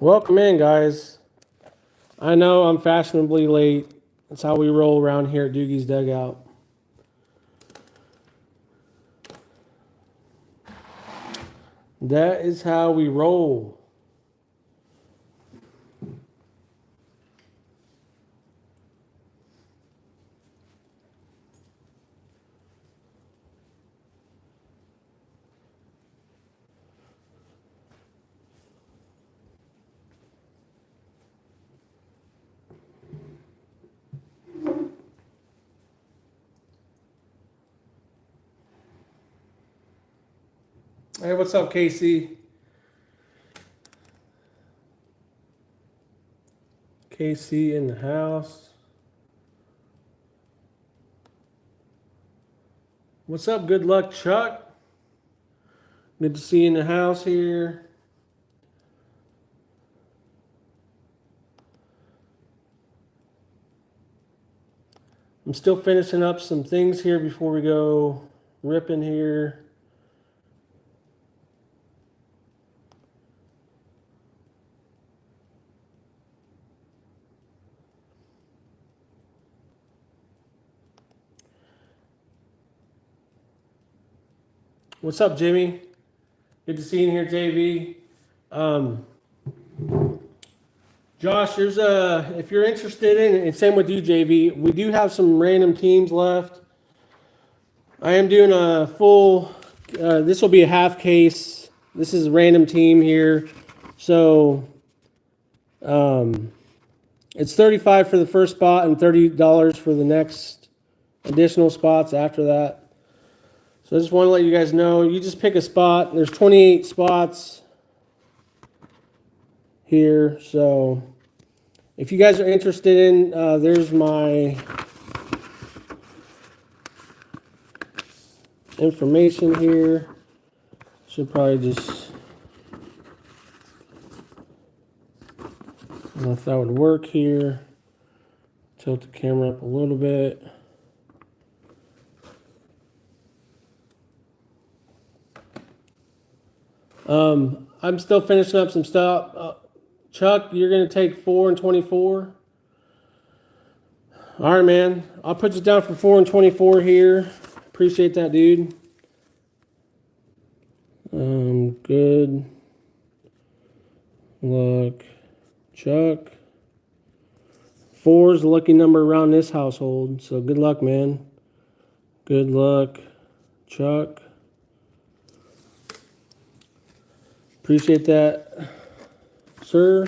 Welcome in, guys. I know I'm fashionably late. That's how we roll around here at Doogie's Dugout. That is how we roll. Hey, what's up, Casey? Casey in the house. What's up? Good luck, Chuck. Good to see you in the house here. I'm still finishing up some things here before we go ripping here. What's up, Jimmy? Good to see you here, JV. Josh, there's if you're interested in it, and same with you, JV, we do have some random teams left. I am doing a full, this will be a half case. This is a random team here. So, it's $35 for the first spot and $30 for the next additional spots after that. So I just want to let you guys know, you just pick a spot. There's 28 spots here. So if you guys are interested in, there's my information here. Should probably just, I don't know if that would work here. Tilt the camera up a little bit. I'm still finishing up some stuff. Chuck, you're going to take 4 and 24. All right, man. I'll put you down for 4 and 24 here. Appreciate that, dude. Good luck, Chuck. 4 is the lucky number around this household, so good luck, man. Good luck, Chuck. Appreciate that, sir.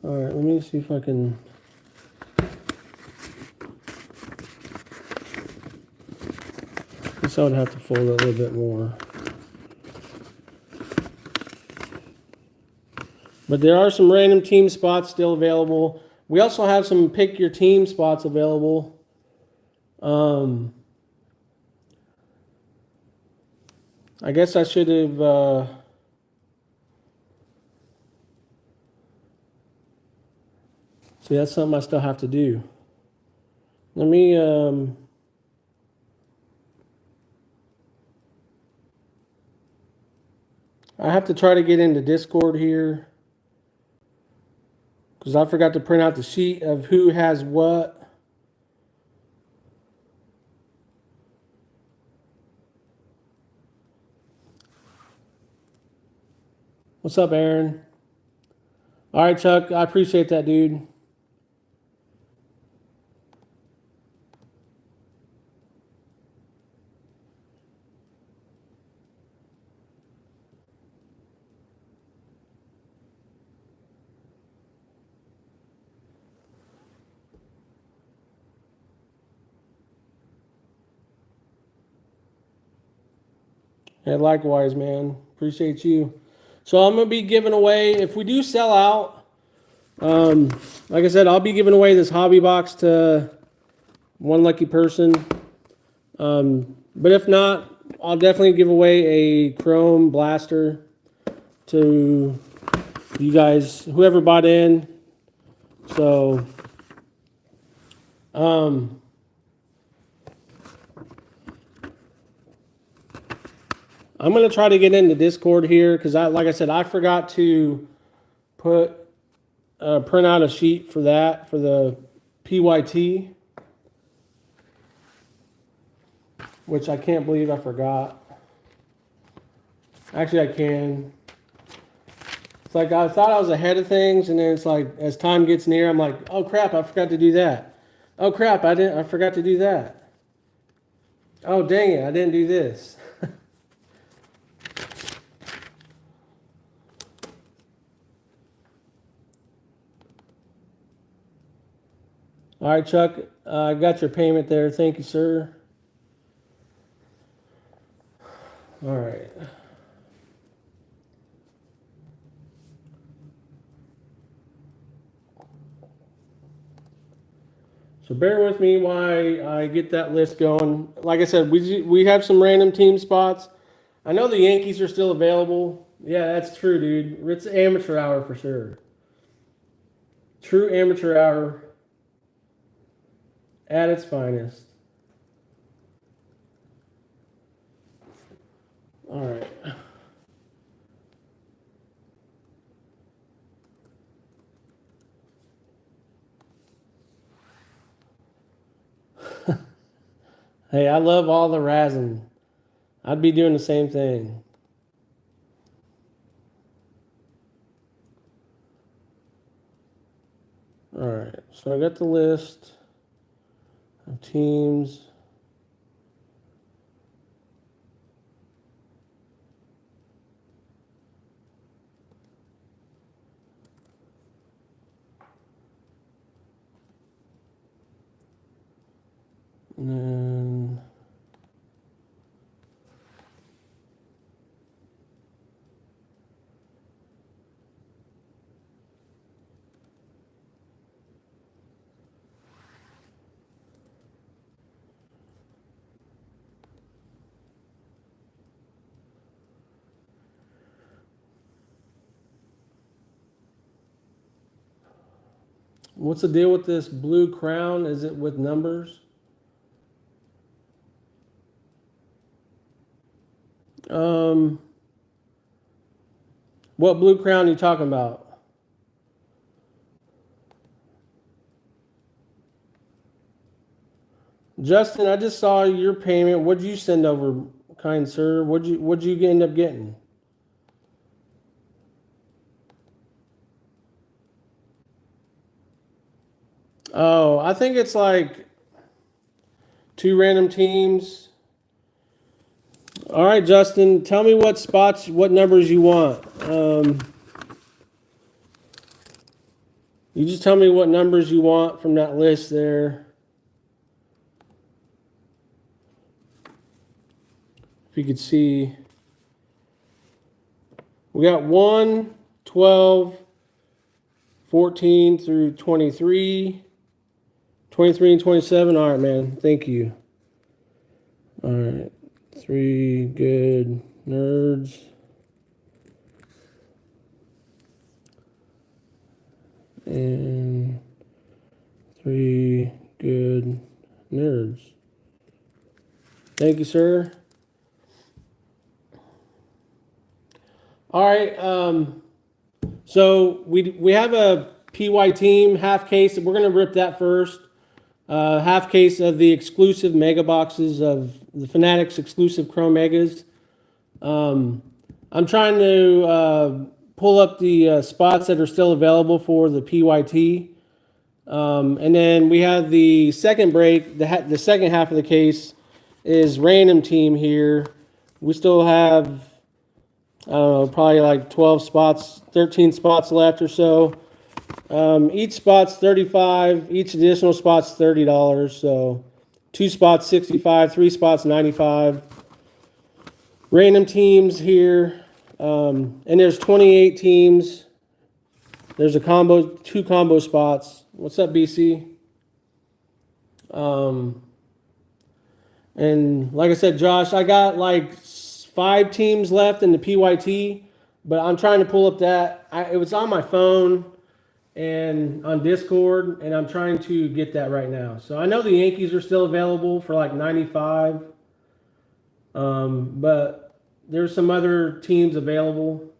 All right, let me see if I can. I guess I would have to fold it a little bit more. But there are some random team spots still available. We also have some pick your team spots available. I guess I should have. See, that's something I still have to do. Let me, I have to try to get into Discord here. Because I forgot to print out the sheet of who has what. What's up, Aaron? All right, Chuck, I appreciate that, dude. Yeah, likewise, man. Appreciate you. So I'm going to be giving away, if we do sell out, like I said, I'll be giving away this hobby box to one lucky person. But if not, I'll definitely give away a Chrome blaster to you guys, whoever bought in. So, I'm going to try to get into Discord here because, like I said, I forgot to print out a sheet for that, for the PYT, which I can't believe I forgot. Actually, I can. It's like I thought I was ahead of things, and then it's like as time gets near, I'm like, oh crap, I forgot to do that. Oh crap, I forgot to do that. Oh dang it, I didn't do this. All right, Chuck, I got your payment there. Thank you, sir. All right. So bear with me while I get that list going. Like I said, we have some random team spots. I know the Yankees are still available. Yeah, that's true, dude. It's amateur hour for sure. True amateur hour at its finest. All right. Hey, I love all the razzing. I'd be doing the same thing. All right, so I got the list of teams. And then what's the deal with this blue crown? Is it with numbers? What blue crown are you talking about? Justin, I just saw your payment. What'd you send over, kind sir? What'd you end up getting? Oh, I think it's like 2 random teams. All right, Justin, tell me what spots, what numbers you want. You just tell me what numbers you want from that list there. If you could see, we got 1, 12, 14 through 23, 23 and 27. All right, man. Thank you. All right. 3 good nerds. And 3 good nerds. Thank you, sir. All right. So we have a PY team half case. We're going to rip that first. Half case of the exclusive mega boxes of the Fanatics exclusive Chrome Megas. I'm trying to pull up the spots that are still available for the PYT. And then we have the second break. The second half of the case is random team here. We still have, I don't know, probably like 12 spots, 13 spots left or so. Each spot's $35. Each additional spot's $30. So 2 spots $65, 3 spots $95. Random teams here, and there's 28 teams. There's a combo, 2 combo spots. What's up, BC? And like I said, Josh, I got like 5 teams left in the PYT, but I'm trying to pull up that. It was on my phone and on Discord, and I'm trying to get that right now. So I know the Yankees are still available for like 95, but there's some other teams available.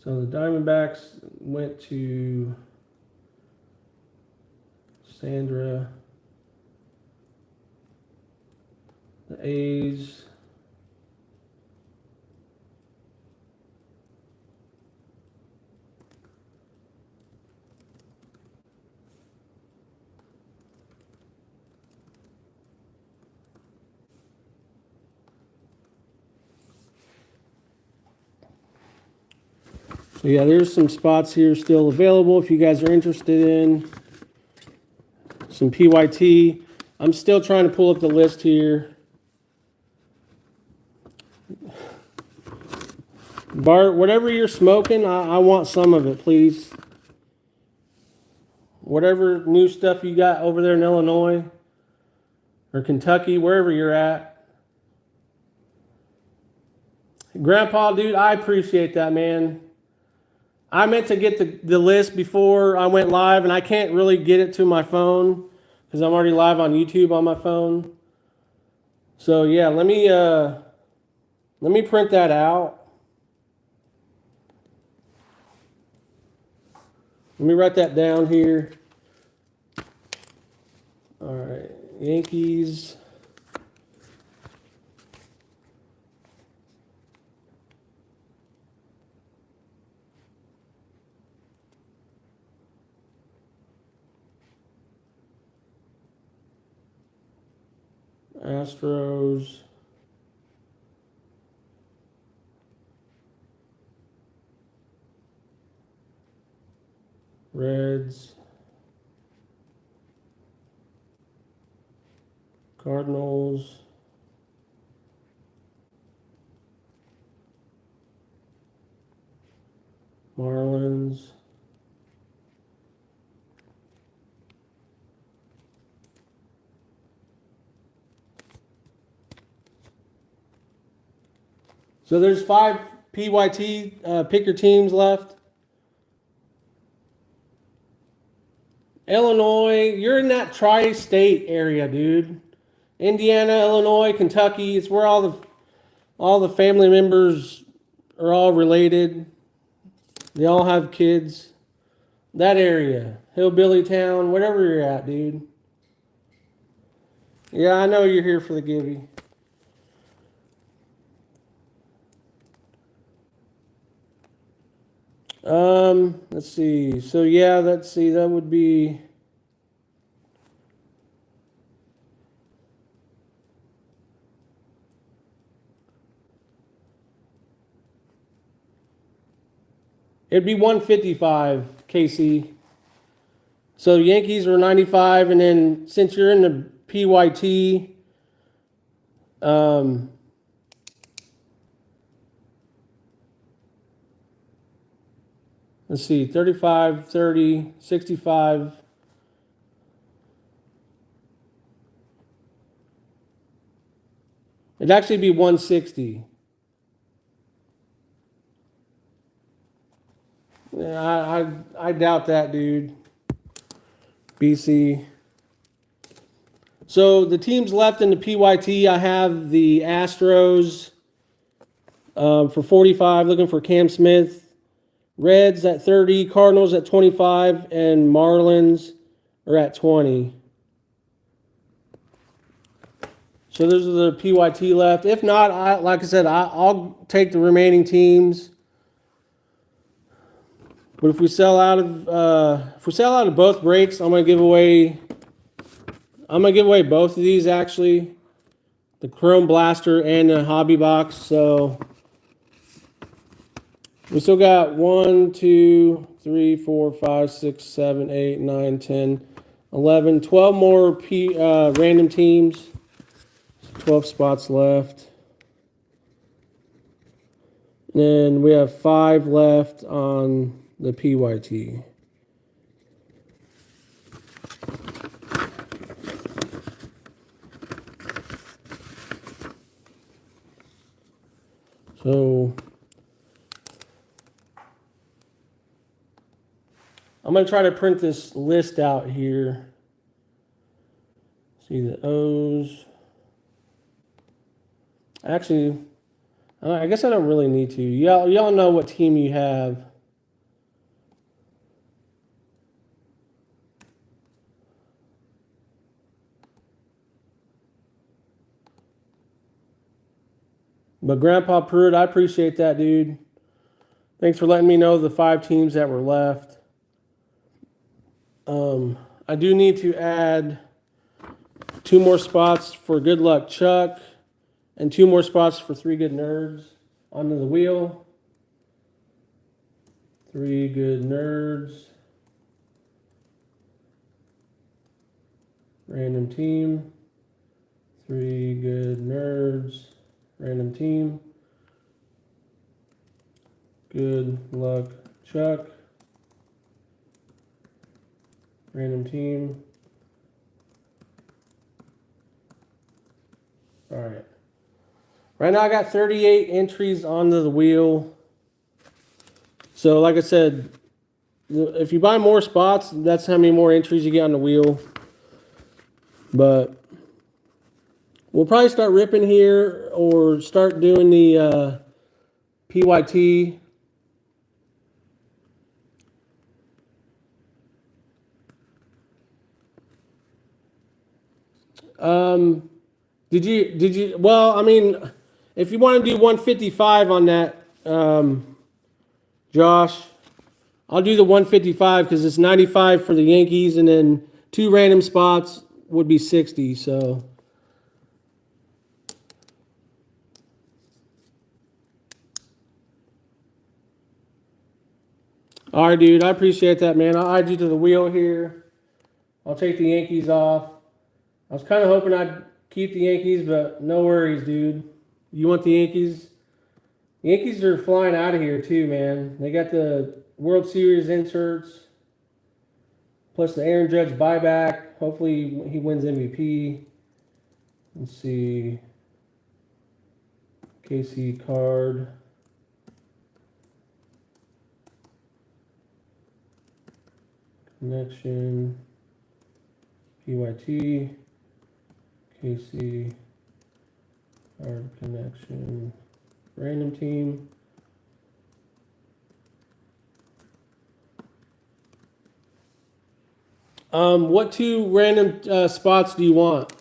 So the Diamondbacks went to Sandra. The A's. So yeah, there's some spots here still available if you guys are interested in some PYT. I'm still trying to pull up the list here. Bart, whatever you're smoking, I want some of it, please. Whatever new stuff you got over there in Illinois or Kentucky, wherever you're at. Grandpa, dude, I appreciate that, man. I meant to get the list before I went live, and I can't really get it to my phone because I'm already live on YouTube on my phone. So yeah, let me print that out. Let me write that down here. All right, Yankees. Astros. Reds. Cardinals. Marlins. So there's 5 PYT pick your teams left. Illinois, you're in that tri-state area, dude. Indiana, Illinois, Kentucky, it's where all the family members are all related. They all have kids. That area, Hillbilly Town, whatever you're at, dude. Yeah, I know you're here for the Gibby. Let's see. So yeah, let's see. That would be. It'd be 155, Casey. So Yankees were 95, and then since you're in the PYT, let's see, 35, 30, 65. It'd actually be 160. Yeah, I doubt that, dude. BC. So the teams left in the PYT, I have the Astros for 45, looking for Cam Smith. Reds at 30, Cardinals at 25, and Marlins are at 20. So those are the PYT left. If not, like I said, I'll take the remaining teams. But if we sell out of both breaks, I'm gonna give away both of these actually, the Chrome Blaster and the Hobby Box. So we still got 1, 2, 3, 4, 5, 6, 7, 8, 9, 10, 11, 12 more random teams. 12 spots left. And then we have 5 left on the PYT. So I'm going to try to print this list out here. See the O's. Actually, I guess I don't really need to. Y'all know what team you have. But Grandpa Pruitt, I appreciate that, dude. Thanks for letting me know the 5 teams that were left. I do need to add 2 more spots for Good Luck Chuck and 2 more spots for 3 Good Nerds onto the wheel. 3 Good Nerds. Random team. 3 Good Nerds. Random team. Good Luck Chuck. Random team. All right. Right now I got 38 entries onto the wheel. So like I said, if you buy more spots, that's how many more entries you get on the wheel. But we'll probably start ripping here or start doing the PYT. Did you, well, I mean, if you want to do 155 on that, Josh, I'll do the 155 because it's 95 for the Yankees and then 2 random spots would be 60, so. All right, dude, I appreciate that, man. I'll add you to the wheel here. I'll take the Yankees off. I was kind of hoping I'd keep the Yankees, but no worries, dude. You want the Yankees? The Yankees are flying out of here too, man. They got the World Series inserts, plus the Aaron Judge buyback. Hopefully he wins MVP. Let's see. KC card. Connection. PYT. KC card connection. Random team. What 2 random spots do you want?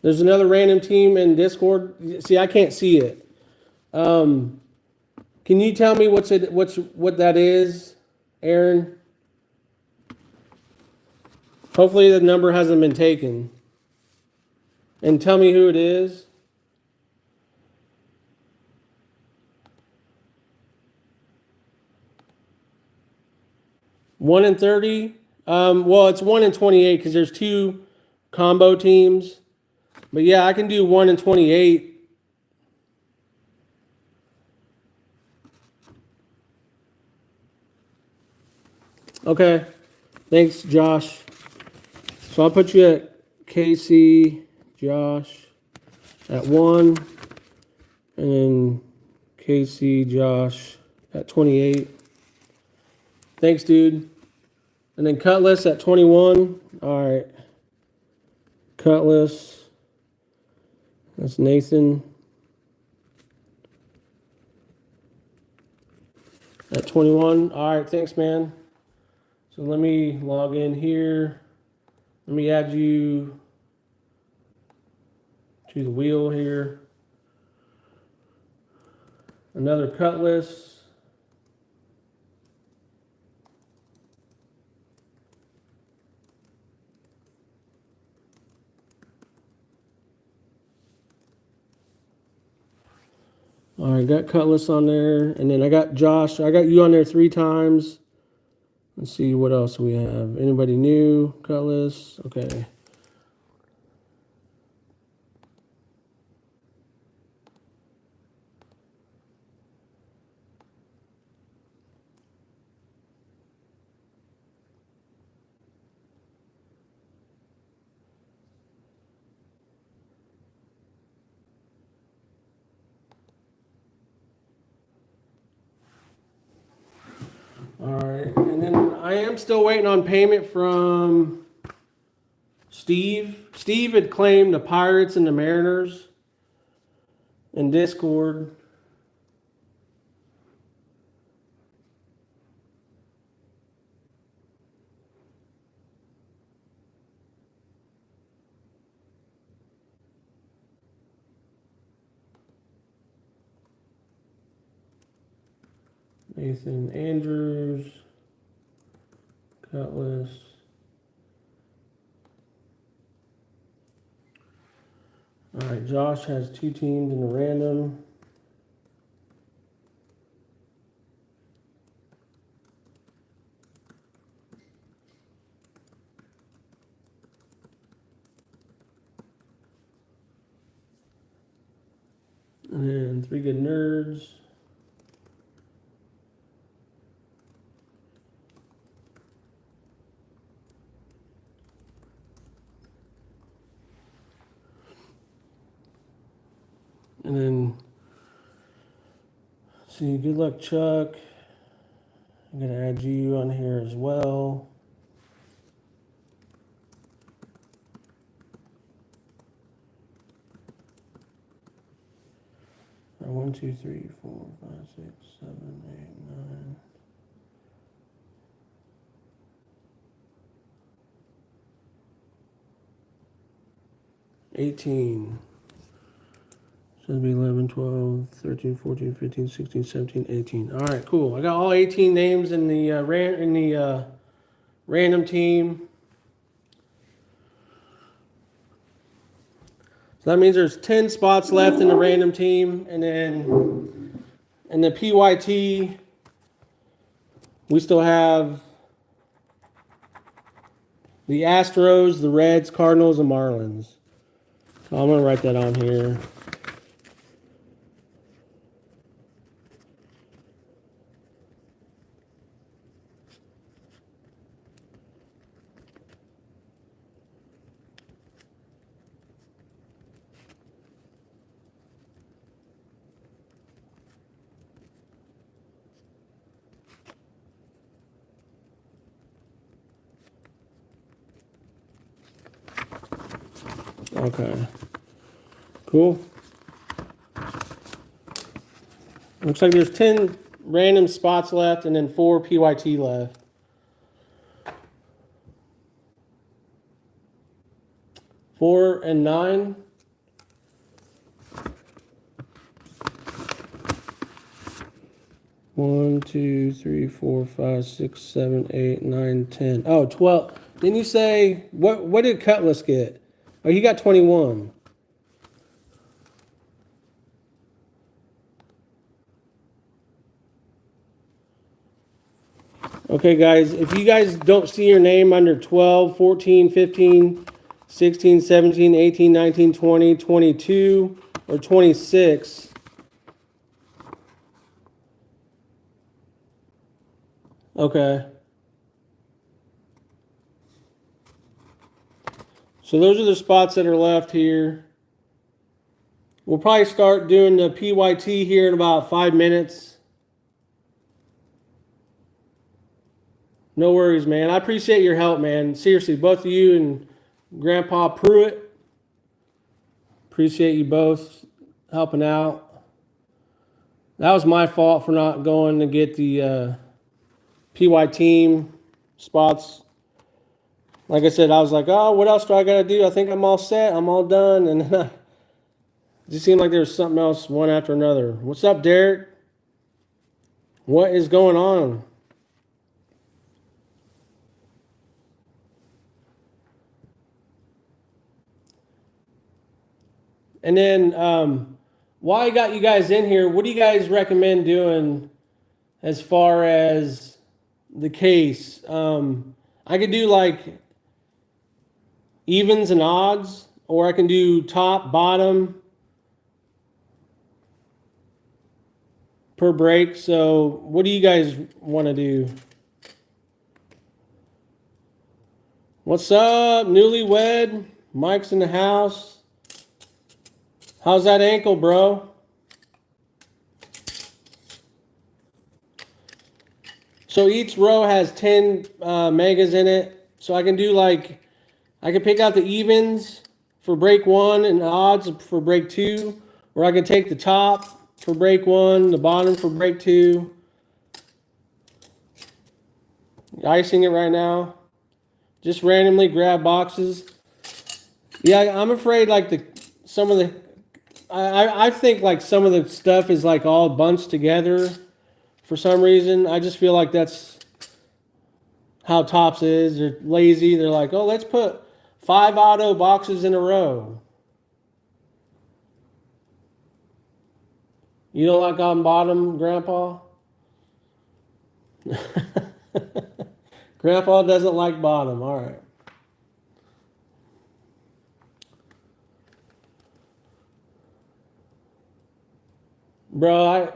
There's another random team in Discord. See, I can't see it. Can you tell me what that is, Aaron? Hopefully the number hasn't been taken. And tell me who it is. One in 30. Well, it's 1 in 28 because there's 2 combo teams. But yeah, I can do 1 in 28. Okay. Thanks, Josh. So I'll put you at KC, Josh, at 1. And then KC, Josh, at 28. Thanks, dude. And then Cutlass at 21. All right. Cutlass. That's Nathan. At 21. All right, thanks, man. So let me log in here. Let me add you to the wheel here. Another Cutlass. All right, got Cutlass on there. And then I got Josh. I got you on there 3 times. Let's see what else we have. Anybody new? Cutlass. Okay. All right, and then I am still waiting on payment from Steve. Steve had claimed the Pirates and the Mariners in Discord. Nathan Andrews, Cutlass. All right, Josh has 2 teams in the random. And then 3 Good Nerds. And then, see, good luck, Chuck. I'm going to add you on here as well. One, two, three, 4, 5, 6, 7, 8, 9. 18. So it'll be 11, 12, 13, 14, 15, 16, 17, 18. All right, cool. I got all 18 names in the random team. So that means there's 10 spots left in the random team, and then in the PYT, we still have the Astros, the Reds, Cardinals, and Marlins. So I'm gonna write that on here. Okay. Cool. Looks like there's 10 random spots left and then 4 PYT left. Four and 9. One, two, three, 4, 5, 6, 7, 8, 9, 10. Oh, 12. Didn't you say what did Cutlass get? Oh, he got 21. Okay, guys, if you guys don't see your name under 12, 14, 15, 16, 17, 18, 19, 20, 22, or 26, okay. So those are the spots that are left here. We'll probably start doing the PYT here in about 5 minutes. No worries, man. I appreciate your help, man. Seriously, both of you and Grandpa Pruitt. Appreciate you both helping out. That was my fault for not going to get the PY team spots. Like I said, I was like, oh, what else do I got to do? I think I'm all set. I'm all done. And it just seemed like there was something else one after another. What's up, Derek? What is going on? And then while I got you guys in here, what do you guys recommend doing as far as the case? I could do like evens and odds, or I can do top, bottom per break. So what do you guys want to do? What's up, newlywed? Mike's in the house. How's that ankle, bro? So each row has 10 megas in it. So I can do like, I can pick out the evens for break 1 and the odds for break 2. Or I can take the top for break 1, the bottom for break 2. Icing it right now. Just randomly grab boxes. Yeah, I'm afraid like some of the, I think like some of the stuff is like all bunched together for some reason. I just feel like that's how Topps is. They're lazy. They're like, oh, let's put 5 auto boxes in a row. You don't like on bottom, Grandpa? Grandpa doesn't like bottom. All right. Bro,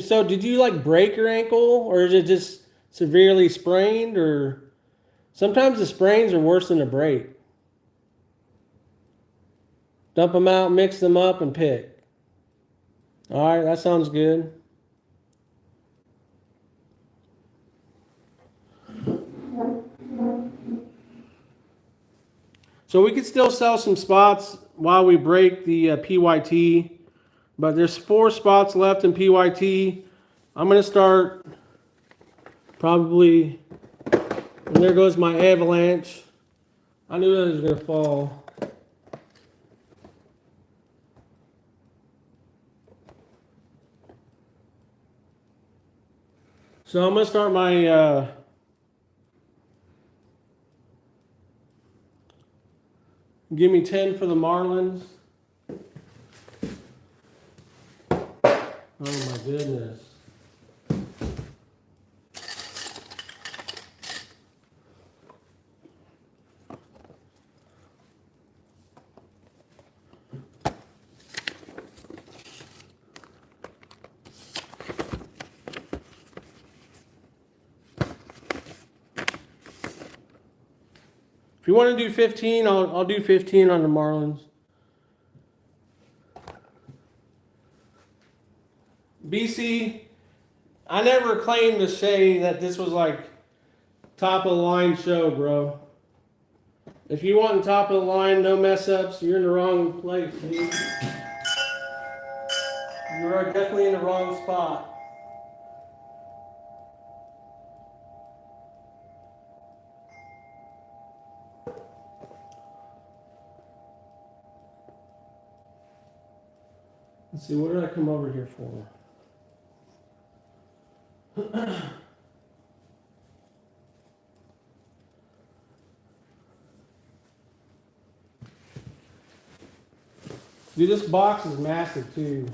so did you like break your ankle, or is it just severely sprained? Or sometimes the sprains are worse than a break. Dump them out, mix them up, and pick. All right, that sounds good. So we could still sell some spots while we break the PYT. But there's 4 spots left in PYT. I'm going to start probably, and there goes my avalanche. I knew that was going to fall. So I'm going to start my, give me 10 for the Marlins. Oh my goodness. If you want to do 15, I'll do 15 on the Marlins. BC, I never claimed to say that this was like top of the line show, bro. If you want top of the line, no mess ups, you're in the wrong place, dude. You are definitely in the wrong spot. Let's see, what did I come over here for? Dude, this box is massive too.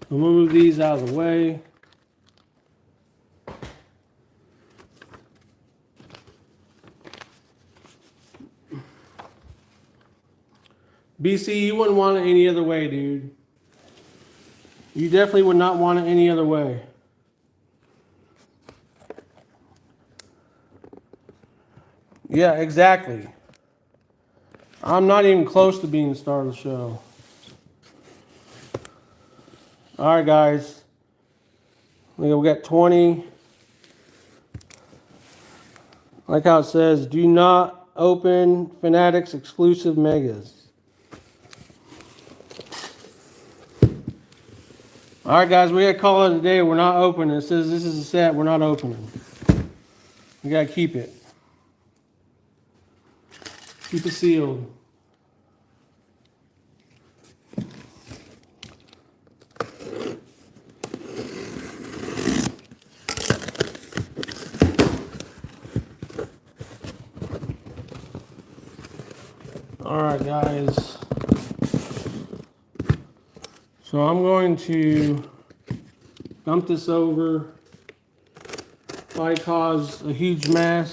I'm gonna move these out of the way. BC, you wouldn't want it any other way, dude. You definitely would not want it any other way. Yeah, exactly. I'm not even close to being the star of the show. All right, guys. We got 20. Like how it says, do not open Fanatics exclusive megas. All right, guys, we got to call it a day. We're not opening. It says this is a set. We're not opening. We got to keep it. Keep it sealed. All right, guys. So I'm going to dump this over. Probably cause a huge mess.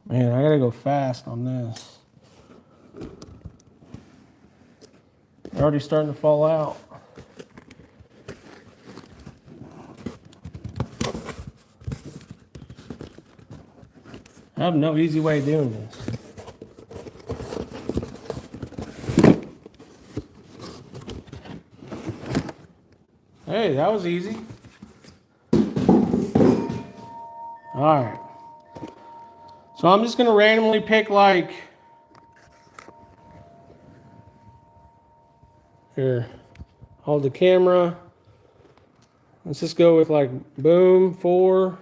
Man, I gotta go fast on this. They're already starting to fall out. I have no easy way of doing this. Hey, that was easy. All right. So I'm just going to randomly pick like Here, hold the camera. Let's just go with like boom, 4.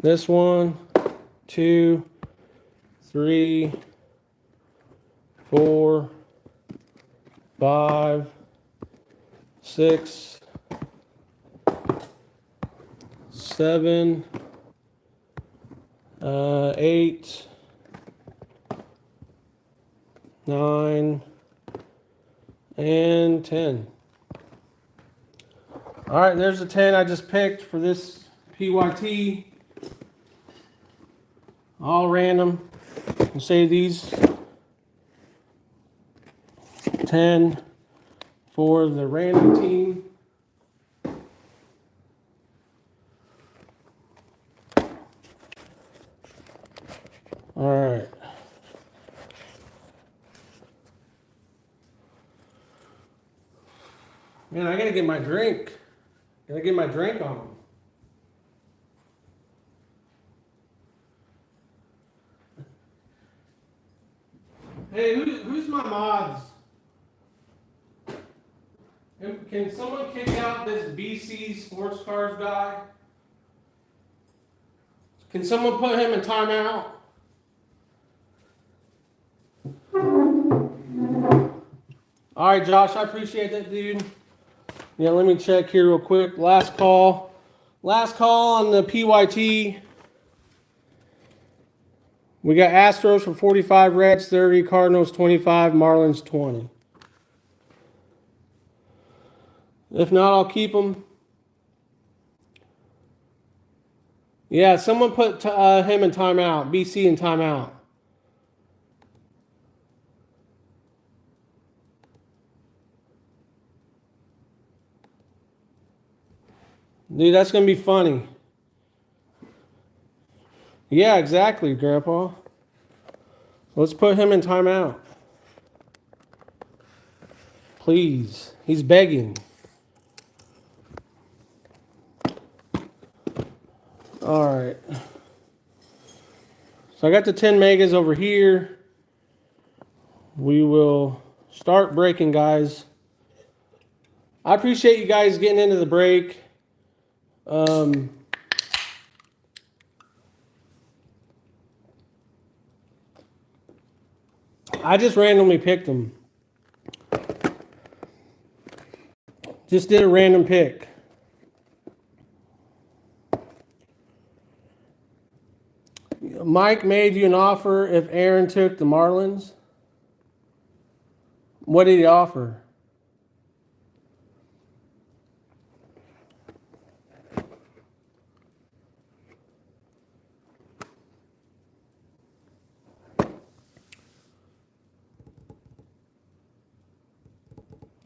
This one, 2, 3, 4, 5, 6, 7, 8, 9, and 10. All right, there's the 10 I just picked for this PYT. All random. We'll save these 10 for the random team. All right. Man, I gotta get my drink. Gotta get my drink on. Hey, who's my mods? Can someone kick out this BC sports cars guy? Can someone put him in timeout? All right, Josh, I appreciate that, dude. Yeah, let me check here real quick. Last call. Last call on the PYT. We got Astros for 45, Reds 30, Cardinals 25, Marlins 20. If not, I'll keep them. Yeah, someone put him in timeout. BC in timeout. Dude, that's going to be funny. Yeah, exactly, Grandpa. Let's put him in timeout. Please. He's begging. All right. So I got the 10 megas over here. We will start breaking, guys. I appreciate you guys getting into the break. I just randomly picked them. Just did a random pick. Mike made you an offer if Aaron took the Marlins. What did he offer?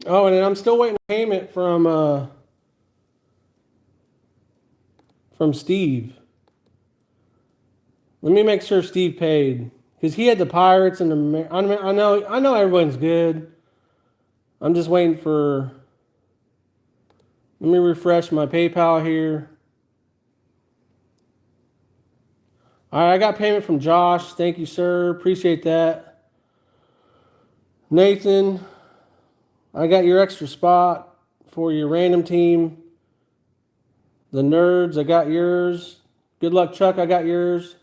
Oh, and I'm still waiting payment from Steve. Let me make sure Steve paid, because he had the Pirates and the. I know everyone's good. I'm just waiting for. Let me refresh my PayPal here. All right, I got payment from Josh. Thank you, sir. Appreciate that. Nathan, I got your extra spot for your random team. The Nerds, I got yours. Good luck, Chuck. I got yours.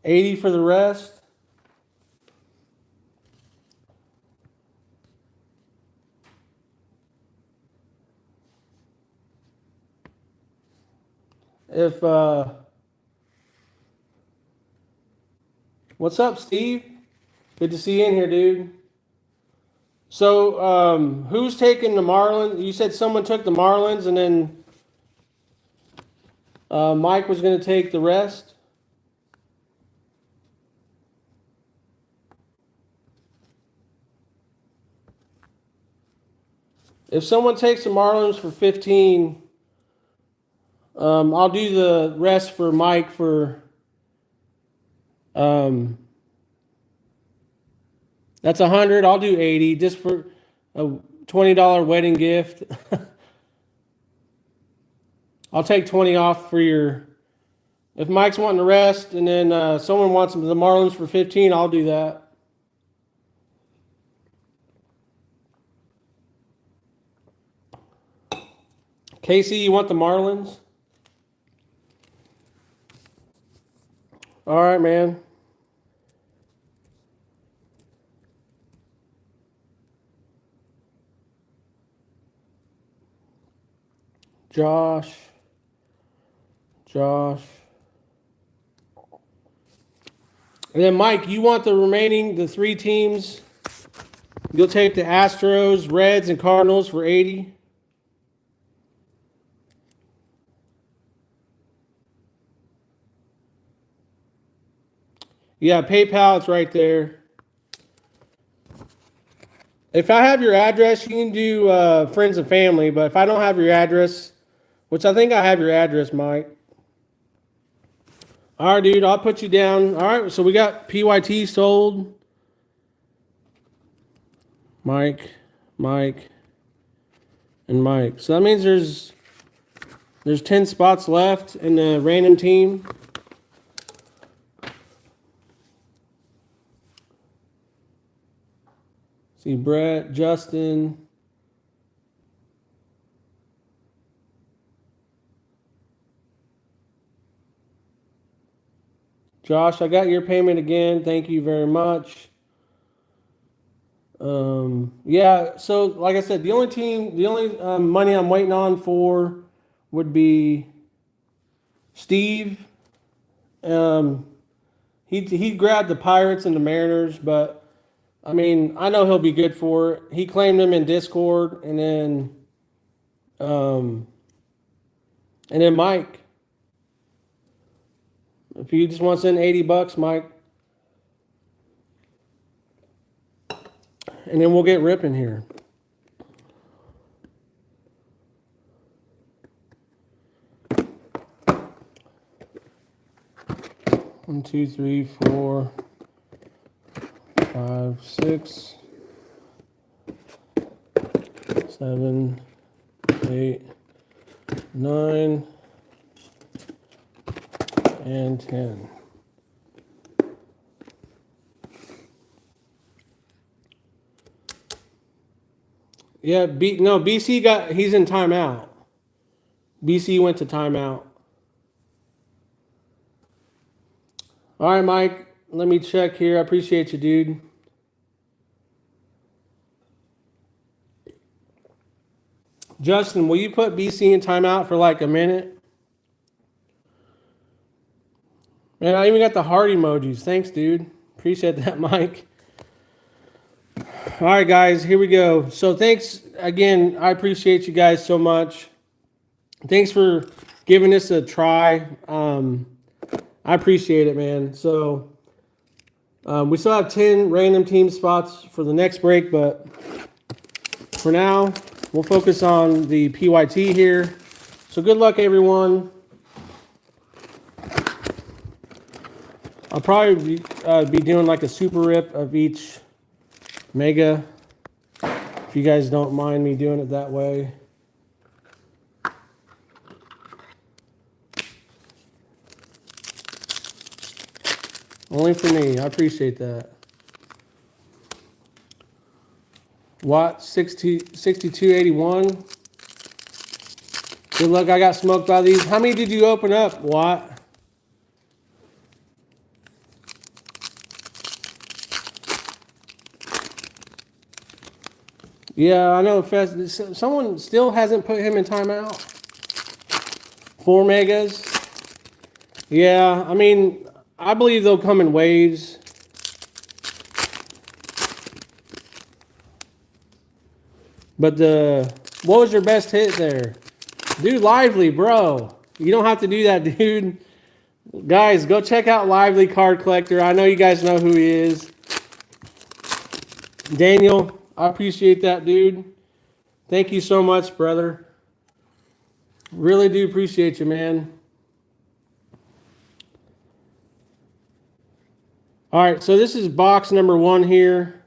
80 for the rest. If what's up, Steve? Good to see you in here, dude. So, who's taking the Marlins? You said someone took the Marlins, and then Mike was going to take the rest. If someone takes the Marlins for 15, I'll do the rest for Mike for. That's 100. I'll do 80 just for a $20 wedding gift. I'll take 20 off for your. If Mike's wanting the rest, and then someone wants the Marlins for 15, I'll do that. Casey, you want the Marlins? All right, man. Josh. And then Mike, you want the 3 teams? You'll take the Astros, Reds, and Cardinals for 80. Yeah, PayPal, it's right there. If I have your address, you can do friends and family. But if I don't have your address, which I think I have your address, Mike. All right, dude, I'll put you down. All right, so we got PYT sold. Mike, and Mike. So that means there's 10 spots left in the random team. See Brett, Justin. Josh, I got your payment again. Thank you very much. Yeah, so like I said, the only money I'm waiting on for would be Steve. He grabbed the Pirates and the Mariners, but I mean, I know he'll be good for it. He claimed them in Discord, and then Mike. If you just want to send $80, Mike, and then we'll get ripping here. One, 2, 3, 4, 5, 6, 7, 8, 9, and 10. Yeah, BC he's in timeout. BC went to timeout. All right, Mike, let me check here. I appreciate you, dude. Justin, will you put BC in timeout for like a minute? Man, I even got the heart emojis. Thanks, dude. Appreciate that, Mike. All right, guys, here we go. So thanks again. I appreciate you guys so much. Thanks for giving this a try. I appreciate it, man. So we still have 10 random team spots for the next break, but for now, we'll focus on the PYT here. So good luck, everyone. I'll probably be doing like a super rip of each mega, if you guys don't mind me doing it that way. Only for me. I appreciate that. Watt 6281. Good luck. I got smoked by these. How many did you open up, Watt? Yeah, I know. Someone still hasn't put him in timeout. 4 megas. Yeah, I mean, I believe they'll come in waves. But what was your best hit there? Dude, Lively, bro. You don't have to do that, dude. Guys, go check out Lively Card Collector. I know you guys know who he is. Daniel, I appreciate that, dude. Thank you so much, brother. Really do appreciate you, man. All right, so this is box number 1 here.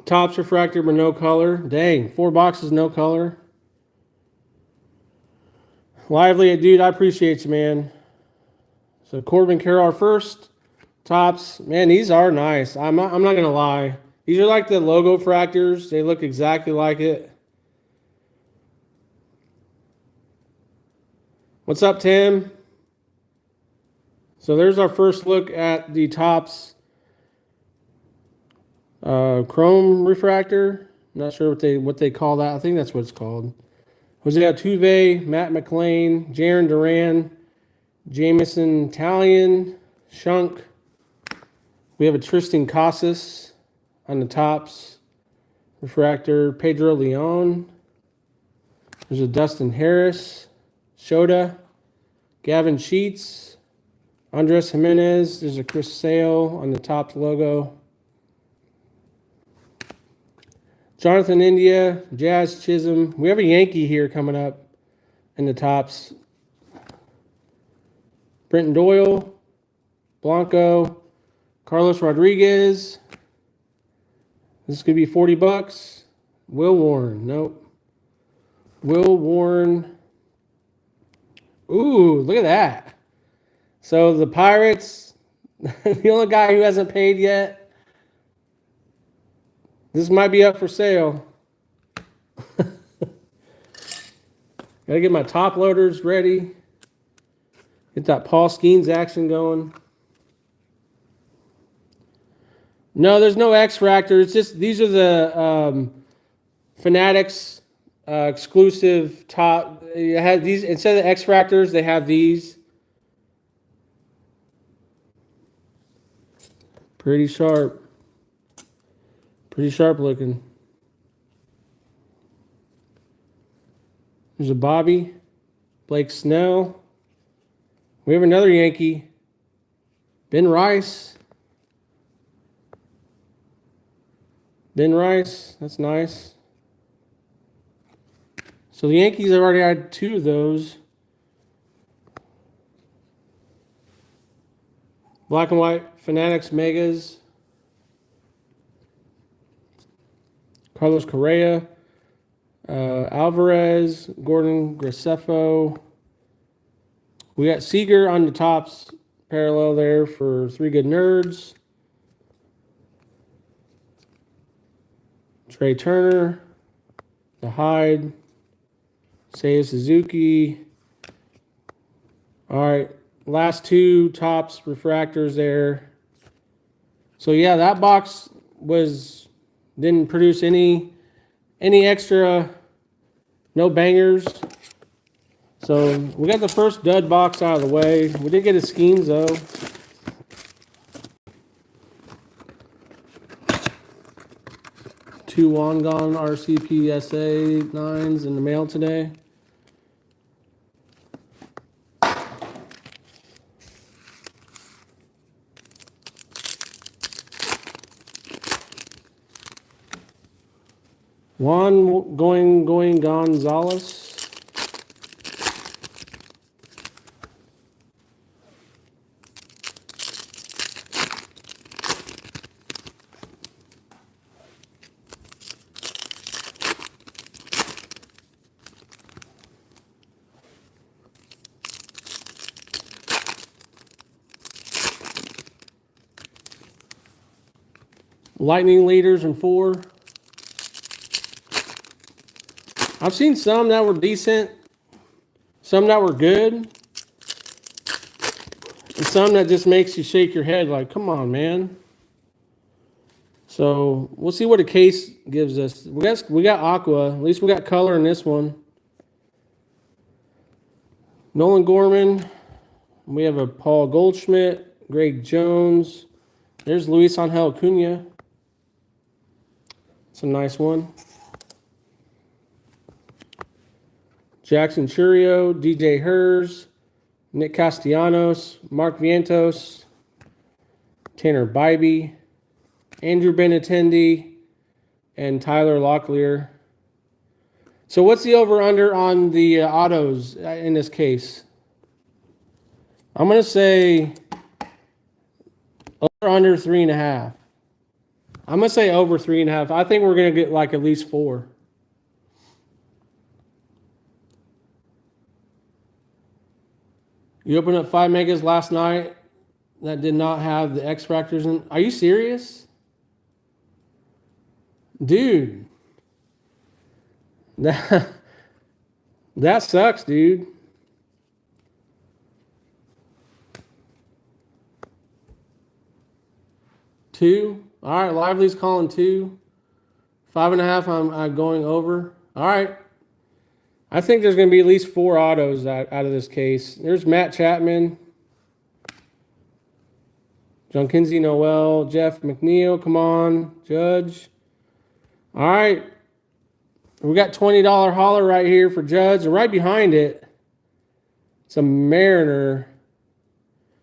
Topps refractor, but no color. Dang, 4 boxes, no color. Lively, dude, I appreciate you, man. So Corbin Carroll, our first Topps. Man, these are nice. I'm not gonna lie. These are like the logo fractors. They look exactly like it. What's up, Tim? So there's our first look at the Topps Chrome refractor. Not sure what they call that. I think that's what it's called. Jose Altuve, Matt McLean, Jaron Duran, Jamison Talion, Shunk. We have a Tristan Casas on the Topps refractor. Pedro Leon. There's a Dustin Harris, Shota, Gavin Sheets, Andres Jimenez. There's a Chris Sale on the Topps logo. Jonathan India, Jazz Chisholm. We have a Yankee here coming up in the Topps. Brenton Doyle, Blanco, Carlos Rodriguez. This could be $40. Will Warren, nope. Will Warren. Ooh, look at that. So the Pirates, the only guy who hasn't paid yet. This might be up for sale. Gotta get my top loaders ready. Get that Paul Skeens action going. No, there's no X-Fractor. It's just, these are the Fanatics exclusive top. You have these, instead of the X-Fractors, they have these. Pretty sharp. Pretty sharp looking. There's a Bobby. Blake Snell. We have another Yankee. Ben Rice. Ben Rice. That's nice. So the Yankees have already had 2 of those. Black and white Fanatics Megas. Carlos Correa, Alvarez, Gordon Graceffo. We got Seager on the Topps parallel there for 3 Good Nerds. Trey Turner, the Hyde, Seiya Suzuki. All right, last 2 Topps refractors there. So yeah, that box didn't produce any extra, no bangers. So we got the first dud box out of the way. We did get a Skeens though. Two Wangan RCPSA 9s in the mail today. Juan going Gonzalez. Lightning leaders in 4. I've seen some that were decent, some that were good, and some that just makes you shake your head like, come on, man. So we'll see what a case gives us. We got aqua. At least we got color in this one. Nolan Gorman. We have a Paul Goldschmidt, Greg Jones. There's Luis Angel Acuna. It's a nice one. Jackson Churio, DJ Hers, Nick Castellanos, Mark Vientos, Tanner Bybee, Andrew Benintendi, and Tyler Locklear. So what's the over-under on the autos in this case? I'm going to say over-under 3.5. I'm going to say over 3.5. I think we're going to get like at least 4. You opened up 5 megas last night that did not have the X-Fractors in. Are you serious? Dude. That sucks, dude. 2. All right, Lively's calling 2. 5.5, I'm going over. All right. I think there's going to be at least 4 autos out of this case. There's Matt Chapman, John Kinsey Noel, Jeff McNeil. Come on, Judge. All right. We got $20 hauler right here for Judge. And right behind it, it's a Mariner.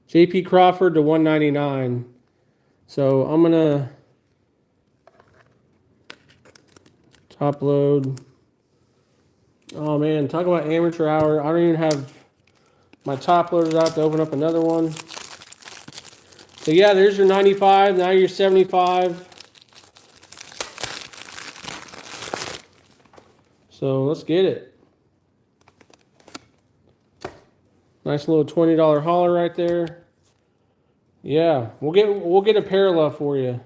JP Crawford to 199. So I'm going to top load. Oh man, talk about amateur hour. I don't even have my top loaders out to open up another one. So yeah, there's your 95. Now your 75. So let's get it. Nice little $20 hauler right there. Yeah, we'll get a parallel for you.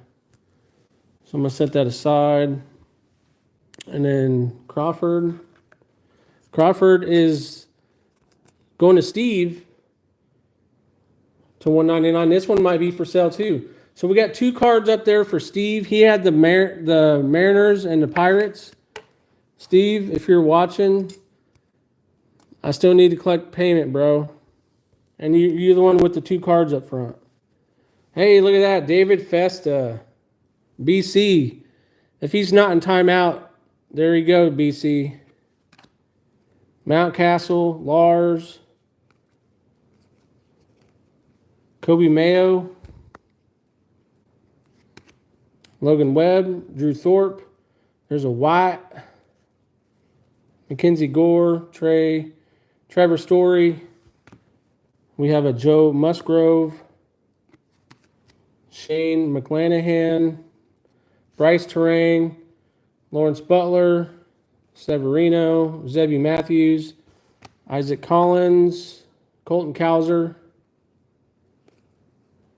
So I'm gonna set that aside. And then Crawford. Crawford is going to Steve to 199. This one might be for sale too. So we got 2 cards up there for Steve. He had the Mariners and the Pirates. Steve, if you're watching, I still need to collect payment, bro. And you're the one with the 2 cards up front. Hey, look at that. David Festa, BC. If he's not in timeout, there you go, BC. Mountcastle, Lars, Kobe Mayo, Logan Webb, Drew Thorpe. There's a White, Mackenzie Gore, Trevor Story. We have a Joe Musgrove, Shane McClanahan, Bryce Terang, Lawrence Butler, Severino, Zebby Matthews, Isaac Collins, Colton Cowser,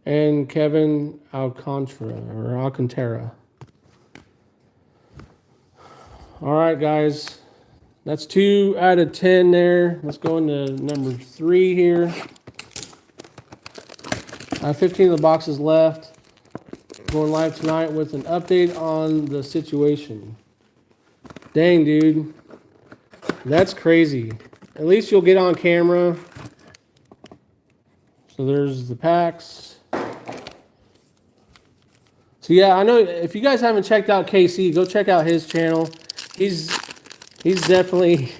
and Kevin Alcantara. All right, guys. That's 2 out of 10 there. Let's go into number 3 here. 15 of the boxes left. Going live tonight with an update on the situation. Dang, dude. That's crazy. At least you'll get on camera. So there's the packs. So yeah, I know if you guys haven't checked out KC, go check out his channel. He's definitely,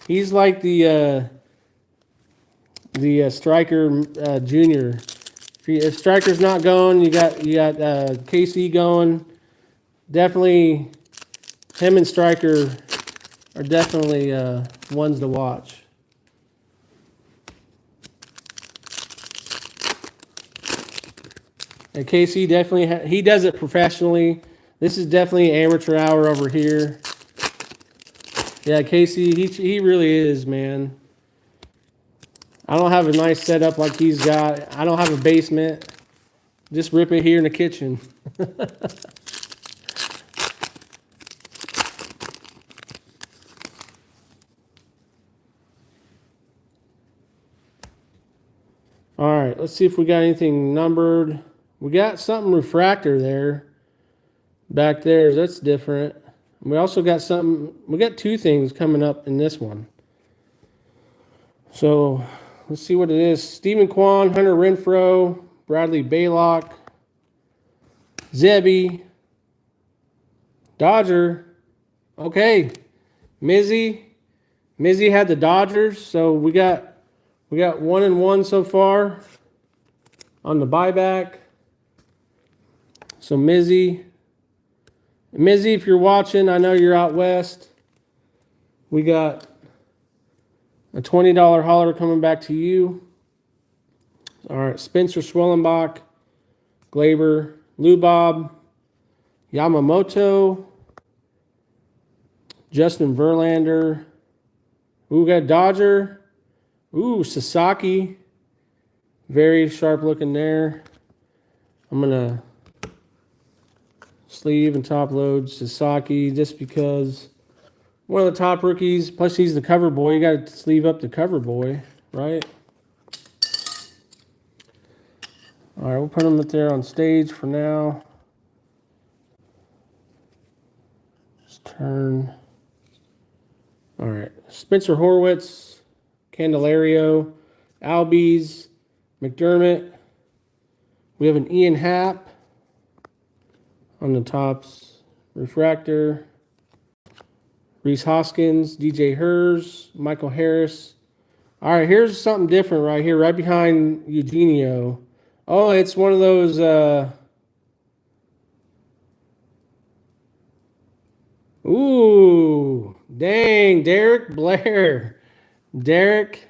he's like the Striker Junior. If Striker's not going, you got KC going. Definitely, him and Striker are definitely ones to watch. And KC definitely, he does it professionally. This is definitely amateur hour over here. Yeah, KC, he really is, man. I don't have a nice setup like he's got. I don't have a basement. Just rip it here in the kitchen. All right, let's see if we got anything numbered. We got something refractor there. Back there, that's different. We also got something, we got 2 things coming up in this one. So let's see what it is. Stephen Kwan, Hunter Renfroe, Bradley Baylock, Zebby, Dodger. Okay, Mizzy had the Dodgers, so we got 1-1 so far on the buyback. So Mizzy, if you're watching, I know you're out west. We got a $20 hauler coming back to you. All right, Spencer Swellenbach, Glaber, Lubob, Yamamoto, Justin Verlander. Ooh, we got Dodger. Ooh, Sasaki. Very sharp looking there. I'm going to sleeve and top load Sasaki just because one of the top rookies, plus he's the cover boy. You got to sleeve up the cover boy, right? All right, we'll put them up there on stage for now. Just turn. All right, Spencer Horwitz, Candelario, Albies, McDermott. We have an Ian Happ on the tops. Refractor. Reese Hoskins, DJ Hers, Michael Harris. All right, here's something different right here, right behind Eugenio. Oh, it's one of those. Ooh, dang, Derek Blair. Derek.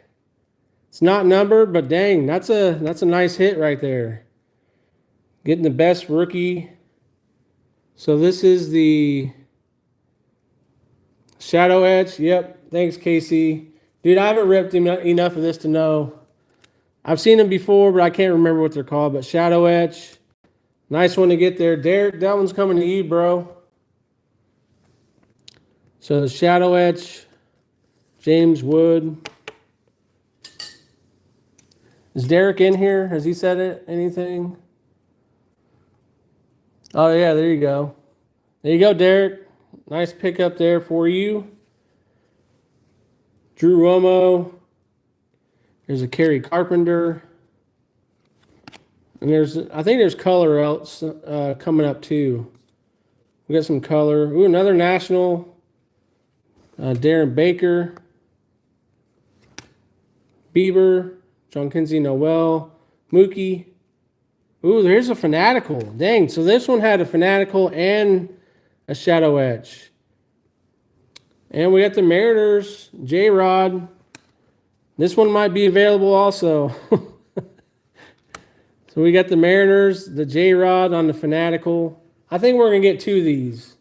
It's not numbered, but dang, that's a nice hit right there. Getting the best rookie. So this is the Shadow Edge. Yep. Thanks, Casey. Dude, I haven't ripped enough of this to know. I've seen them before, but I can't remember what they're called. But Shadow Edge. Nice one to get there. Derek, that one's coming to you, bro. So the Shadow Edge. James Wood. Is Derek in here? Has he said it? Anything? Oh, yeah, there you go. There you go, Derek. Nice pickup there for you. Drew Romo. There's a Kerry Carpenter. And I think there's color else coming up too. We got some color. Ooh, another national. Darren Baker. Bieber. John Kinsey Noel. Mookie. Ooh, there's a Fanatical. Dang, so this one had a Fanatical and a Shadow Edge. And we got the Mariners, J-Rod. This one might be available also. So we got the Mariners, the J-Rod on the Fanatical. I think we're going to get 2 of these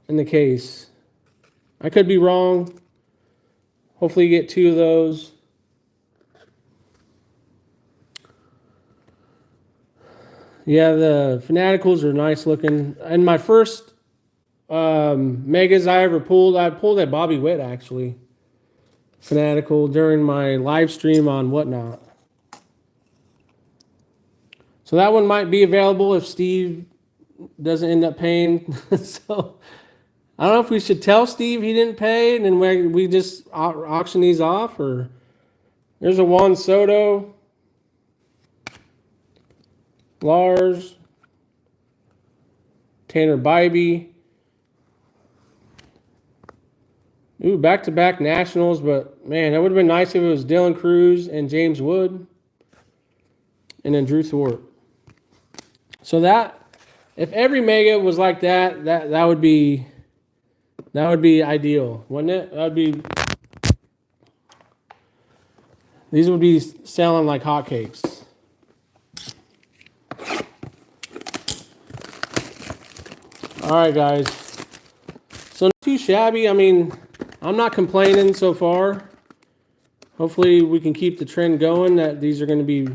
in the case. I could be wrong. Hopefully you get 2 of those. Yeah, the Fanaticals are nice looking. And my first megas I ever pulled, I pulled that Bobby Witt actually. Fanatical during my live stream on Whatnot. So that one might be available if Steve doesn't end up paying. So I don't know if we should tell Steve he didn't pay and then we just auction these off. Or there's a Juan Soto. Lars, Tanner Bybee. Ooh, back-to-back Nationals, but man, that would have been nice if it was Dylan Cruz and James Wood, and then Drew Thorpe. So that, if every mega was like that, that would be ideal, wouldn't it? That would be. These would be selling like hotcakes. All right, guys. So not too shabby. I mean, I'm not complaining so far. Hopefully we can keep the trend going that these are going to be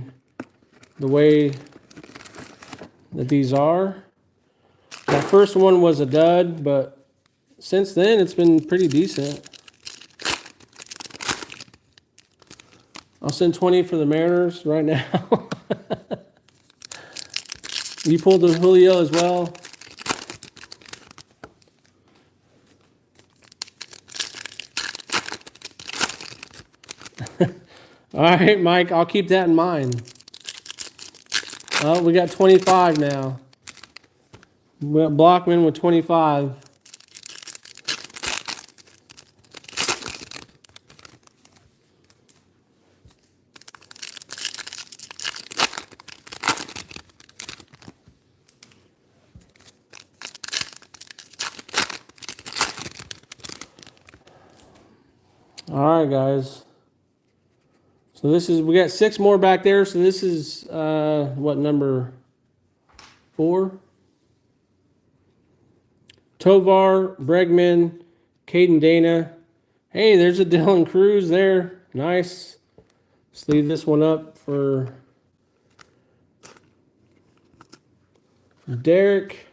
the way that these are. That first one was a dud, but since then it's been pretty decent. I'll send 20 for the Mariners right now. You pulled the Julio as well. All right, Mike, I'll keep that in mind. Oh, we got 25 now. We got Blockman with 25. All right, guys. So this is, we got 6 more back there. So this is, what, number 4? Tovar, Bregman, Caden Dana. Hey, there's a Dylan Cruz there. Nice. Let's leave this one up for Derek.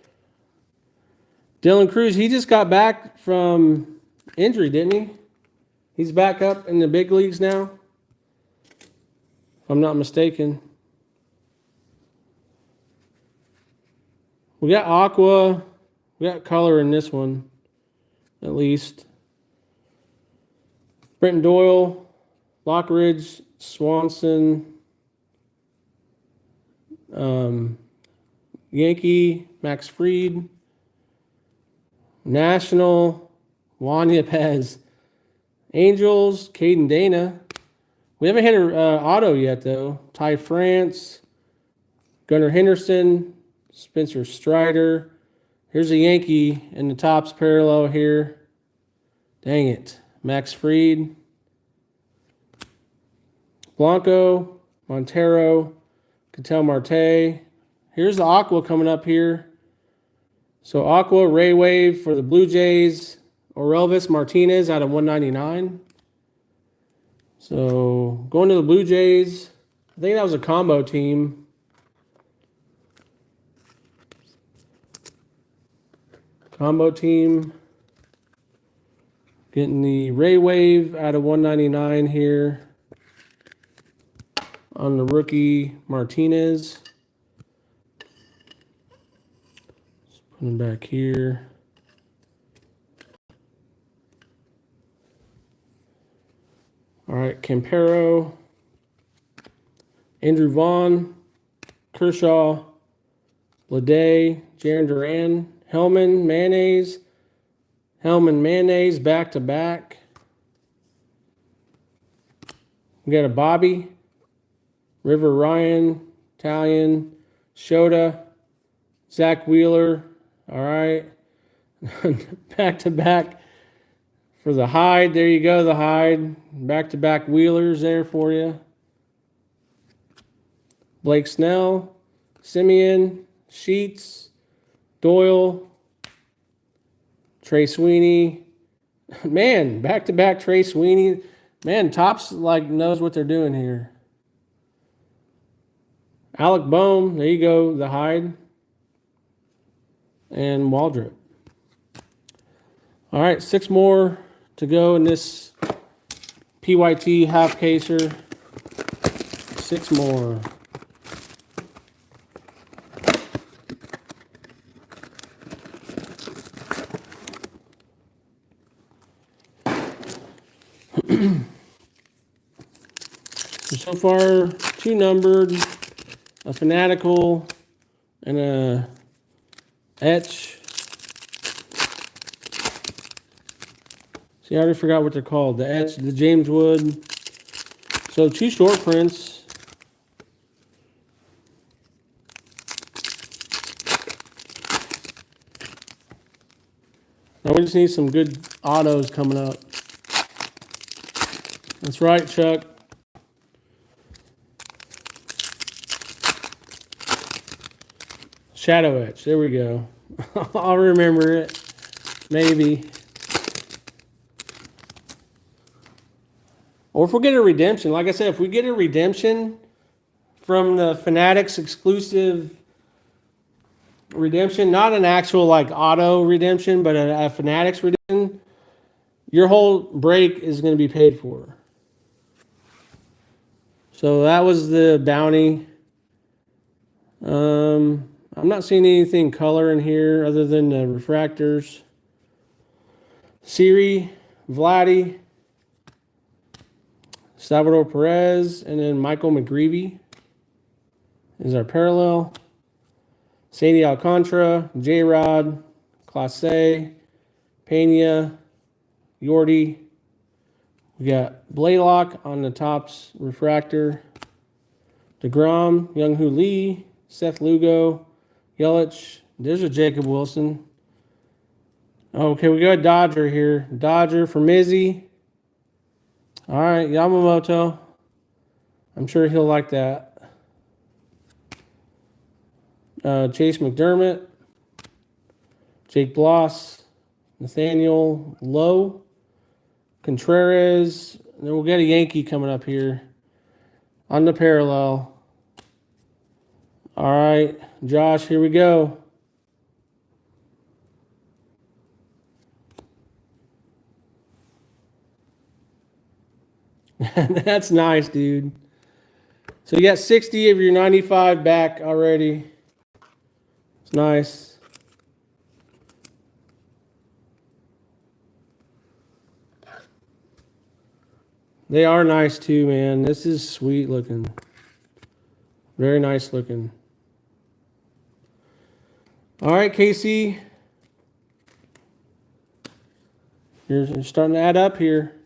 Dylan Cruz, he just got back from injury, didn't he? He's back up in the big leagues now, if I'm not mistaken. We got aqua. We got color in this one, at least. Brenton Doyle, Lockridge, Swanson, Yankee, Max Fried, National, Juan Yepez, Angels, Caden Dana. We haven't hit an auto yet, though. Ty France, Gunnar Henderson, Spencer Strider. Here's a Yankee in the tops parallel here. Dang it. Max Fried. Blanco, Montero, Ketel Marte. Here's the Aqua coming up here. So Aqua, Ray Wave for the Blue Jays. Orelvis Martinez out of 199. So going to the Blue Jays. I think that was a combo team. Combo team. Getting the Ray Wave out of 199 here on the rookie Martinez. Let's put him back here. All right, Campero, Andrew Vaughn, Kershaw, Lede, Jaron Duran, Hellman, Mayonnaise, back to back. We got a Bobby, River Ryan, Italian, Shota, Zach Wheeler. All right, back to back for the Hyde. There you go, the Hyde. Back to back Wheelers there for you. Blake Snell, Simeon, Sheets, Doyle, Trey Sweeney. Man, back-to-back Trey Sweeney. Man, Topps like knows what they're doing here. Alec Bohm, there you go, the Hyde. And Waldrop. All right, 6 more to go in this PYT half caser. 6 more. So far, 2 numbered, a Fanatical, and a Etch. See, I already forgot what they're called. The Etch, the James Wood. So 2 short prints. Now we just need some good autos coming up. That's right, Chuck. Shadow Etch. There we go. I'll remember it. Maybe. Or if we get a redemption, like I said, if we get a redemption from the Fanatics exclusive redemption, not an actual like auto redemption, but a Fanatics redemption, your whole break is going to be paid for. So that was the bounty. I'm not seeing anything color in here other than the refractors. Siri, Vladdy, Salvador Perez, and then Michael McGreevy is our parallel. Sandy Alcantara, J-Rod, Clase, Pena, Yordi. We got Blaylock on the Topps refractor. DeGrom, Younghoe Lee, Seth Lugo, Yelich. There's a Jacob Wilson. Okay, we got a Dodger here. Dodger for Mizzy. All right, Yamamoto. I'm sure he'll like that. Chase McDermott. Jake Bloss. Nathaniel Lowe. Contreras. And then we'll get a Yankee coming up here on the parallel. All right, Josh, here we go. That's nice, dude. So you got 60 of your 95 back already. It's nice. They are nice too, man. This is sweet looking. Very nice looking. All right, Casey. You're starting to add up here.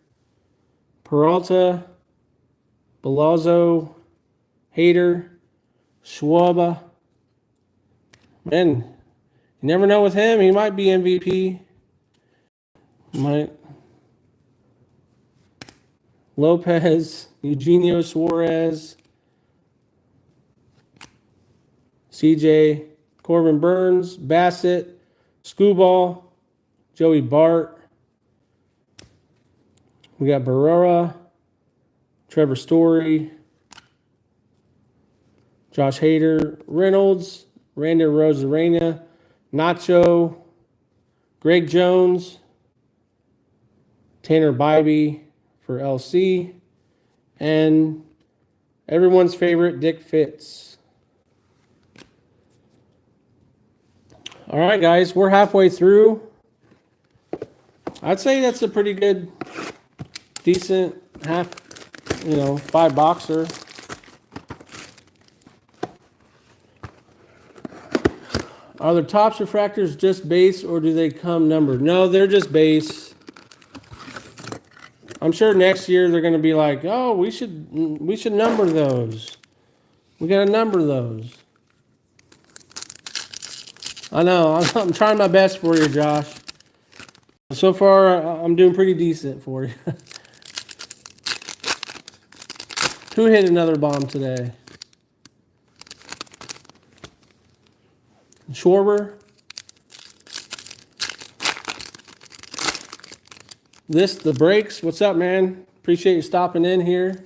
Peralta, Belazzo, Hader, Schwab. Man, you never know with him. He might be MVP. Might. Lopez, Eugenio Suarez, CJ, Corbin Burns, Bassett, Scooball, Joey Bart. We got Barrera, Trevor Story, Josh Hader, Reynolds, Randy Rosarena, Nacho, Greg Jones, Tanner Bybee for LC, and everyone's favorite Dick Fitz. All right, guys, we're halfway through. I'd say that's a pretty good, decent half, 5 boxer. Are the Topps refractors just base or do they come numbered? No, they're just base. I'm sure next year they're going to be like, oh, we should number those. We got to number those. I know. I'm trying my best for you, Josh. So far, I'm doing pretty decent for you. Who hit another bomb today? Schwarber. The Breaks. What's up, man? Appreciate you stopping in here.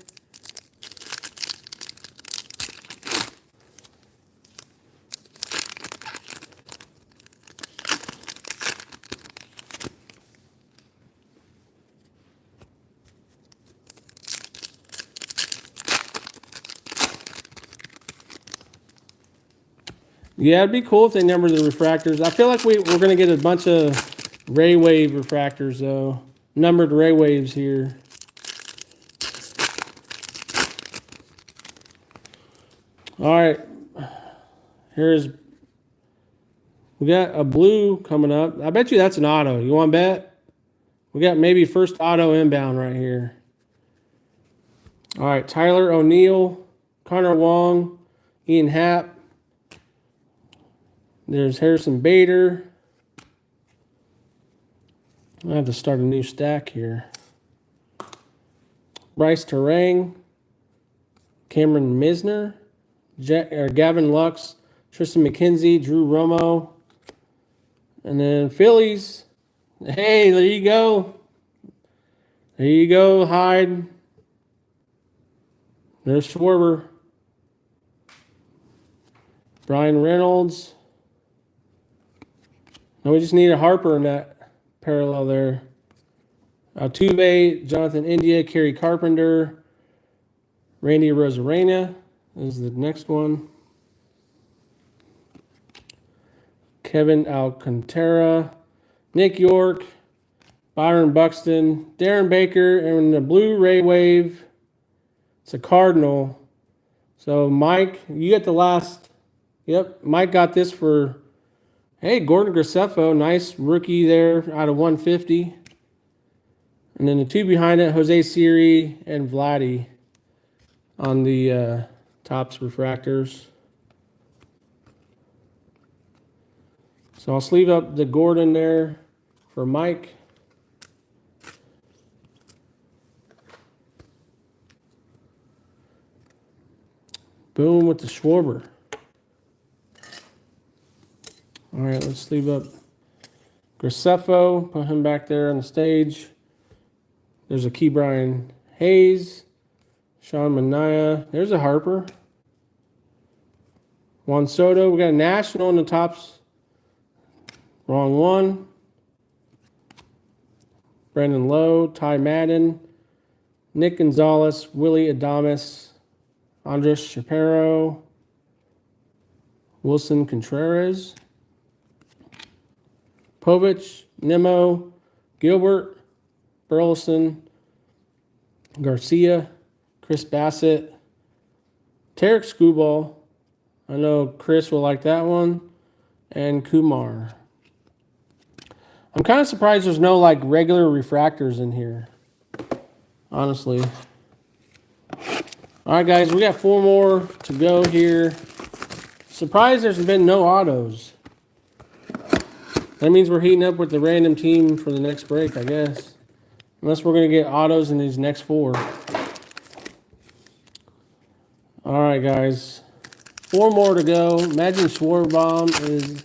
Yeah, it'd be cool if they numbered the refractors. I feel like we're going to get a bunch of Ray Wave refractors, though. Numbered Ray Waves here. All right. We got a blue coming up. I bet you that's an auto. You want to bet? We got maybe first auto inbound right here. All right. Tyler O'Neill, Connor Wong, Ian Happ. There's Harrison Bader. I have to start a new stack here. Bryce Terang, Cameron Misner, Gavin Lux, Tristan McKenzie, Drew Romo, and then Phillies. Hey, there you go. There you go, Hyde. There's Schwarber. Brian Reynolds. Now we just need a Harper in that parallel there. Altuve, Jonathan India, Kerry Carpenter, Randy Rosarena is the next one. Kevin Alcantara, Nick York, Byron Buxton, Darren Baker, and the blue Ray Wave. It's a Cardinal. So Mike, you get the last. Yep, Mike got this for. Hey, Gordon Graceffo, nice rookie there out of 150. And then the two behind it, Jose Siri and Vladdy on the Topps refractors. So I'll sleeve up the Gordon there for Mike. Boom with the Schwarber. All right, let's leave up Graceffo, put him back there on the stage. There's a Ke'Bryan Hayes, Sean Manaea. There's a Harper. Juan Soto. We got a National in the Topps. Wrong one. Brandon Lowe, Ty Madden, Nick Gonzalez, Willie Adames, Andres Shapiro, Wilson Contreras, Povich, Nemo, Gilbert, Burleson, Garcia, Chris Bassett, Tarek Skubal. I know Chris will like that one. And Kumar. I'm kind of surprised there's no like regular refractors in here. Honestly. All right, guys, we got 4 more to go here. Surprised there's been no autos. That means we're heating up with the random team for the next break, I guess. Unless we're going to get autos in these next 4. All right, guys. 4 more to go. Imagine Schwarbaum is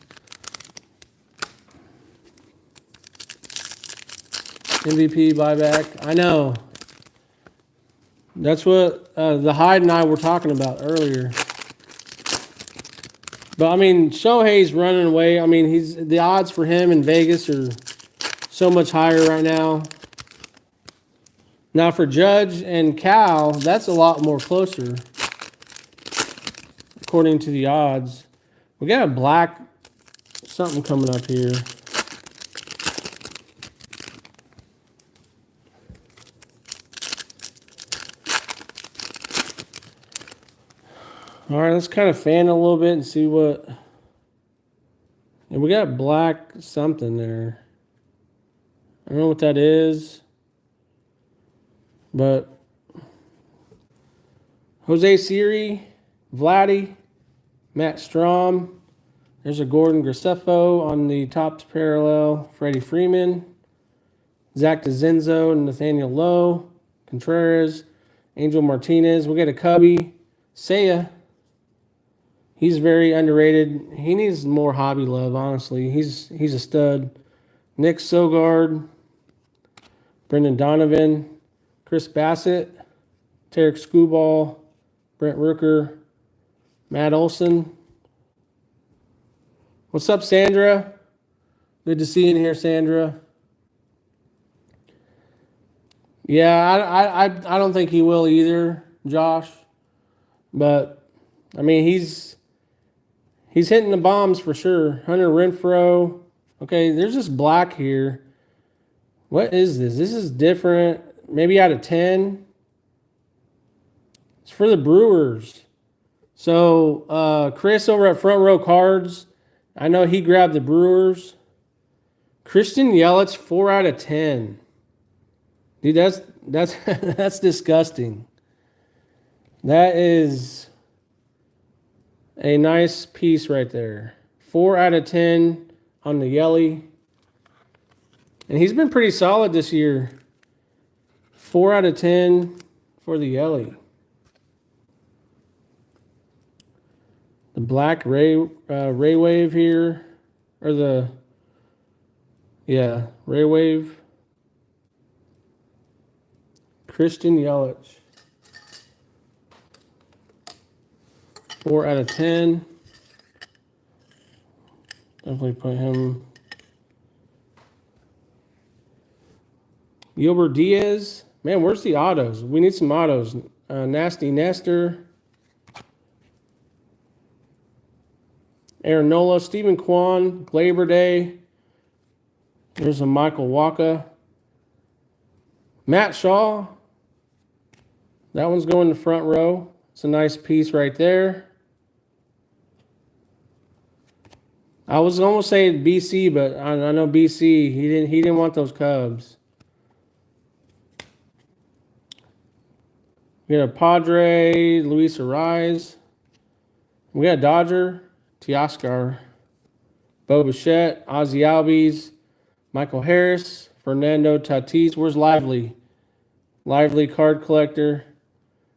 MVP buyback. I know. That's what the Hyde and I were talking about earlier. But, I mean, Shohei's running away. I mean, the odds for him in Vegas are so much higher right now. Now, for Judge and Cal, that's a lot more closer, according to the odds. We got a black something coming up here. All right, let's kind of fan it a little bit and see what... And we got black something there. I don't know what that is. But Jose Siri, Vladdy, Matt Strom. There's a Gordon Graceffo on the top parallel. Freddie Freeman. Zach DeZenzo, Nathaniel Lowe. Contreras. Angel Martinez. We got a Cubby. Seiya. He's very underrated. He needs more hobby love, honestly. He's a stud. Nick Sogard. Brendan Donovan. Chris Bassett. Tarek Skubal. Brent Rooker. Matt Olson. What's up, Sandra? Good to see you in here, Sandra. Yeah, I don't think he will either, Josh. But, I mean, he's hitting the bombs for sure. Hunter Renfroe. Okay, there's this black here. What is this? This is different. Maybe out of 10. It's for the Brewers. So, Chris over at Front Row Cards, I know he grabbed the Brewers. Christian Yelich, 4 out of 10. Dude, that's that's disgusting. That is a nice piece right there. 4 out of 10 on the Yelly. And he's been pretty solid this year. 4 out of 10 for the Yelly. The black Ray Wave here. Or the... Yeah, Ray Wave. Christian Yelich. 4 out of 10. Definitely put him. Gilbert Diaz. Man, where's the autos? We need some autos. Nasty Nestor. Aaron Nola. Stephen Kwan. Glaber Day. There's a Michael Waka. Matt Shaw. That one's going to front row. It's a nice piece right there. I was almost saying BC, but I know BC. He didn't want those Cubs. We got a Padre, Luis Ariz. We got a Dodger, Teoscar, Bo Bichette, Ozzy Albies, Michael Harris, Fernando Tatis. Where's Lively? Lively card collector.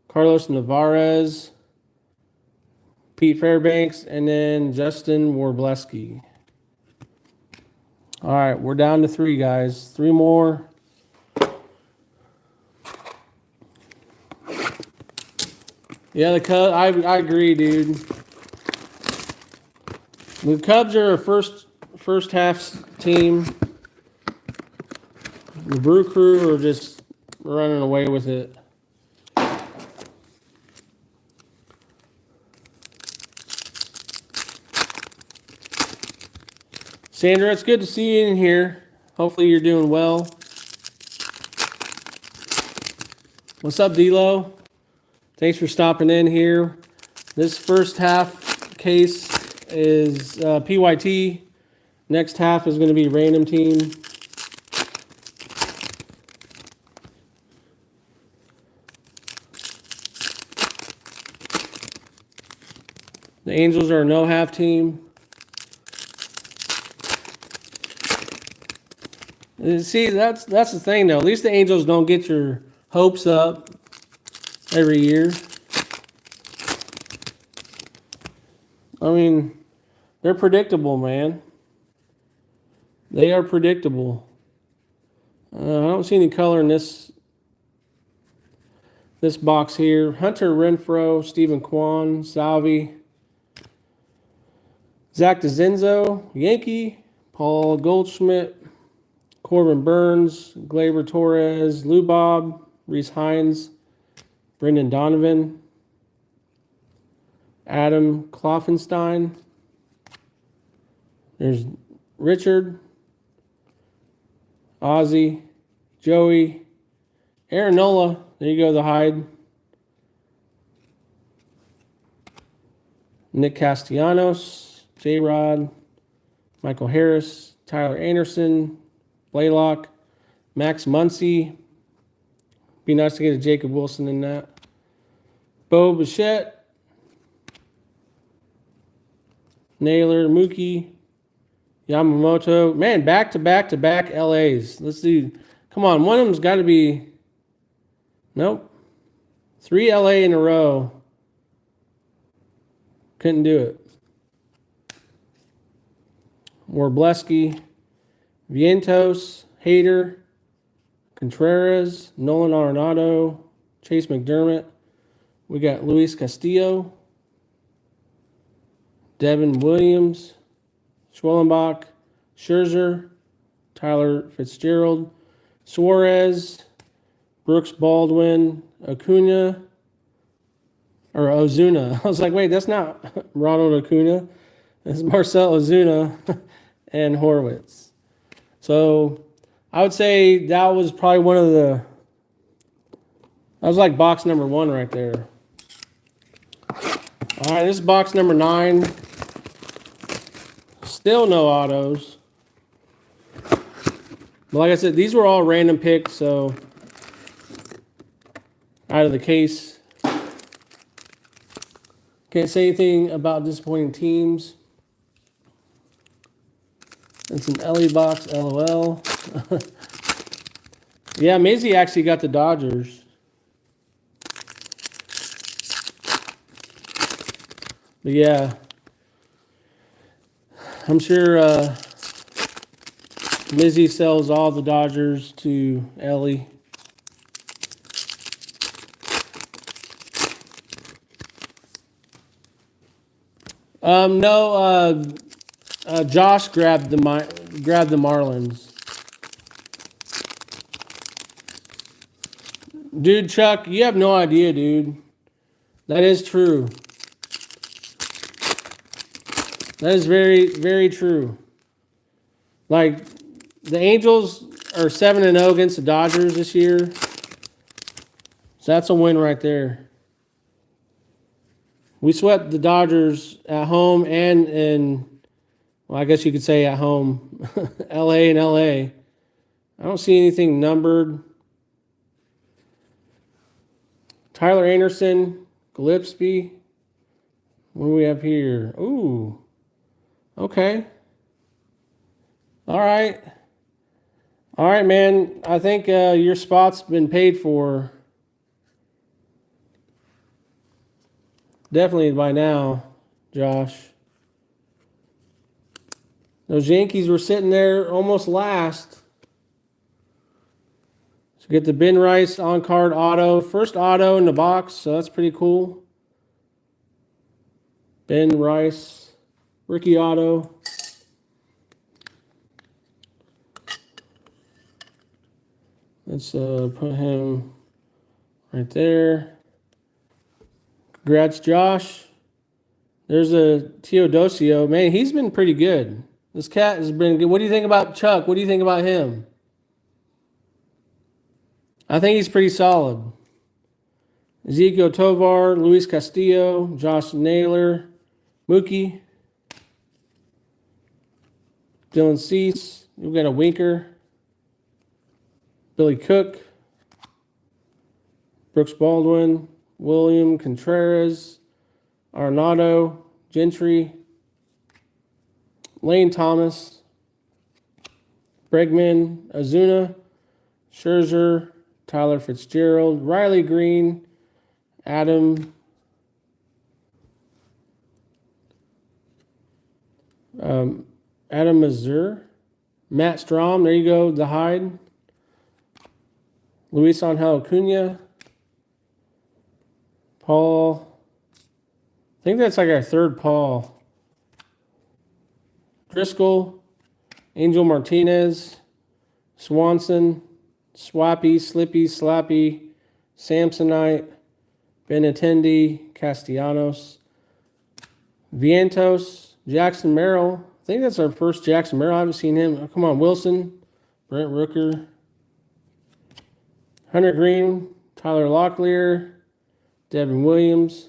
Carlos Navarez, Pete Fairbanks, and then Justin Warbleski. All right, we're down to 3, guys. 3 more. Yeah, the Cubs, I agree, dude. The Cubs are a first half team. The Brew Crew are just running away with it. Sandra, it's good to see you in here. Hopefully you're doing well. What's up, D-Lo? Thanks for stopping in here. This first half case is PYT. Next half is going to be random team. The Angels are a no-half team. See, that's the thing, though. At least the Angels don't get your hopes up every year. I mean, they're predictable, man. They are predictable. I don't see any color in this box here. Hunter Renfroe, Stephen Kwan, Salvi, Zach DeZenzo, Yankee, Paul Goldschmidt, Corbin Burns, Gleyber Torres, Lou Bob, Reese Hines, Brendan Donovan, Adam Kloffenstein. There's Richard, Ozzy, Joey, Aaron Nola. There you go, the hide. Nick Castellanos, J-Rod, Michael Harris, Tyler Anderson, Blaylock, Max Muncy. Be nice to get a Jacob Wilson in that. Bo Bichette, Naylor, Mookie, Yamamoto. Man, back-to-back LAs. Let's do. Come on, one of them's got to be. Nope. 3 LA in a row. Couldn't do it. Warbleski, Vientos, Hader, Contreras, Nolan Arenado, Chase McDermott. We got Luis Castillo, Devin Williams, Schwellenbach, Scherzer, Tyler Fitzgerald, Suarez, Brooks Baldwin, Ozuna. I was like, wait, that's not Ronald Acuna. It's Marcell Ozuna and Horwitz. So I would say that was probably one of the. That was like box number 1 right there. All right, this is box number 9. Still no autos. But like I said, these were all random picks, so out of the case. Can't say anything about disappointing teams. And some Ellie box, LOL. Yeah, Maisie actually got the Dodgers. But yeah, I'm sure Mizzy sells all the Dodgers to Ellie. No, Josh grabbed the Marlins. Dude, Chuck, you have no idea, dude. That is true. That is very, very true. Like, the Angels are 7-0 against the Dodgers this year. So that's a win right there. We swept the Dodgers at home and in, well, I guess you could say at home, LA and LA. I don't see anything numbered. Tyler Anderson, Gillespie. What do we have here? Ooh. Okay. All right. All right, man. I think your spot's been paid for. Definitely by now, Josh. Those Yankees were sitting there almost last. So get the Ben Rice on-card auto. First auto in the box, so that's pretty cool. Ben Rice, rookie auto. Let's put him right there. Congrats, Josh. There's a Teodosio. Man, he's been pretty good. This cat has been good. What do you think about Chuck? What do you think about him? I think he's pretty solid. Ezekiel Tovar, Luis Castillo, Josh Naylor, Mookie, Dylan Cease. We've got a Winker, Billy Cook, Brooks Baldwin, William Contreras, Arenado, Gentry, Lane Thomas, Bregman, Ozuna, Scherzer, Tyler Fitzgerald, Riley Green, Adam Mazur, Matt Strom, there you go, the Hyde, Luis Angel Acuna, Paul, I think that's like our third Paul, Driscoll, Angel Martinez, Swanson, Swappy, Slippy, Slappy, Samsonite, Benintendi, Castellanos, Vientos, Jackson Merrill. I think that's our first Jackson Merrill. I haven't seen him. Oh, come on, Wilson, Brent Rooker, Hunter Green, Tyler Locklear, Devin Williams,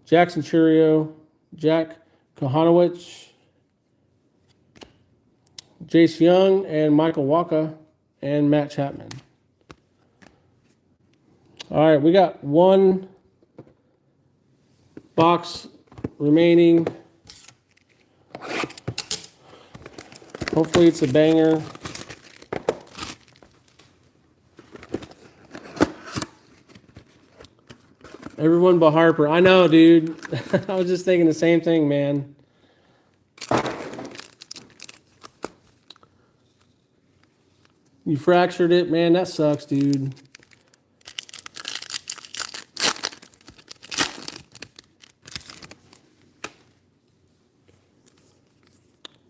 Jackson Churio, Jack Kohanowicz, Jace Young, and Michael Waka, and Matt Chapman. All right, we got one box remaining. Hopefully it's a banger. Everyone but Harper. I know, dude. I was just thinking the same thing, man. You fractured it, man. That sucks, dude.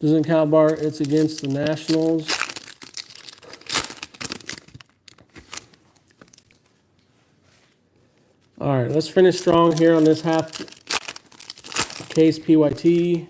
Doesn't count, Bart. It's against the Nationals. All right, let's finish strong here on this half Case PYT.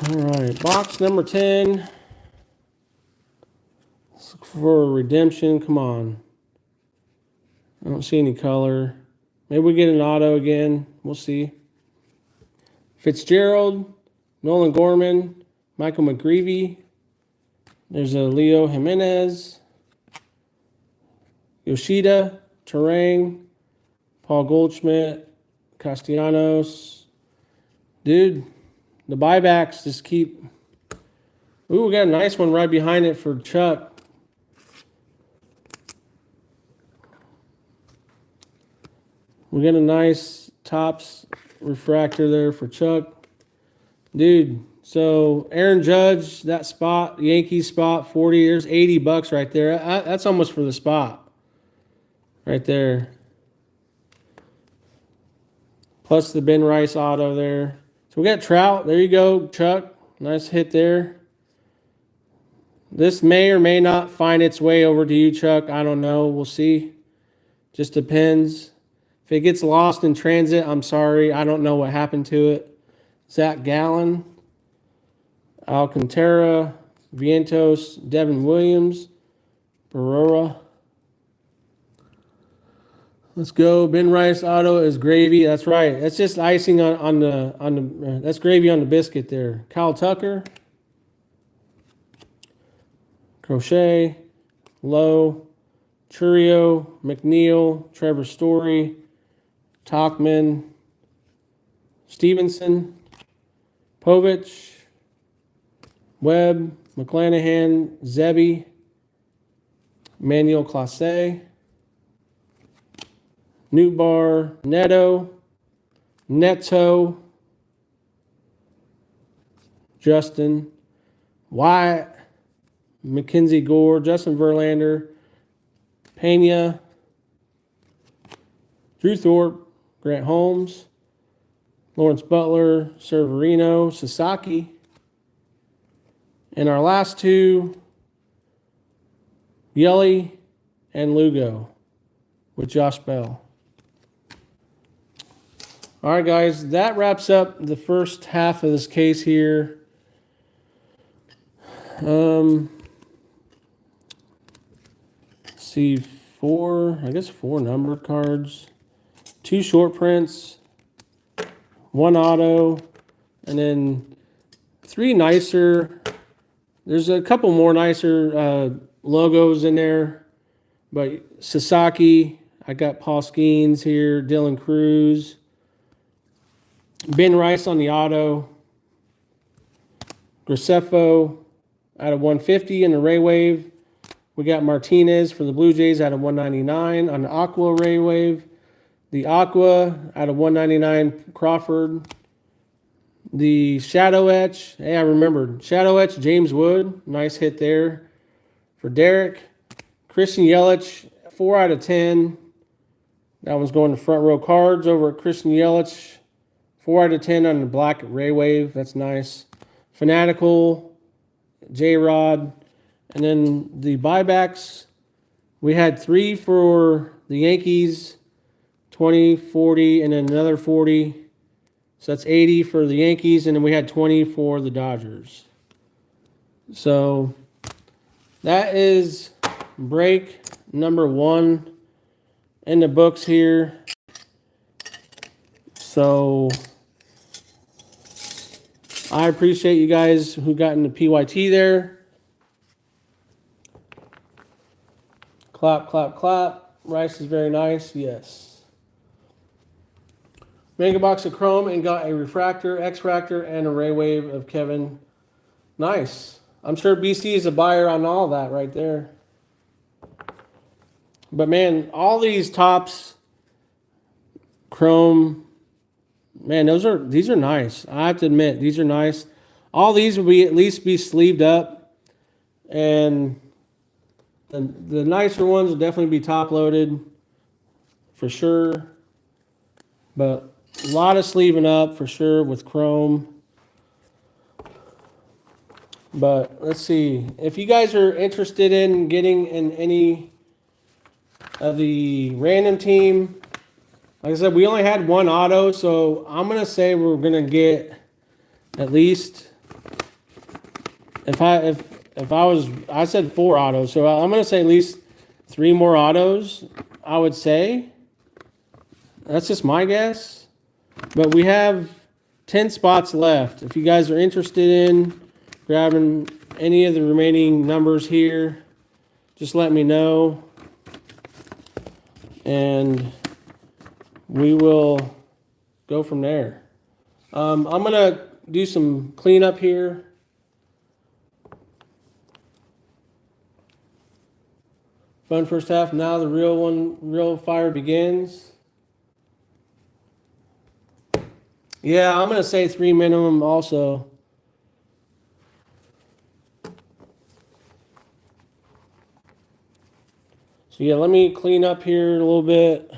All right, box number 10. Let's look for redemption. Come on. I don't see any color. Maybe we get an auto again. We'll see. Fitzgerald, Nolan Gorman, Michael McGreevy. There's a Leo Jimenez, Yoshida, Terang, Paul Goldschmidt, Castellanos. Dude, the buybacks just keep... Ooh, we got a nice one right behind it for Chuck. We got a nice Topps refractor there for Chuck. Dude, so Aaron Judge, that spot, Yankees spot, 40, there's $80 right there. That's almost for the spot. Right there. Plus the Ben Rice auto there. So we got Trout. There you go, Chuck. Nice hit there. This may or may not find its way over to you, Chuck. I don't know. We'll see. Just depends. If it gets lost in transit, I'm sorry. I don't know what happened to it. Zach Gallen, Alcantara, Vientos, Devin Williams, Barrera. Let's go. Ben Rice auto is gravy. That's right. That's just icing on the that's gravy on the biscuit there. Kyle Tucker, Crochet, Lowe, Churio, McNeil, Trevor Story, Talkman, Stevenson, Povich, Webb, McClanahan, Zebby, Manuel Clase, Newbar, Neto, Justin, Wyatt, Mackenzie Gore, Justin Verlander, Pena, Drew Thorpe, Grant Holmes, Lawrence Butler, Severino, Sasaki. And our last two, Yelly, and Lugo with Josh Bell. All right, guys, that wraps up the first half of this case here. Let's see, four numbered cards, 2 short prints, 1 auto, and then 3 nicer. There's a couple more nicer logos in there, but Sasaki, I got Paul Skeens here, Dylan Cruz, Ben Rice on the auto, Graceffo out of 150 in the Ray Wave. We got Martinez for the Blue Jays out of 199 on the Aqua Ray Wave. The Aqua out of 199 Crawford. The Shadow Etch, hey, I remembered. Shadow Etch, James Wood. Nice hit there for Derek. Christian Yelich, 4 out of 10. That one's going to front row cards over at Christian Yelich. 4 out of 10 on the black Ray Wave. That's nice. Fanatical, J-Rod. And then the buybacks, we had 3 for the Yankees, 20, 40, and then another 40. So that's 80 for the Yankees, and then we had 20 for the Dodgers. So that is break number 1 in the books here. So I appreciate you guys who got into PYT there. Clap, clap, clap. Rice is very nice, yes. Mega box of chrome and got a refractor, X-fractor, and a Ray Wave of Kevin. Nice. I'm sure BC is a buyer on all that right there. But man, all these tops, chrome, man, these are nice. I have to admit, these are nice. All these will at least be sleeved up, and the nicer ones will definitely be top loaded for sure. But a lot of sleeving up for sure with chrome. But let's see. If you guys are interested in getting in any of the random team, like I said, we only had 1 auto, so I'm going to say we're going to get at least, I said 4 autos, so I'm going to say at least 3 more autos, I would say. That's just my guess. But we have 10 spots left. If you guys are interested in grabbing any of the remaining numbers here, just let me know. And we will go from there. I'm going to do some cleanup here. Fun first half. Now the real fire begins. Yeah, I'm going to say 3 minimum also. So yeah, let me clean up here a little bit.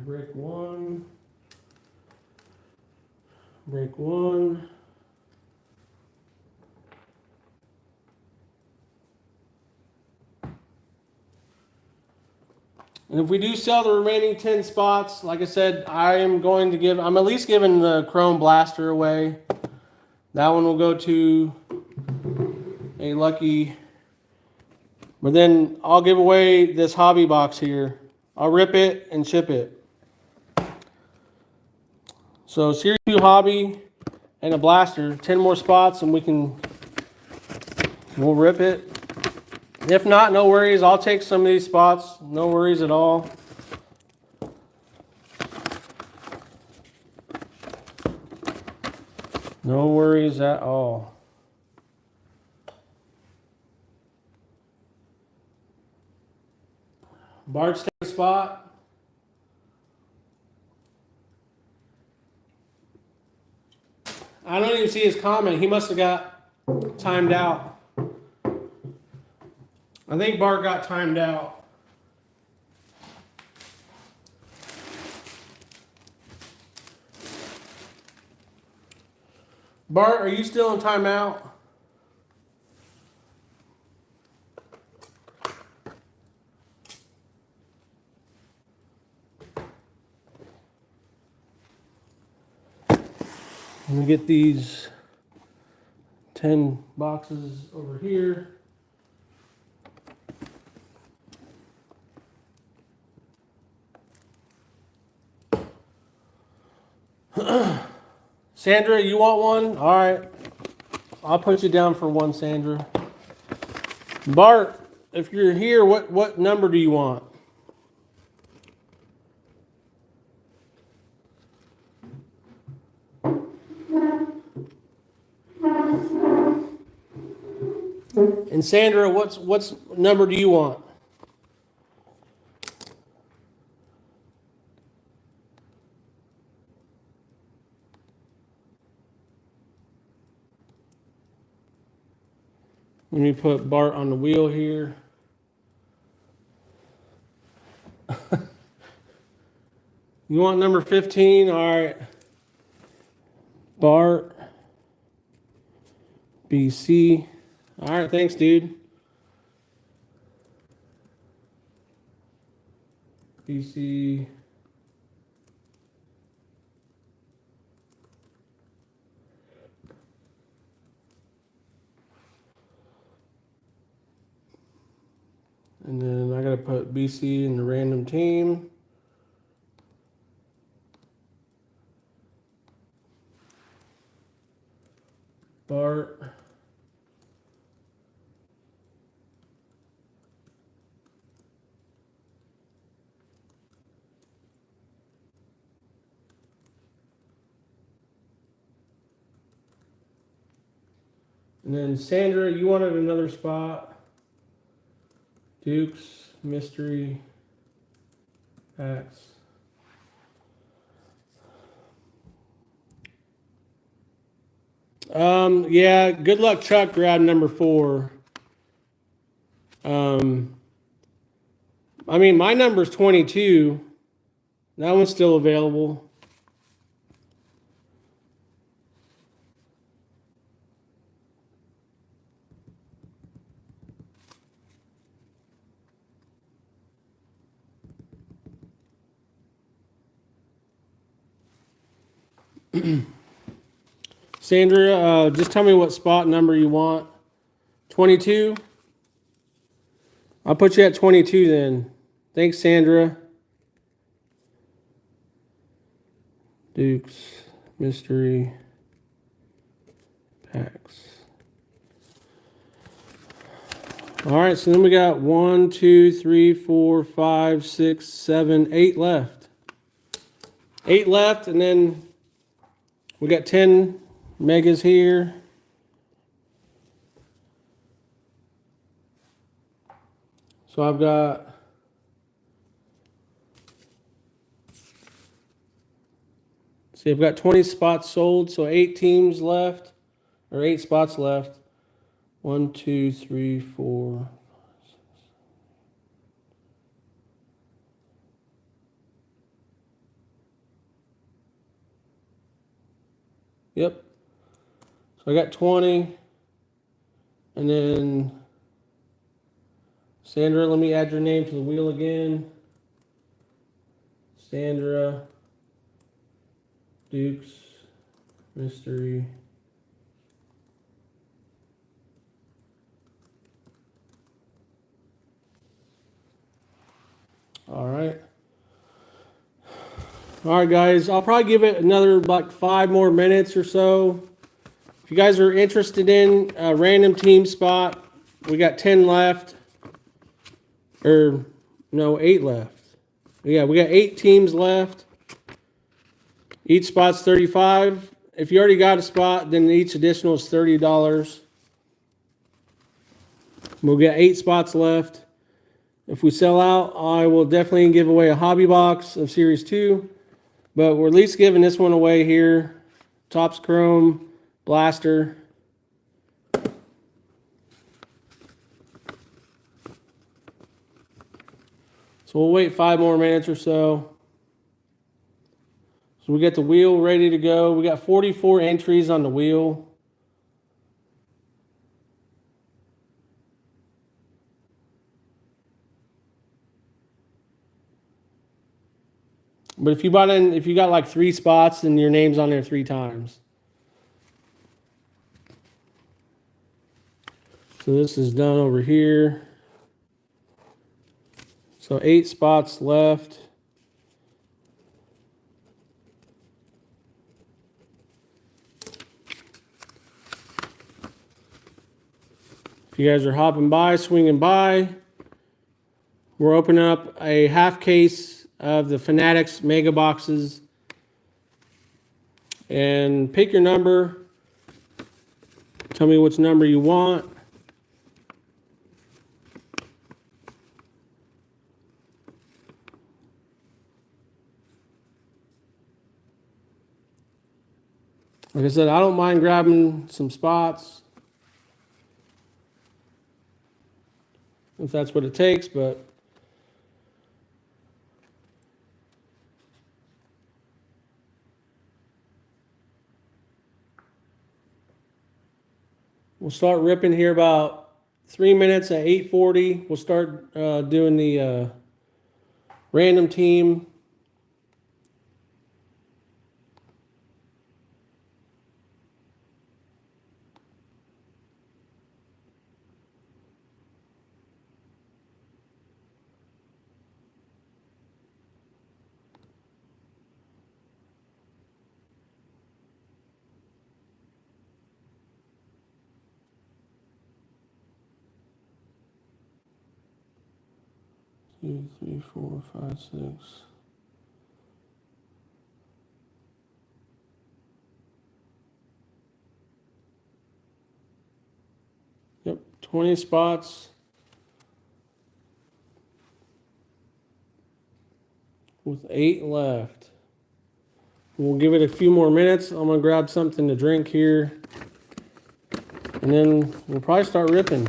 Break one. Break one. And if we do sell the remaining 10 spots, like I said, I'm at least giving the Chrome Blaster away. That one will go to a lucky. But then I'll give away this hobby box here. I'll rip it and ship it. So Series 2 hobby and a blaster, 10 more spots, and we'll rip it. If not, no worries. I'll take some of these spots. No worries at all. No worries at all. Bart's take a spot. I don't even see his comment. He must have got timed out. I think Bart got timed out. Bart, are you still in timeout? Let me get these 10 boxes over here. Sandra, you want one? All right. I'll put you down for one, Sandra. Bart, if you're here, what number do you want? And Sandra, what's number do you want? Let me put Bart on the wheel here. You want number 15? All right. Bart. BC. All right, thanks, dude. BC. And then I gotta put BC in the random team. Bart. And then Sandra, you wanted another spot. Dukes, mystery, packs. Yeah, good luck, Chuck. Grab number 4. I mean, my number's 22. That one's still available. Sandra, just tell me what spot number you want. 22? I'll put you at 22 then. Thanks, Sandra. Dukes, mystery, packs. All right, so then we got 1, 2, 3, 4, 5, 6, 7, 8 left. 8 left, and then we got 10 megas here. So I've got I've got 20 spots sold, so 8 teams left, or 8 spots left. 1, 2, 3, 4, 5, 6. Yep. So I got 20. And then Sandra, let me add your name to the wheel again. Sandra, Dukes, mystery. All right. All right, guys. I'll probably give it another like 5 more minutes or so. If you guys are interested in a random team spot, we got 10 left. Or, no, 8 left. Yeah, we got 8 teams left. Each spot's $35. If you already got a spot, then each additional is $30. We'll get 8 spots left. If we sell out, I will definitely give away a hobby box of Series 2. But we're at least giving this one away here. Topps Chrome, blaster. So we'll wait 5 more minutes or so. So we got the wheel ready to go. We got 44 entries on the wheel. But if you got like 3 spots, then your name's on there 3 times. So this is done over here. So 8 spots left. If you guys are hopping by, swinging by, we're opening up a half case of the Fanatics mega boxes. And pick your number. Tell me which number you want. Like I said, I don't mind grabbing some spots if that's what it takes, but we'll start ripping here about 3 minutes at 8:40. We'll start doing the random team. Two, three, four, five, six. Yep, 20 spots. With 8 left. We'll give it a few more minutes. I'm going to grab something to drink here. And then we'll probably start ripping.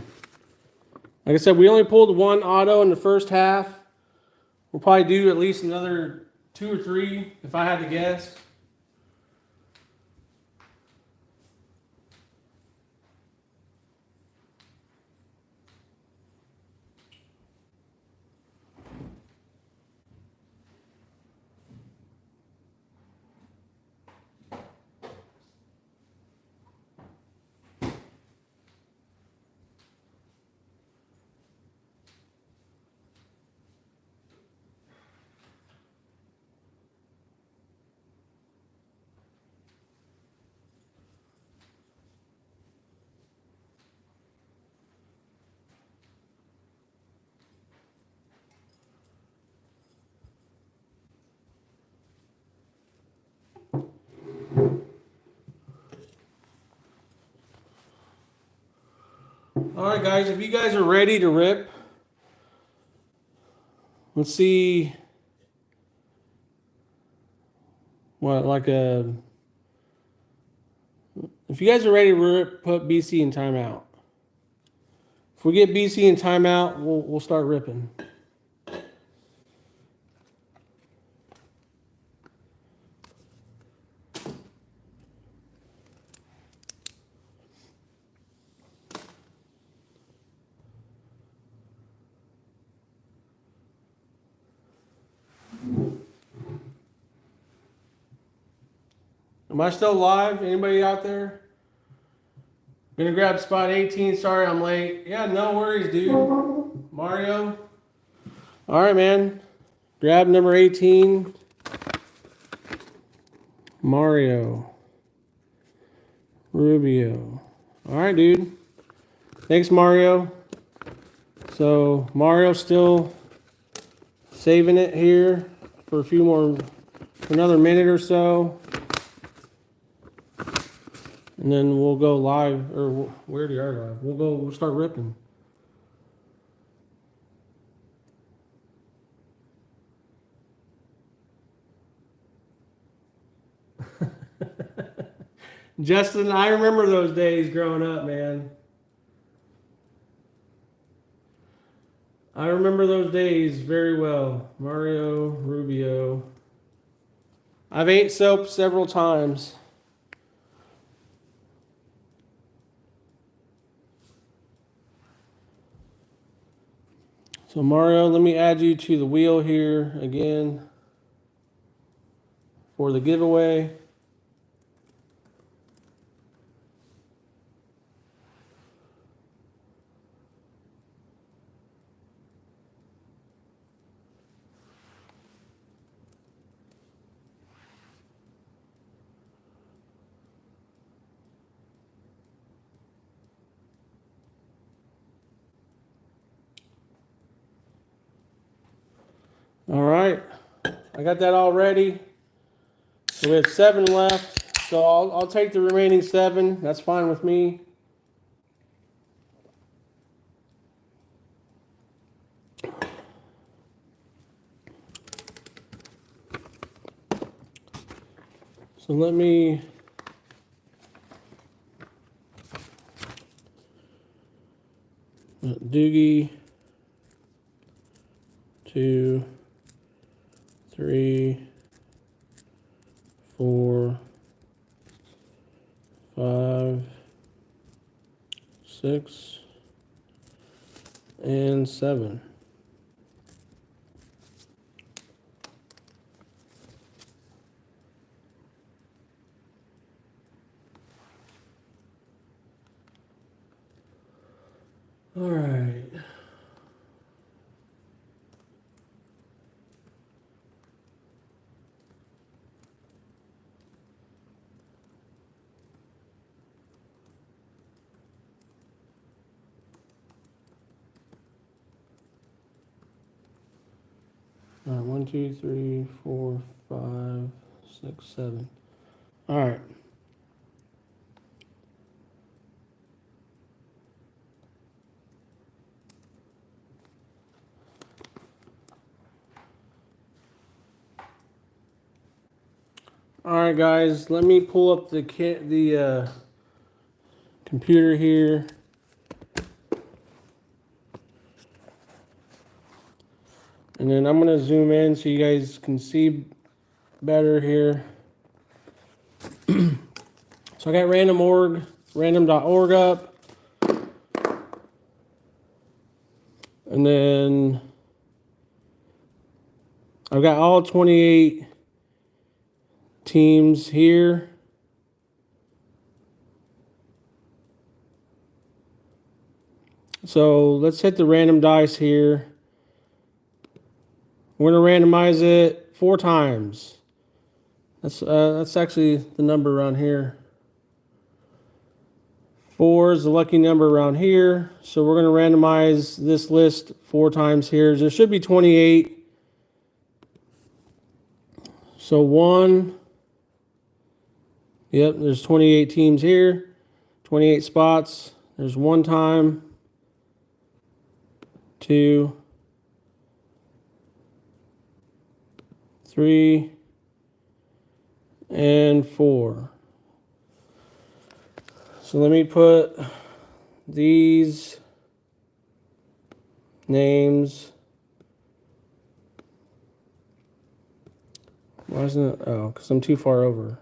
Like I said, we only pulled 1 auto in the first half. We'll probably do at least another 2 or 3 if I had to guess. Alright guys, if you guys are ready to rip, let's see if you guys are ready to rip, put BC in timeout. If we get BC in timeout, we'll start ripping. Am I still live? Anybody out there? Gonna grab spot 18. Sorry I'm late. Yeah, no worries, dude. Mario. All right, man. Grab number 18. Mario. Rubio. All right, dude. Thanks, Mario. So Mario's still saving it here for another minute or so. And then we'll go live, or we already are live. We'll start ripping. Justin, I remember those days growing up, man. I remember those days very well. Mario Rubio. I've ate soap several times. So Mario, let me add you to the wheel here again for the giveaway. All right, I got that all ready. So we have 7 left. So I'll take the remaining 7. That's fine with me. So let me Doogie 2, 3, 4, 5, 6, and 7. All right. All right, 1, 2, 3, 4, 5, 6, 7. All right. All right, guys. Let me pull up the computer here. And then I'm going to zoom in so you guys can see better here. So I got random.org up. And then I've got all 28 teams here. So let's hit the random dice here. We're going to randomize it 4 times. That's actually the number around here. 4 is the lucky number around here. So we're going to randomize this list 4 times here. There should be 28. So 1. Yep, there's 28 teams here. 28 spots. There's 1 time. 2. 3. And 4. So let me put these names. Why isn't it? Oh, because I'm too far over.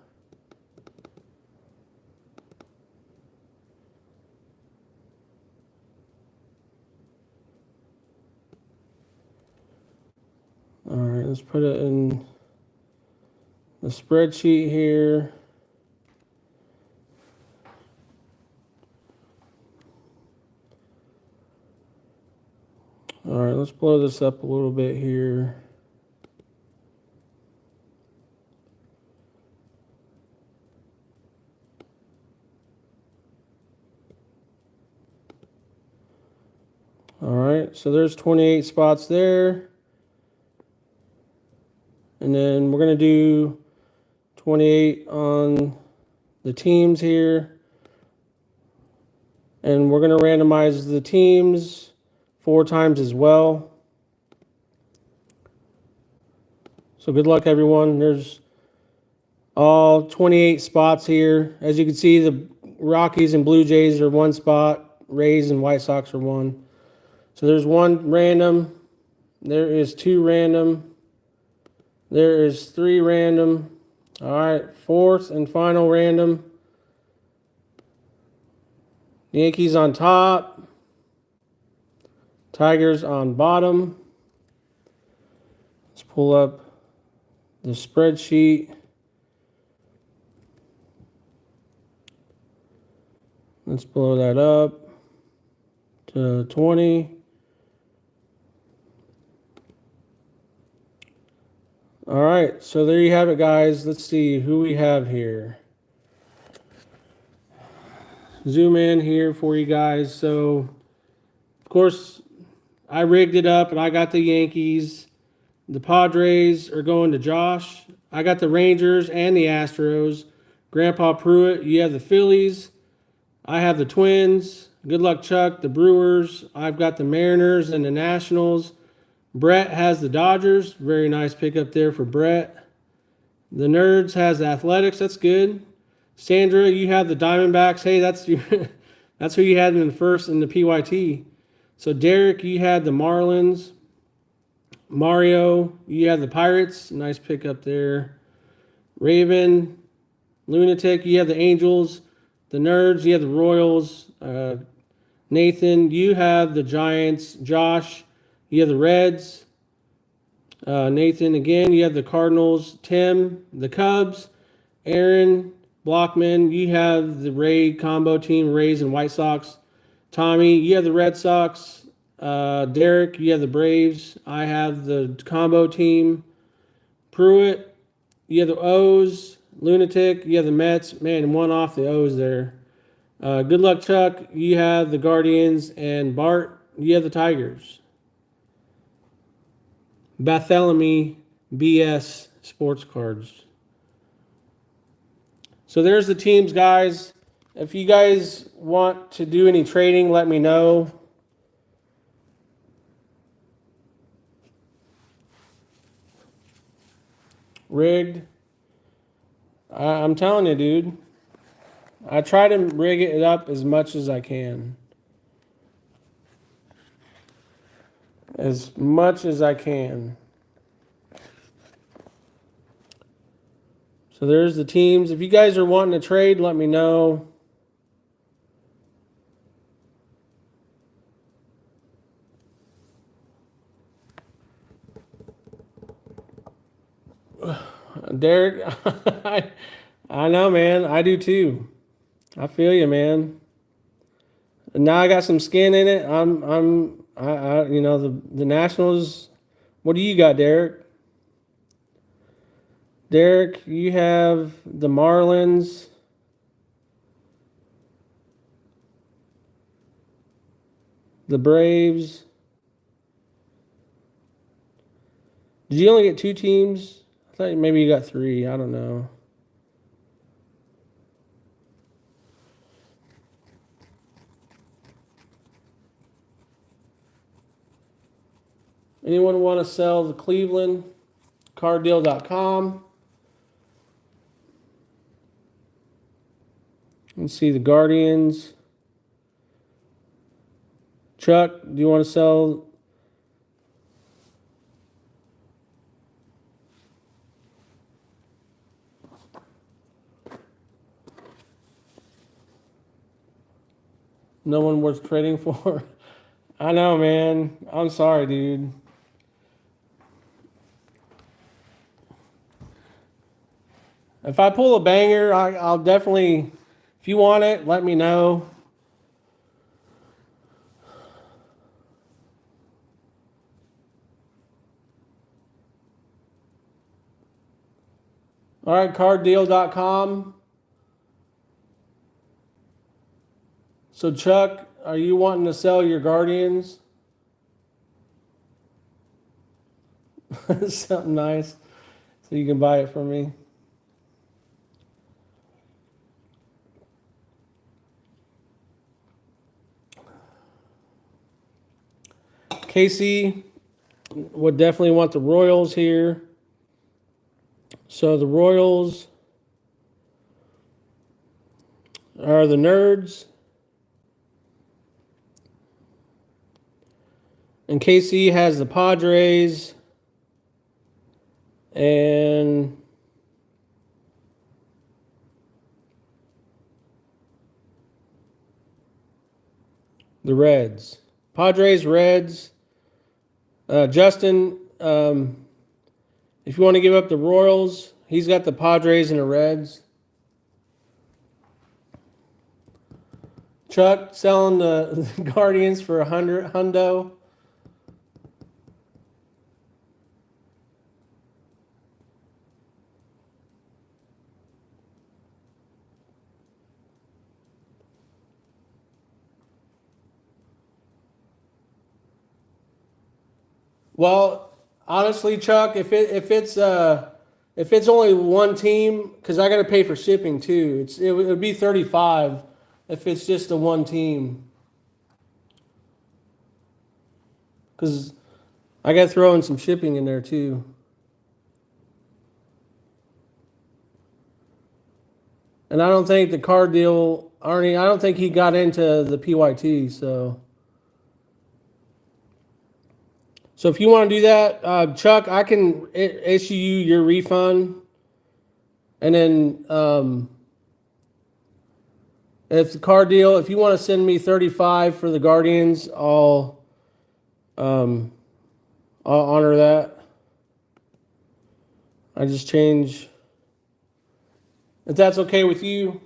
All right, let's put it in the spreadsheet here. All right, let's blow this up a little bit here. All right, so there's 28 spots there. And then we're going to do 28 on the teams here. And we're going to randomize the teams 4 times as well. So good luck, everyone. There's all 28 spots here. As you can see, the Rockies and Blue Jays are one spot. Rays and White Sox are one. So there's one random. There is two random. There is three random. All right, fourth and final random. Yankees on top. Tigers on bottom. Let's pull up the spreadsheet. Let's blow that up to 20. All right, so there you have it, guys. Let's see who we have here. Zoom in here for you guys. So, of course, I rigged it up and I got the Yankees. The Padres are going to Josh. I got the Rangers and the Astros. Grandpa Pruitt, you have the Phillies. I have the Twins. Good luck, Chuck. The Brewers. I've got the Mariners and the Nationals. Brett has the Dodgers. Very nice pickup there for Brett. The Nerds has the Athletics. That's good. Sandra, you have the Diamondbacks. Hey, that's your, that's who you had in the first in the PYT. So Derek, you had the Marlins. Mario, you had the Pirates. Nice pickup there. Raven, Lunatic, you have the Angels. The Nerds, you have the Royals. Nathan, you have the Giants. Josh, you have the Reds. Nathan, again, you have the Cardinals. Tim, the Cubs. Aaron, Blockman, you have the Ray combo team, Rays and White Sox. Tommy, you have the Red Sox. Derek, you have the Braves. I have the combo team. Pruitt, you have the O's. Lunatic, you have the Mets. Man, one off the O's there. Good luck, Chuck. You have the Guardians. And Bart, you have the Tigers. Bartholomew BS Sports Cards. So there's the teams, guys. If you guys want to do any trading, let me know. Rigged. I'm telling you, dude. I try to rig it up as much as I can. As much as I can. So there's the teams. If you guys are wanting to trade, let me know. Derek, I know, man. I do too. I feel you, man. And now I got some skin in it. You know, the Nationals. What do you got, Derek? Derek, you have the Marlins. The Braves. Did you only get two teams? I thought maybe you got three. I don't know. Anyone want to sell the Cleveland? Carddeal.com. Let's see the Guardians. Chuck, do you want to sell? No one worth trading for? I know, man. I'm sorry, dude. If I pull a banger, I'll definitely, if you want it, let me know. All right, carddeal.com. So, Chuck, are you wanting to sell your Guardians? Something nice so you can buy it from me. Casey would definitely want the Royals here. So the Royals, are the Nerds. And KC has the Padres. And the Reds. Padres, Reds. Justin, if you want to give up the Royals, he's got the Padres and the Reds. Chuck selling the Guardians for $100. Well, honestly, Chuck, if it's only one team, because I got to pay for shipping too. It would be 35 if it's just the one team. Because I got to throw in some shipping in there too. And I don't think the card deal, Arnie, I don't think he got into the PYT. So if you want to do that, Chuck, I can issue you your refund. And then if the card deal, if you want to send me 35 for the Guardians, I'll honor that. I just change. If that's okay with you.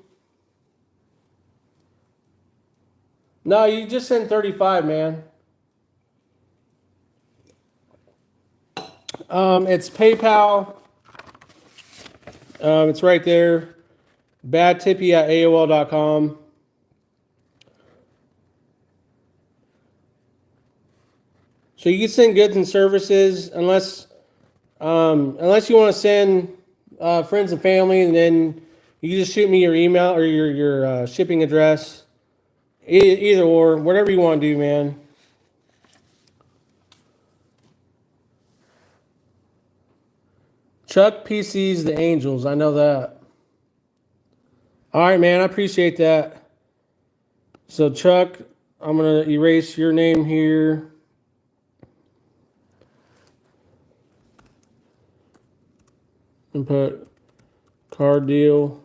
No, you just send 35, man. It's PayPal. It's right there. badtippy@aol.com. So you can send goods and services unless you want to send friends and family, and then you can just shoot me your email or your shipping address. Either or, whatever you want to do, man. Chuck PC's the Angels. I know that. All right, man. I appreciate that. So, Chuck, I'm going to erase your name here. And put card deal.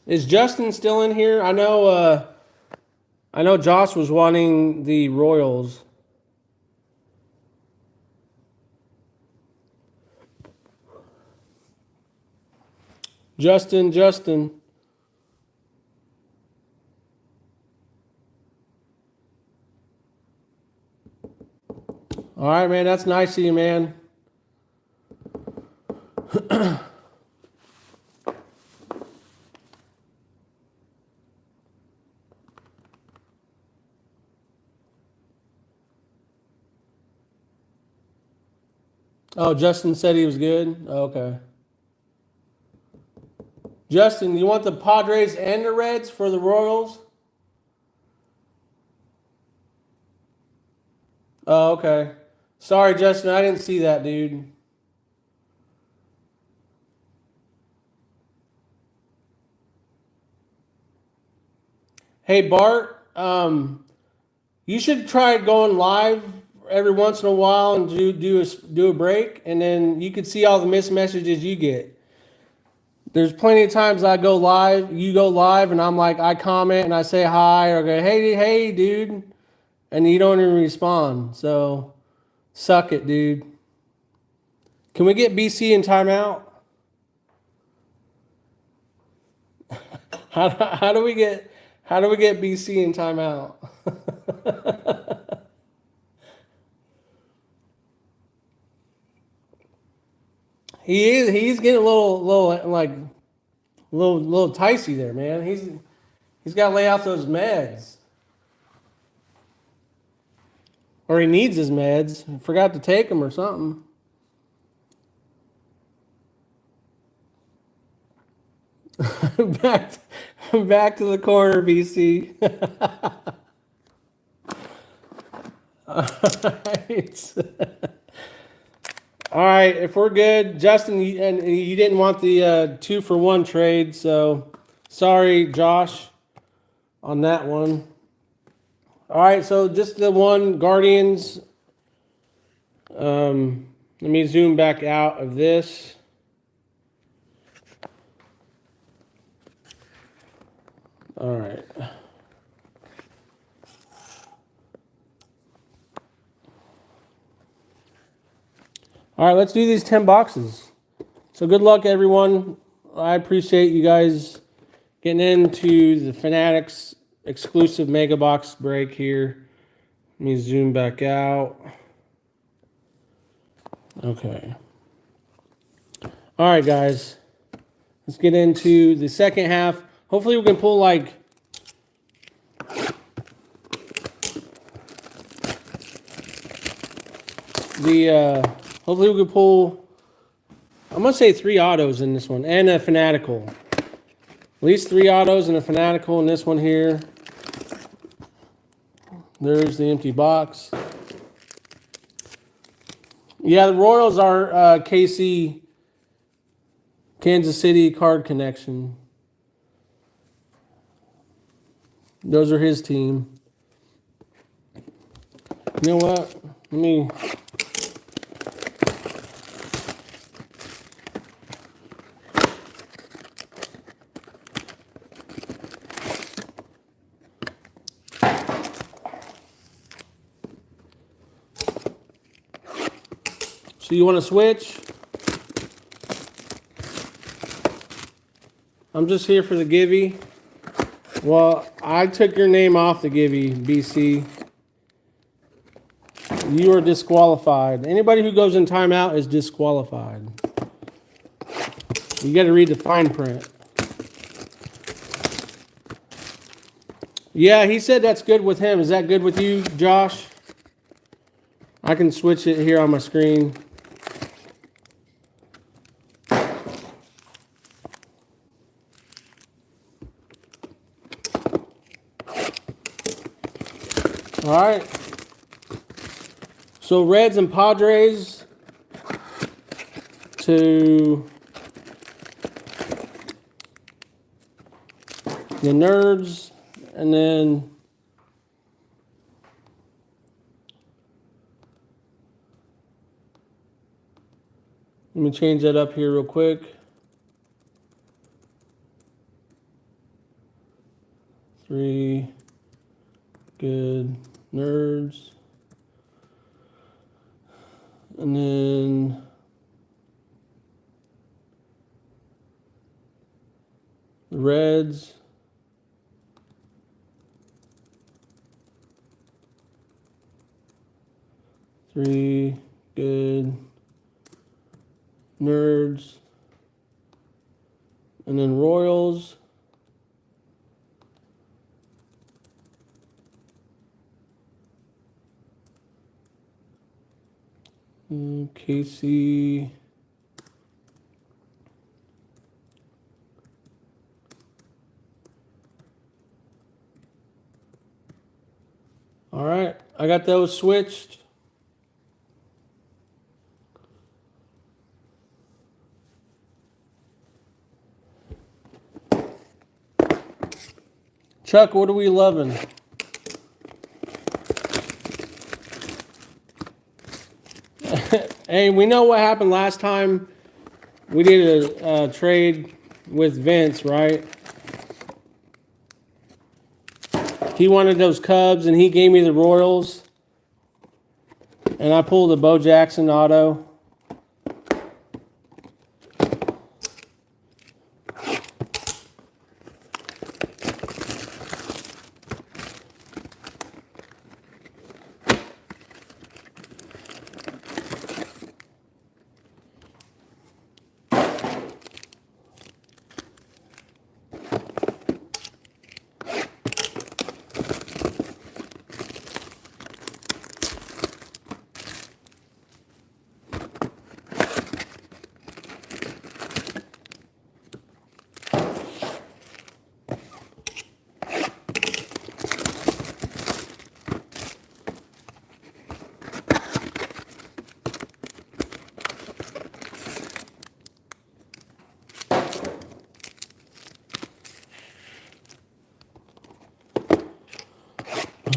Is Justin still in here? I know Josh was wanting the Royals. Justin. All right, man. That's nice of you, man. Oh, Justin said he was good? Okay. Justin, you want the Padres and the Reds for the Royals? Oh, okay. Sorry, Justin, I didn't see that, dude. Hey, Bart, you should try going live every once in a while and do a break, and then you could see all the missed messages you get. There's plenty of times I go live, you go live, and I'm like, I comment and I say hi or go, hey, dude, and you don't even respond. So, suck it, dude. Can we get BC in timeout? How do we get BC in timeout? He's getting a little ticey there, man. He's got to lay off those meds, or he needs his meds. Forgot to take them or something. Back to the corner, BC. All right. All right, if we're good, Justin, and you didn't want the 2-for-1 trade, so sorry, Josh, on that one. All right, so just the one Guardians. Let me zoom back out of this. All right. All right, let's do these 10 boxes. So good luck, everyone. I appreciate you guys getting into the Fanatics exclusive mega box break here. Let me zoom back out. Okay. All right, guys. Let's get into the second half. Hopefully we can pull like hopefully we can pull, I'm going to say 3 autos in this one and a Fanatical. At least 3 autos and a Fanatical in this one here. There's the empty box. Yeah, the Royals are KC, Kansas City card connection. Those are his team. You know what? Let me... So you want to switch? I'm just here for the givey. Well, I took your name off the givey, BC. You are disqualified. Anybody who goes in timeout is disqualified. You got to read the fine print. Yeah, he said that's good with him. Is that good with you, Josh? I can switch it here on my screen. All right. So Reds and Padres to the Nerds, and then let me change that up here real quick. 3 good Nerds. And then the Reds. Three good Nerds. And then Royals. KC. All right, I got those switched. Chuck, what are we loving? Hey, we know what happened last time we did a trade with Vince, right? He wanted those Cubs, and he gave me the Royals. And I pulled the Bo Jackson auto.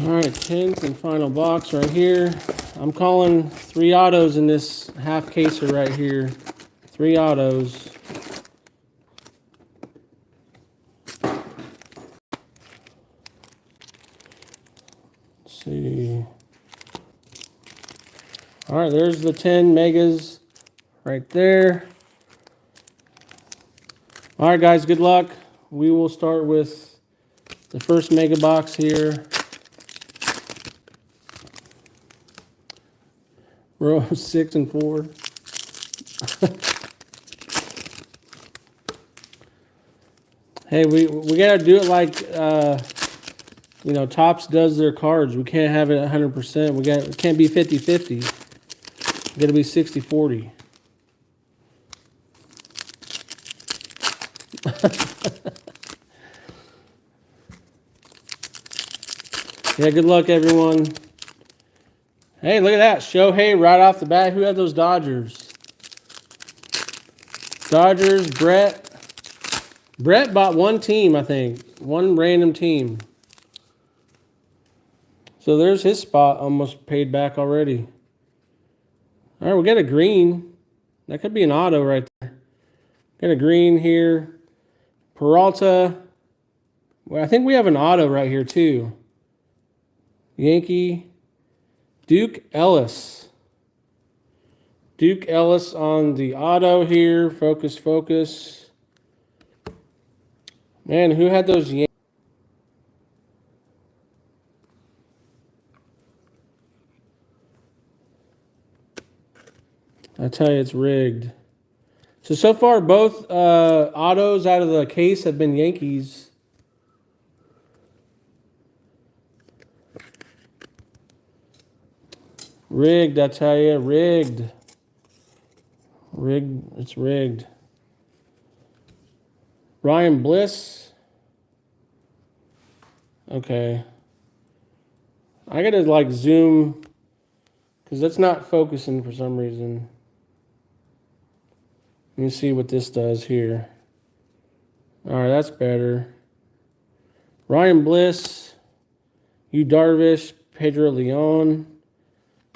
All right, 10th and final box right here. I'm calling 3 autos in this half caser right here. 3 autos. Let's see. All right, there's the 10 megas right there. All right, guys, good luck. We will start with the first mega box here. Row 6 and 4. Hey, we gotta do it like you know, Topps does their cards. We can't have it 100%. It can't be 50-50. It's gotta be 60-40. Yeah, good luck, everyone. Hey, look at that. Shohei right off the bat. Who had those Dodgers? Dodgers, Brett. Brett bought one team, I think. One random team. So there's his spot almost paid back already. All right, we got a green. That could be an auto right there. Got a green here. Peralta. Well, I think we have an auto right here too. Yankee. Duke Ellis. Duke Ellis on the auto here. Focus, focus. Man, who had those Yankees? I tell you, it's rigged. So far, both autos out of the case have been Yankees. Rigged, I tell you, rigged. Rigged, it's rigged. Ryan Bliss. Okay. I gotta like zoom, because that's not focusing for some reason. Let me see what this does here. All right, that's better. Ryan Bliss, Yu Darvish, Pedro Leon.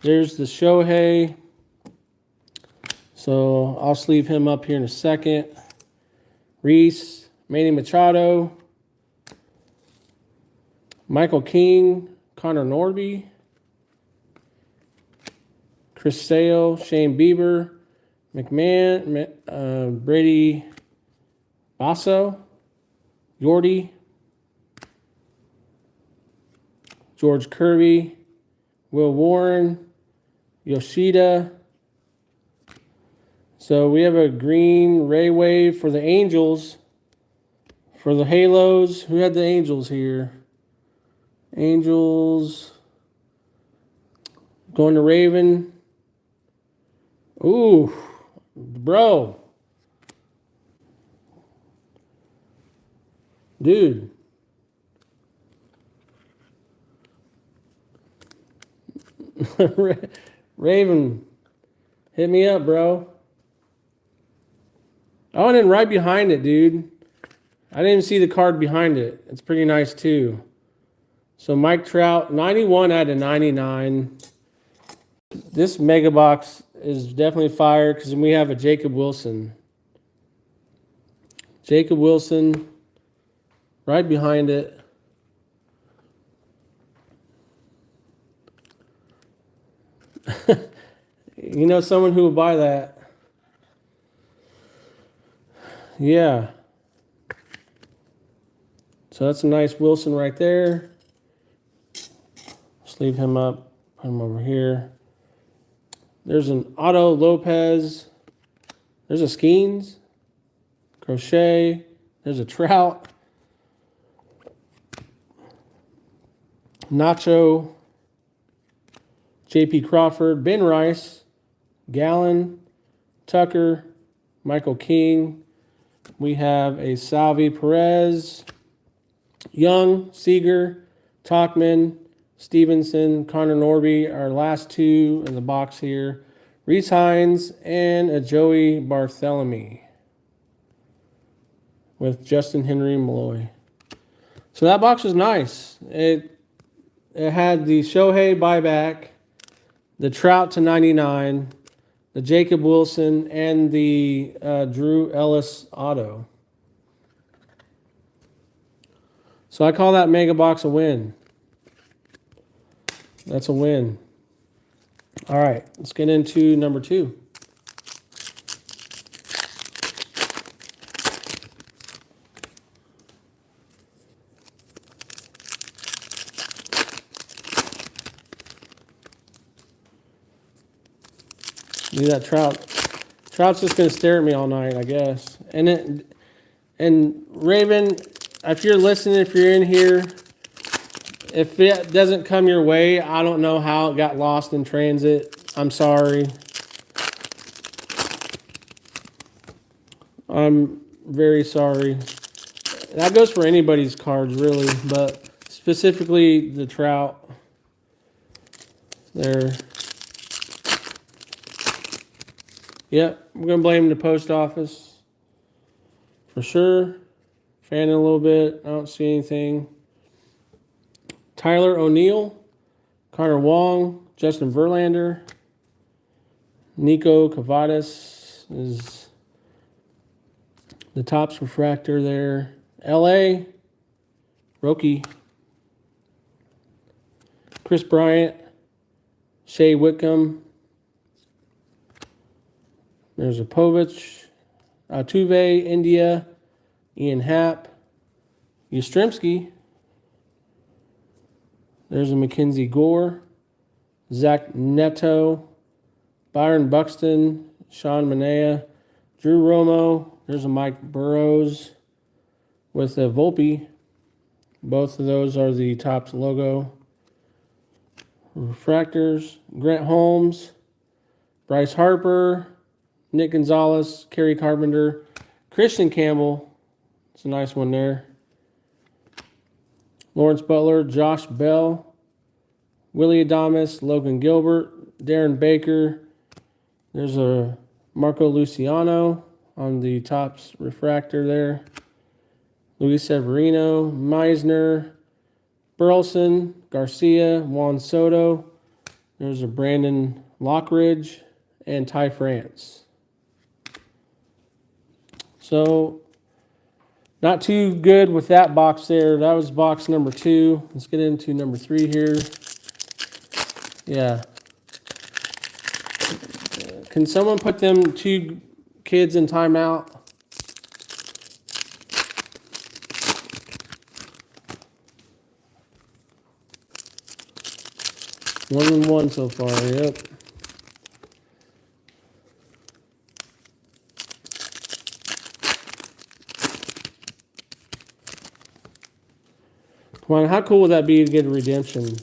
There's the Shohei. So I'll sleeve him up here in a second. Reese, Manny Machado, Michael King, Connor Norby, Chris Sale, Shane Bieber, McMahon, Brady Basso, Yordi, George Kirby, Will Warren, Yoshida. So we have a green Ray Wave for the Angels. For the Halos, who had the Angels here? Angels. Going to Raven. Ooh, bro. Dude. Raven, hit me up, bro. Oh, and then right behind it, dude. I didn't even see the card behind it. It's pretty nice, too. So Mike Trout, 91 out of 99. This mega box is definitely fire because we have a Jacob Wilson. Jacob Wilson, right behind it. You know someone who will buy that. Yeah. So that's a nice Wilson right there. Just leave him up. Put him over here. There's an Otto Lopez. There's a Skeens. Crochet. There's a Trout. Nacho. J.P. Crawford. Ben Rice. Gallen. Tucker. Michael King. We have a Salvi Perez. Young. Seager. Talkman. Stevenson, Connor Norby, our last two in the box here. Reese Hines and a Joey Barthélemy with Justin Henry Malloy. So that box was nice. it had the Shohei buyback, the Trout to 99, the Jacob Wilson, and the Drew Ellis auto. So I call that mega box a win. That's a win. All right, let's get into number 2. Do that Trout. Trout's just gonna stare at me all night, I guess. And Raven, if you're listening, if you're in here, if it doesn't come your way, I don't know how it got lost in transit. I'm sorry. I'm very sorry. That goes for anybody's cards, really, but specifically the Trout. There. Yep, we're going to blame the post office. For sure. Fanning a little bit. I don't see anything. Tyler O'Neill. Carter Wong. Justin Verlander. Nico Cavadas is the Topps refractor there. LA. Roki. Chris Bryant. Shea Whitcomb. There's a Povich, Altuve, India, Ian Happ, Yastrzemski. There's a Mackenzie Gore, Zach Neto, Byron Buxton, Sean Manaea, Drew Romo. There's a Mike Burrows with a Volpe. Both of those are the Topps logo. Refractors, Grant Holmes, Bryce Harper, Nick Gonzalez, Kerry Carpenter, Christian Campbell. It's a nice one there. Lawrence Butler, Josh Bell, Willie Adames, Logan Gilbert, Darren Baker. There's a Marco Luciano on the Topps refractor there. Luis Severino, Meisner, Burleson, Garcia, Juan Soto. There's a Brandon Lockridge and Ty France. So, not too good with that box there. That was box number 2. Let's get into number 3 here. Yeah. Can someone put them 2 kids in timeout? One and one so far, yep. Come on, how cool would that be to get a redemption?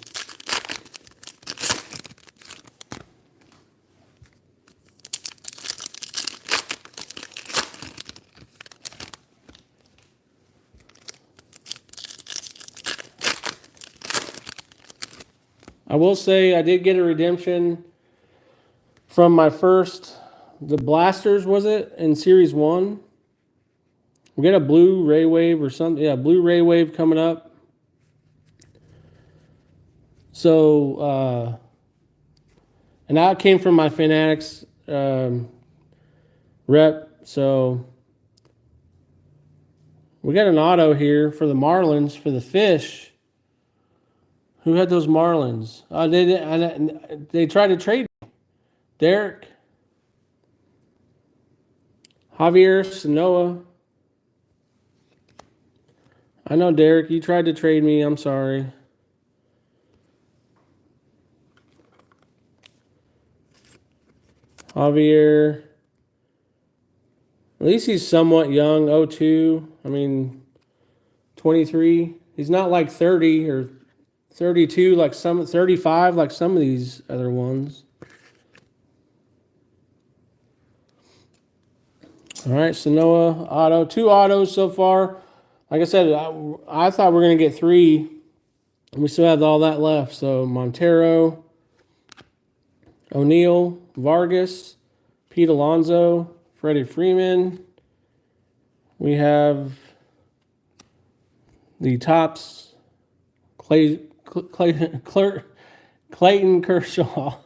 I will say I did get a redemption from my first, the Blasters, was it, in Series 1? We got a blue Ray Wave or something. Yeah, blue Ray Wave coming up. So, and that came from my Fanatics rep. So, we got an auto here for the Marlins, for the Fish. Who had those Marlins? They tried to trade me. Derek. Javier Sanoa. I know, Derek, you tried to trade me. I'm sorry. Javier. At least he's somewhat young. 02. I mean, 23. He's not like 30 or 32 like some, 35 like some of these other ones. All right, Sanoa, auto. 2 autos so far. Like I said, I thought we were going to get 3. And we still have all that left. So Montero, O'Neill, Vargas, Pete Alonso, Freddie Freeman. We have the Topps Clay Clayton Kershaw.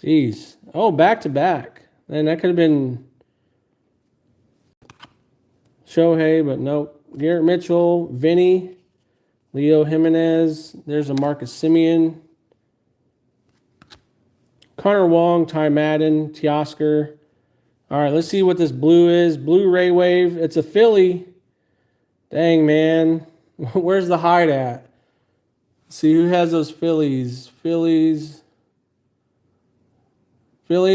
Jeez. Oh, back to back. Man, that could have been Shohei, but nope. Garrett Mitchell, Vinny, Leo Jimenez. There's a Marcus Simeon. Connor Wong, Ty Madden, Teoscar. All right, let's see what this blue is. Blue Ray Wave. It's a Philly. Dang, man. Where's the hide at? Let's see who has those Phillies. Phillies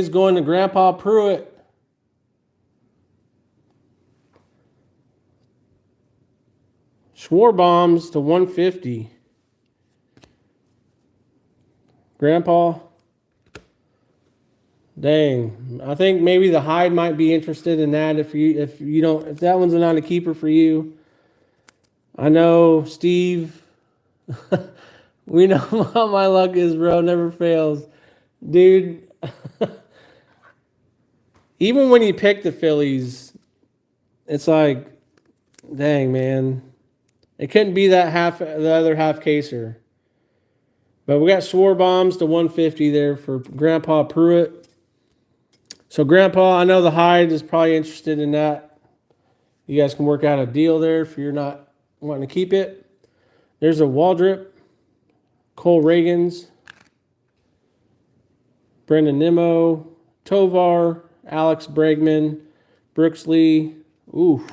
going to Grandpa Pruitt. Schwarbombs to 150. Grandpa. Dang. I think maybe the hide might be interested in that if that one's not a keeper for you. I know, Steve. We know how my luck is, bro. Never fails. Dude. Even when you pick the Phillies, it's like, dang, man. It couldn't be the other half caser. But we got Schwarbombs to 150 there for Grandpa Pruitt. So Grandpa, I know the hide is probably interested in that. You guys can work out a deal there if you're not wanting to keep it. There's a Waldrip, Cole Reagans, Brendan Nimmo, Tovar, Alex Bregman, Brooks Lee. Ooh.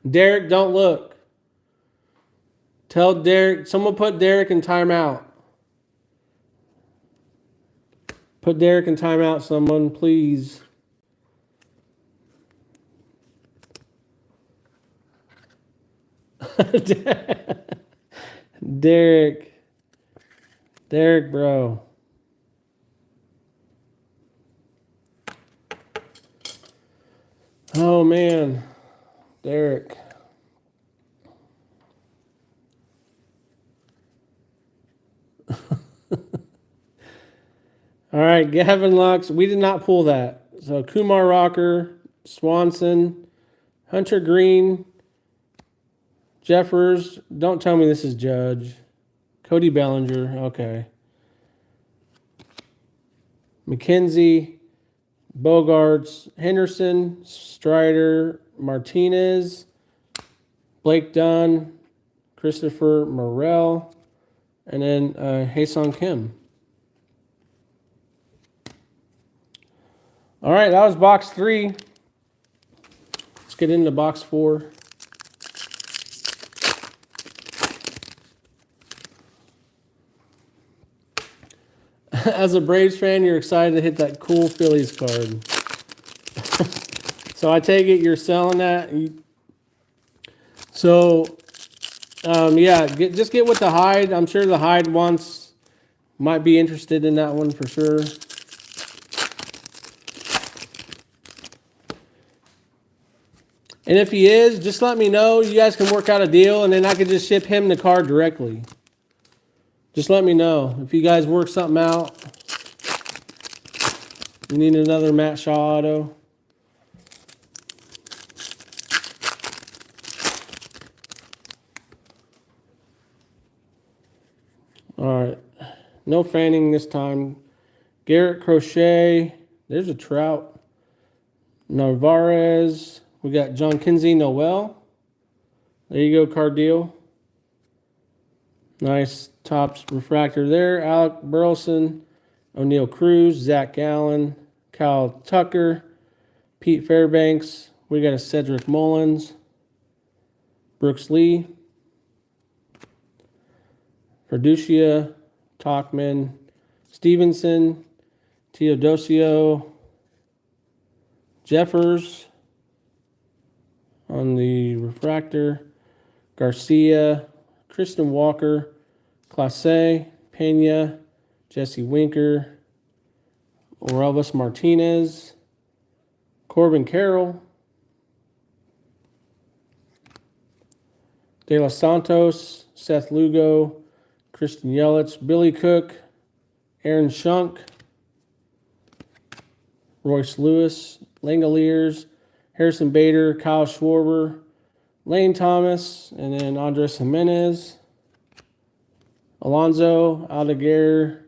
Derek, don't look. Tell Derek, someone put Derek in timeout. Put Derek in timeout, someone, please. Derek, bro. Oh, man. Derek. All right, Gavin Lux. We did not pull that. So Kumar Rocker, Swanson, Hunter Green, Jeffers. Don't tell me this is Judge. Cody Bellinger. Okay. McKenzie, Bogarts, Henderson, Strider, Martinez, Blake Dunn, Christopher Morel, and then Haesung Kim. All right, that was box 3. Let's get into box 4. As a Braves fan, you're excited to hit that cool Phillies card. So I take it you're selling that. Yeah, just get with the hide. I'm sure the hide might be interested in that one for sure. And if he is, just let me know. You guys can work out a deal, and then I could just ship him the card directly. Just let me know. If you guys work something out, you need another Matt Shaw auto. All right. No Fanning this time. Garrett Crochet. There's a Trout. Narvaez. We got John Kinsey Noel. There you go, card deal. Nice tops refractor there. Alec Burleson, O'Neal Cruz, Zach Gallen, Kyle Tucker, Pete Fairbanks. We got a Cedric Mullins, Brooks Lee, Verducia, Talkman, Stevenson, Teodosio, Jeffers on the refractor, Garcia, Kristen Walker, Clase, Pena, Jesse Winker, Orelvis Martinez, Corbin Carroll, De Los Santos, Seth Lugo, Christian Yelich, Billy Cook, Aaron Schunk, Royce Lewis, Langoliers, Harrison Bader, Kyle Schwarber, Lane Thomas, and then Andres Jimenez, Alonzo Aldeguer,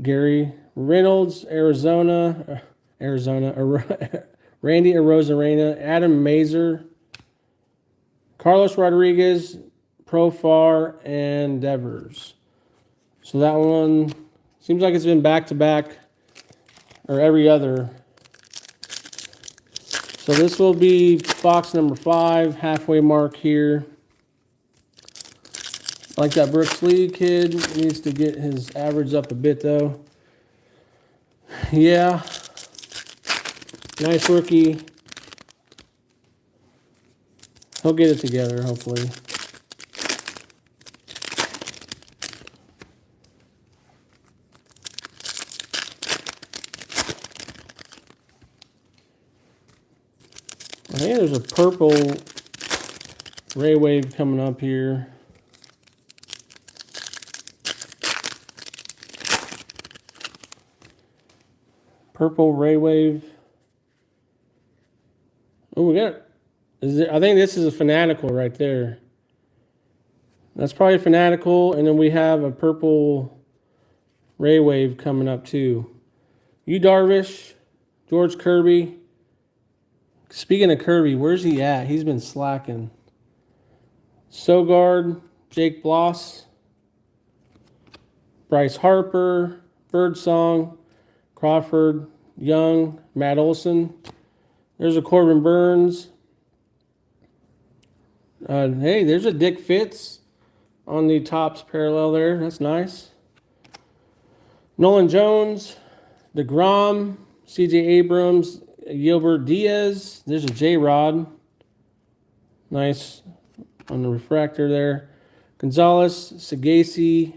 Gary Reynolds, Arizona, Randy Arozarena, Adam Mazer, Carlos Rodriguez, Profar, and Devers. So that one seems like it's been back-to-back or every other. So this will be box number 5, halfway mark here. I like that Brooks Lee kid. Needs to get his average up a bit though. Yeah. Nice rookie. He'll get it together, hopefully. I think there's a purple Ray Wave coming up here. Purple Ray Wave. Oh, we got. I think this is a Fanatical right there. That's probably a Fanatical, and then we have a purple Ray Wave coming up too. Yu Darvish, George Kirby. Speaking of Kirby, where's he at? He's been slacking. Sogard, Jake Bloss, Bryce Harper, Birdsong, Crawford, Young, Matt Olson. There's a Corbin Burns. Hey, there's a Dick Fitz on the Topps parallel there. That's nice. Nolan Jones, DeGrom, C.J. Abrams, Gilbert Diaz. There's a J-Rod. Nice on the refractor there. Gonzalez, Sagasi,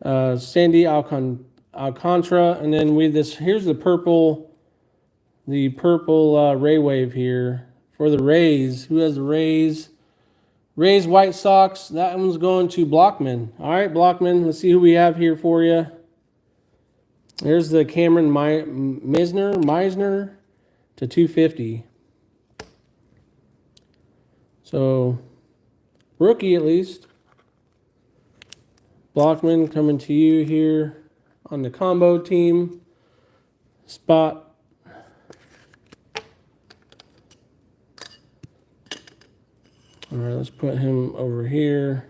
Sandy Alcantara, and then with this, here's the purple Ray Wave here for the Rays. Who has the Rays? Rays, White Sox. That one's going to Blockman. All right, Blockman. Let's see who we have here for you. There's the Cameron Meisner to 250. So, rookie at least. Blockman coming to you here on the combo team spot. All right, let's put him over here.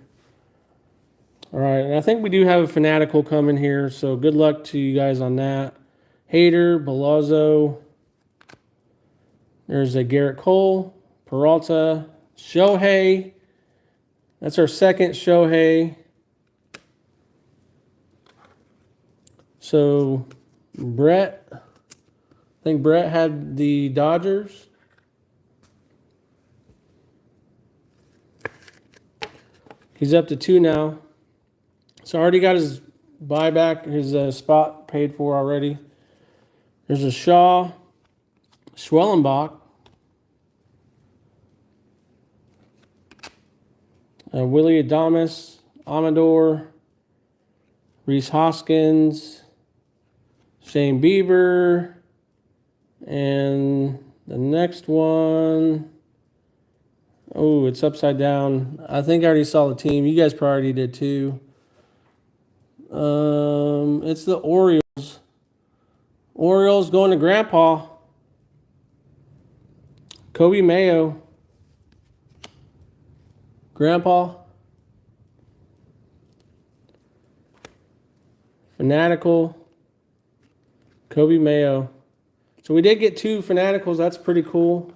All right, and I think we do have a Fanatical coming here, so good luck to you guys on that. Hader, Belazzo. There's a Garrett Cole, Peralta, Shohei. That's our second Shohei. So, Brett. I think Brett had the Dodgers. He's up to 2 now. So already got his buyback, his spot paid for already. There's a Shaw, Schwellenbach, Willie Adames, Amador, Reese Hoskins, Shane Bieber, and the next one, oh, it's upside down. I think I already saw the team. You guys probably already did too. It's the Orioles. Orioles going to Grandpa. Kobe Mayo. Grandpa. Fanatical. Kobe Mayo. So we did get 2 Fanaticals. That's pretty cool.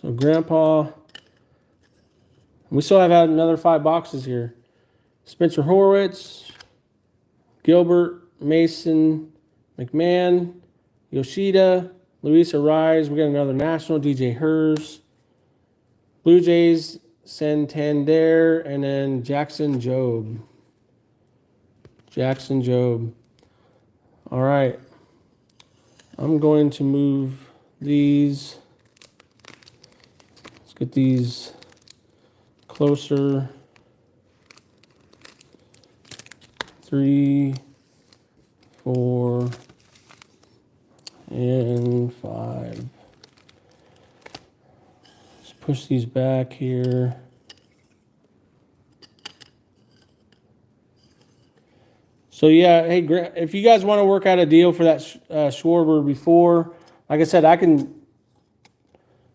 So Grandpa. We still have had another 5 boxes here. Spencer Horwitz, Gilbert, Mason, McMahon, Yoshida, Luis Ariz. We got another National, DJ Hers. Blue Jays, Santander, and then Jackson Jobe. Jackson Jobe. All right. I'm going to move these. Let's get these closer. 3, 4, and 5. Let's push these back here. So yeah, hey, if you guys want to work out a deal for that Schwarber before, like I said, I can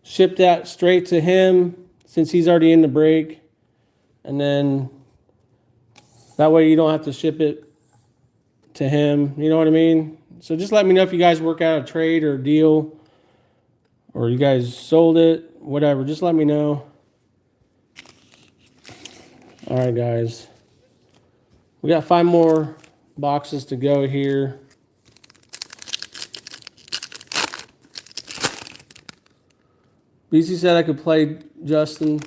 ship that straight to him since he's already in the break. And then that way you don't have to ship it to him. You know what I mean? So just let me know if you guys work out a trade or a deal, or you guys sold it, whatever. Just let me know. All right, guys. We got 5 more boxes to go here. BC said I could play Justin.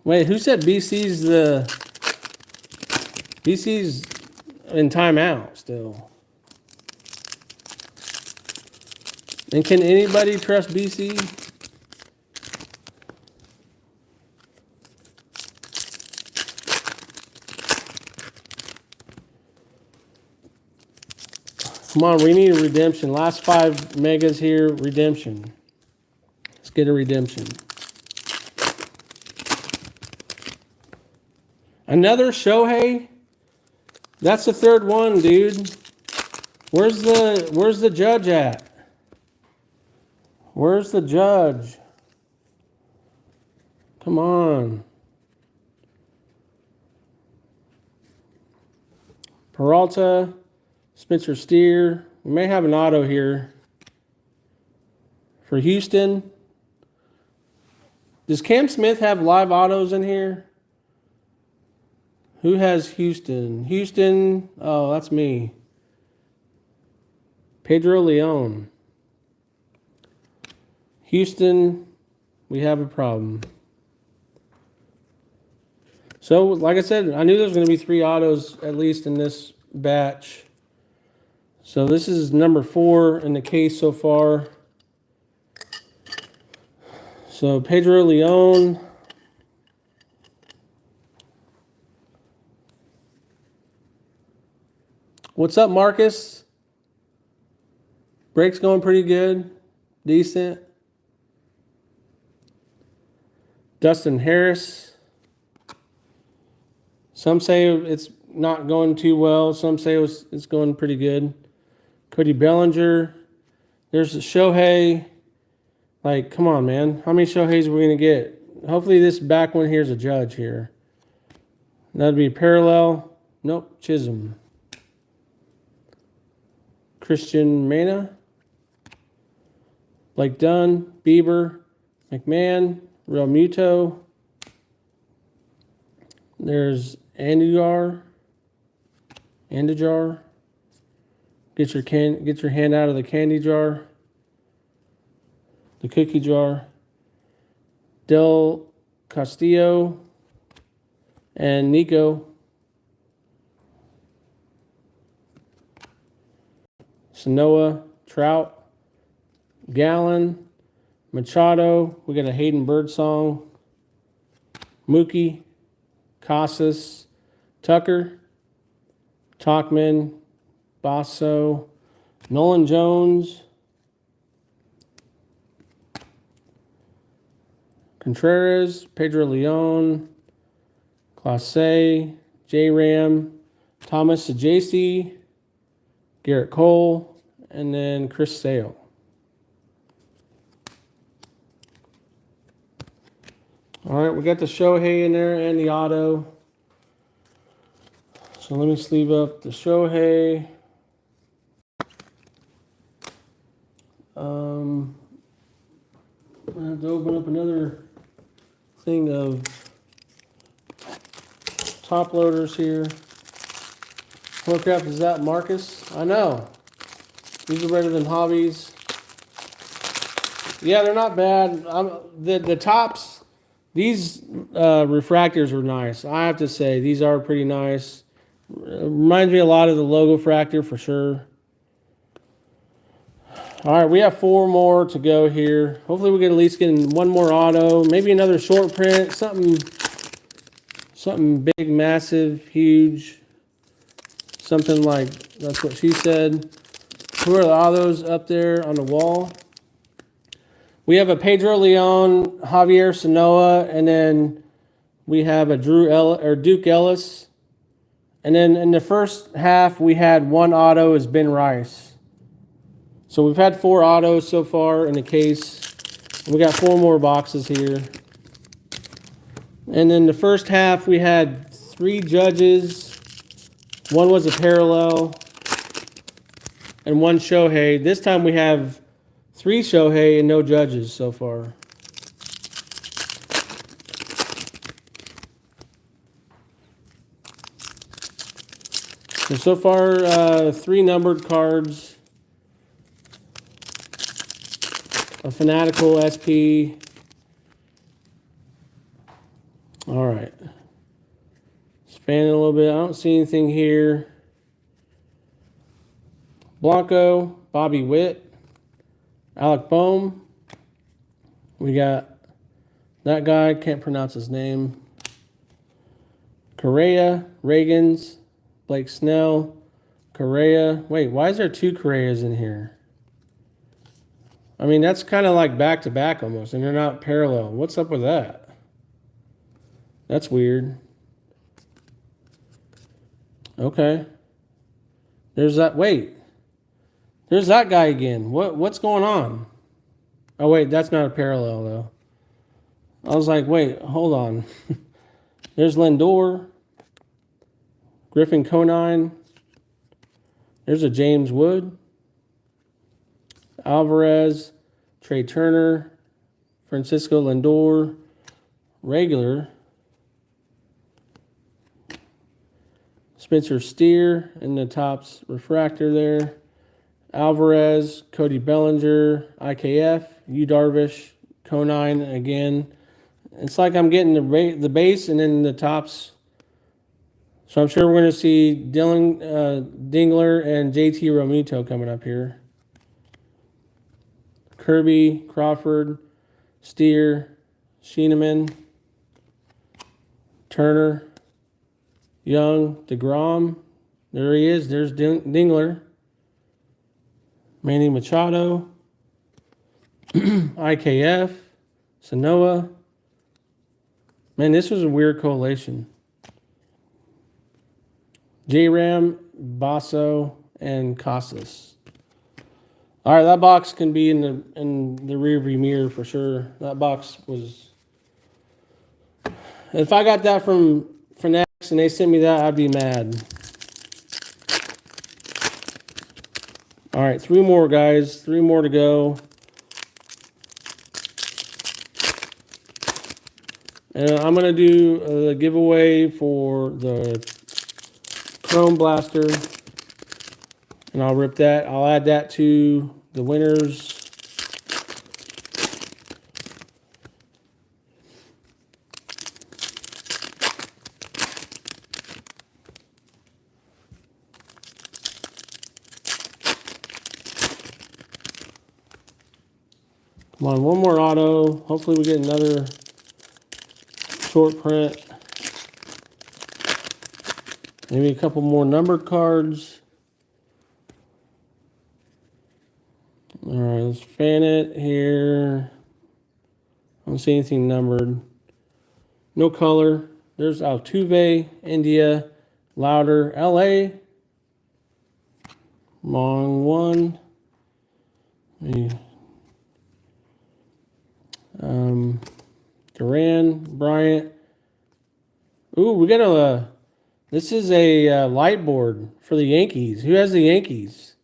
Wait, who said BC's in timeout still? And can anybody trust BC? Come on, we need a redemption. Last 5 megas here, redemption. Let's get a redemption. Another Shohei? That's the 3rd one, dude. Where's the judge at? Where's the judge? Come on. Peralta, Spencer Steer. We may have an auto here for Houston. Does Cam Smith have live autos in here? Who has Houston? Houston, oh, that's me. Pedro Leon. Houston, we have a problem. So, like I said, I knew there was going to be 3 autos at least in this batch. So this is number 4 in the case so far. So Pedro Leon. What's up, Marcus? Break's going pretty good. Decent. Dustin Harris. Some say it's not going too well. Some say it's going pretty good. Cody Bellinger. There's a Shohei. Like, come on, man. How many Shoheis are we going to get? Hopefully this back one here is a judge here. That'd be parallel. Nope, Chisholm. Christian Mena. Blake Dunn. Bieber. McMahon. Real Muto. There's Andujar. Get your hand out of the candy jar. The cookie jar. Del Castillo and Nico. Sanoa, Trout, Gallon, Machado. We got a Hayden Birdsong. Mookie, Casas, Tucker, Talkman, Basso, Nolan Jones, Contreras, Pedro Leon, Clase, J-Ram, Thomas Sajaci, Garrett Cole, and then Chris Sale. All right, we got the Shohei in there and the auto. So let me sleeve up the Shohei. I'm going to have to open up another thing of top loaders here. What crap is that, Marcus? I know. These are better than Hobbies. Yeah, they're not bad. The tops, these refractors are nice. I have to say, these are pretty nice. Reminds me a lot of the Logo Fractor for sure. All right, we have 4 more to go here. Hopefully we can at least get one more auto, maybe another short print, something something big, massive, huge. Something like, that's what she said. Who are all those up there on the wall? We have a Pedro Leon, Javier Sanoa, and then we have a Duke Ellis. And then in the first half, we had one auto as Ben Rice. So we've had 4 autos so far in the case. We got 4 more boxes here. And then the first half, we had 3 judges. 1 was a parallel. And 1 Shohei. This time we have 3 Shohei and no judges so far. So far, 3 numbered cards. A Fanatical SP. All right. Spanning a little bit. I don't see anything here. Blanco, Bobby Witt, Alec Boehm. We got that guy, can't pronounce his name. Correa, Reagans, Blake Snell, Correa. Wait, why is there 2 Correas in here? I mean, that's kind of like back-to-back almost, and they're not parallel. What's up with that? That's weird. Okay. There's that. Wait. There's that guy again. What's going on? Oh, wait, that's not a parallel, though. I was like, wait, hold on. There's Lindor. Griffin Conine. There's a James Wood. Alvarez, Trey Turner, Francisco Lindor, regular, Spencer Steer in the Topps refractor there, Alvarez, Cody Bellinger, IKF, Yu Darvish, Conine again. It's like I'm getting the base and then the Topps. So I'm sure we're going to see Dingler and JT Romito coming up here. Kirby, Crawford, Steer, Schieneman, Turner, Young, DeGrom. There he is. There's Dingler. Manny Machado, IKF, Sanoa. Man, this was a weird collation. J-Ram, Basso, and Casas. All right, that box can be in the rearview mirror for sure. That box was. If I got that from Fanatics and they sent me that, I'd be mad. All right, 3 more, guys. 3 more to go. And I'm going to do a giveaway for the Chrome Blaster. And I'll rip that. I'll add that to the winners. Come on, 1 more auto. Hopefully we get another short print. Maybe a couple more numbered cards. All right, let's fan it here. I don't see anything numbered. No color. There's Altuve, India, Louder, LA. Long one. Duran, Bryant. Ooh, we got a. This is a light board for the Yankees. Who has the Yankees?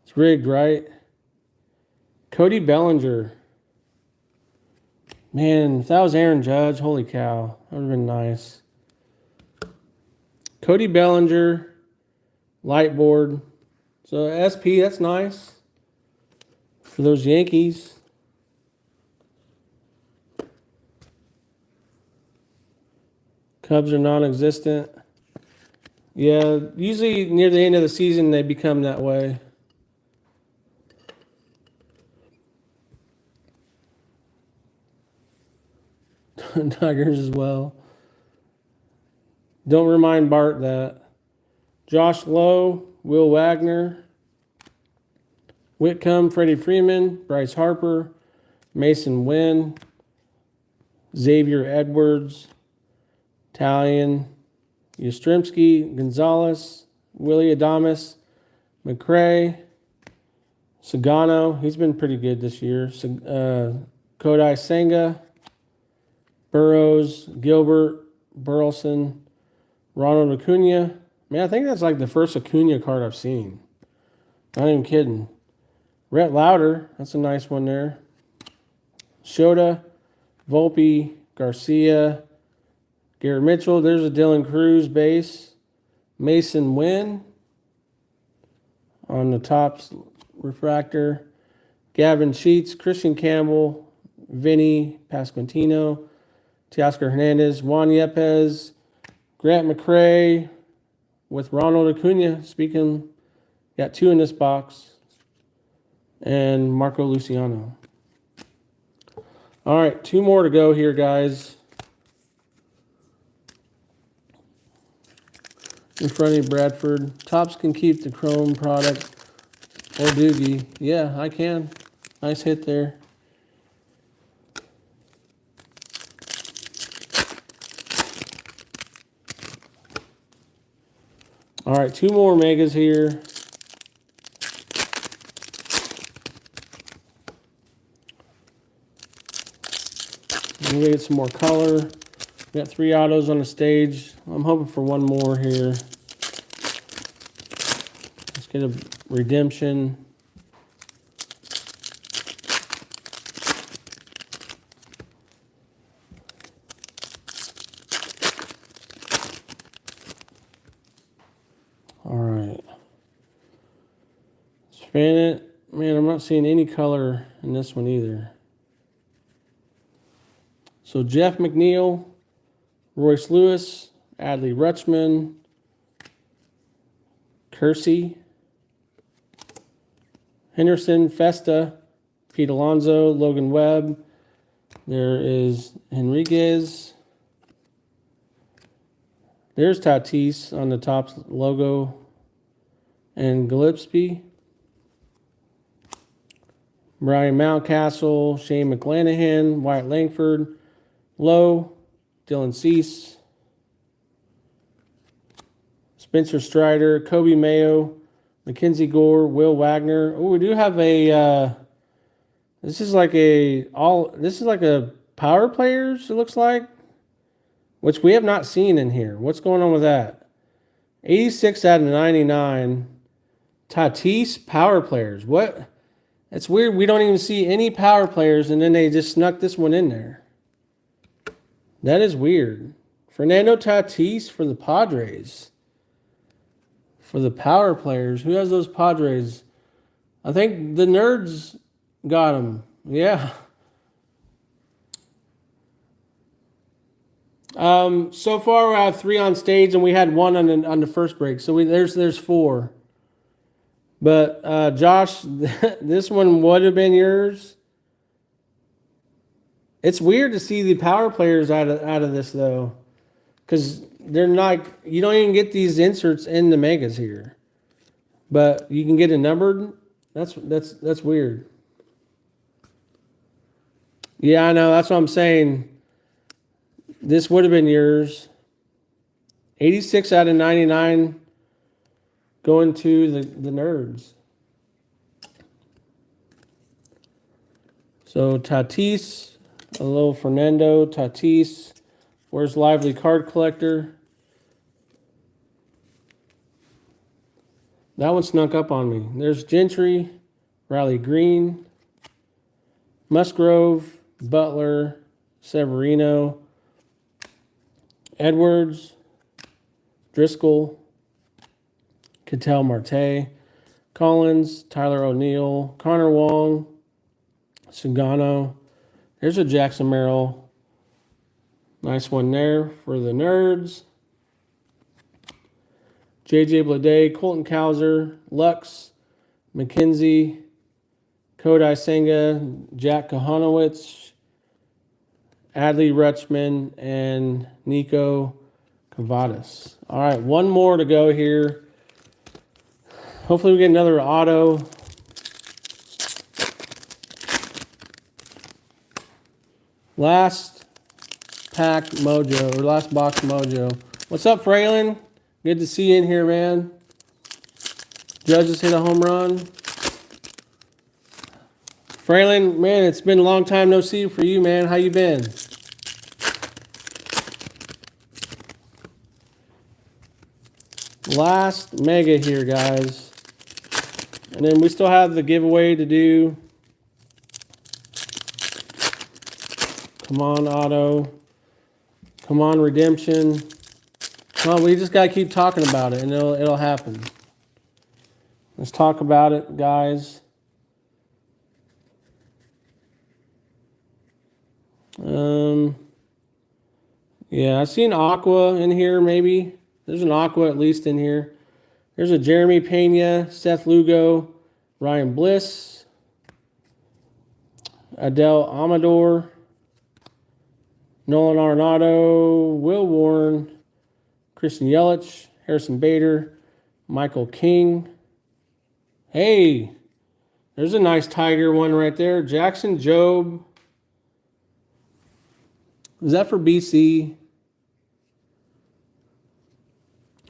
It's rigged, right? Cody Bellinger. Man, if that was Aaron Judge, holy cow, that would have been nice. Cody Bellinger, light board. So SP, that's nice for those Yankees. Cubs are non-existent. Yeah, usually near the end of the season they become that way. Tigers as well. Don't remind Bart that. Josh Lowe, Will Wagner, Whitcomb, Freddie Freeman, Bryce Harper, Mason Wynn, Xavier Edwards, Talion, Yastrzemski, Gonzalez, Willie Adames, McCray, Sagano. He's been pretty good this year. Kodai Senga, Burrows, Gilbert, Burleson, Ronald Acuna. Man, I think that's like the first Acuna card I've seen. Not even kidding. Rhett Lauder, that's a nice one there. Shota, Volpe, Garcia, Garrett Mitchell. There's a Dylan Cruz base. Mason Wynn on the top refractor. Gavin Sheets, Christian Campbell, Vinny Pasquantino, Teoscar Hernandez, Juan Yepes, Grant McCray with Ronald Acuna. Speaking, got 2 in this box. And Marco Luciano. All right, 2 more to go here, guys. In front of Bradford. Topps can keep the Chrome product. Or Doogie. Yeah, I can. Nice hit there. All right, 2 more megas here. I'm gonna get some more color. We got 3 autos on the stage. I'm hoping for 1 more here. Let's get a redemption. All right. Span it. Man, I'm not seeing any color in this one either. So Jeff McNeil, Royce Lewis, Adley Rutschman, Kersey, Henderson, Festa, Pete Alonso, Logan Webb. There is Henriquez. There's Tatis on the top logo. And Gillespie. Brian Mountcastle, Shane McClanahan, Wyatt Langford, Lowe, Dylan Cease, Spencer Strider, Kobe Mayo, Mackenzie Gore, Will Wagner. Oh, we do have a this is like a power players, it looks like, which we have not seen in here. What's going on with that? 86 out of 99. Tatis power players. What? It's weird. We don't even see any power players, and then they just snuck this one in there. That is weird. Fernando Tatis for the Padres. For the power players. Who has those Padres? I think the nerds got them. Yeah. So far we have 3 on stage, and we had 1 on the first break. So there's 4. But Josh, this one would have been yours. It's weird to see the power players out of this though, because they're not. You don't even get these inserts in the megas here, but you can get it numbered. That's weird. Yeah, I know. That's what I'm saying. This would have been yours. 86 out of 99 going to the nerds. So Tatis, a little Fernando Tatis. Where's Lively Card Collector? That one snuck up on me. There's Gentry, Riley Green, Musgrove, Butler, Severino, Edwards, Driscoll, Ketel Marte, Collins, Tyler O'Neill, Connor Wong, Sugano. There's a Jackson Merrill. Nice one there for the nerds. J.J. Bleday, Colton Cowser, Lux, McKenzie, Kodai Senga, Jack Kahanowicz, Adley Rutschman, and Nico Cavadas. All right, one more to go here. Hopefully we get another auto. Last pack mojo, or last box mojo. What's up, Fraylin? Good to see you in here, man. Judges hit a home run. Fraylin, man, it's been a long time no see for you, man. How you been? Last mega here, guys. And then we still have the giveaway to do. Come on, auto. Come on, redemption. Come on, we just got to keep talking about it, and it'll happen. Let's talk about it, guys. Yeah, I see an Aqua in here, maybe. There's an Aqua at least in here. There's a Jeremy Pena, Seth Lugo, Ryan Bliss, Adele Amador, Nolan Arenado, Will Warren, Christian Yelich, Harrison Bader, Michael King. Hey, there's a nice Tiger one right there. Jackson Jobe. Is that for BC?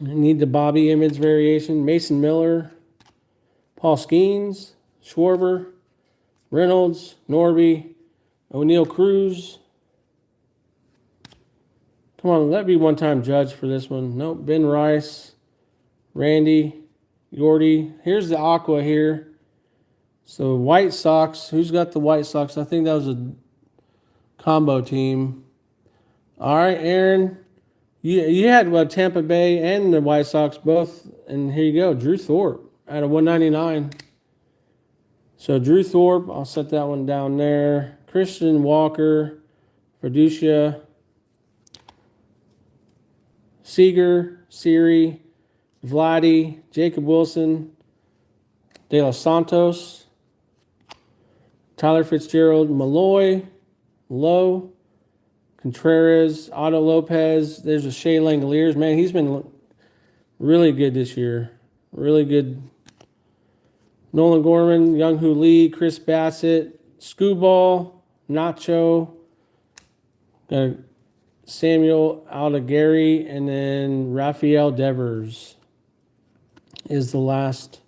I need the Bobby image variation. Mason Miller, Paul Skeens, Schwarber, Reynolds, Norby, O'Neill Cruz. Come on, let me one-time judge for this one. Nope, Ben Rice, Randy, Yordy. Here's the Aqua here. So White Sox. Who's got the White Sox? I think that was a combo team. All right, Aaron. You had Tampa Bay and the White Sox both, and here you go. Drew Thorpe out of 199. So Drew Thorpe, I'll set that one down there. Christian Walker, Fiducia, Seager, Siri, Vladdy, Jacob Wilson, De Los Santos, Tyler Fitzgerald, Malloy, Lowe, Contreras, Otto Lopez. There's a Shea Langoliers. Man, he's been really good this year. Really good. Nolan Gorman, Young-Hoo Lee, Chris Bassett, Scooball, Nacho, Samuel Aldegari, and then Rafael Devers is the last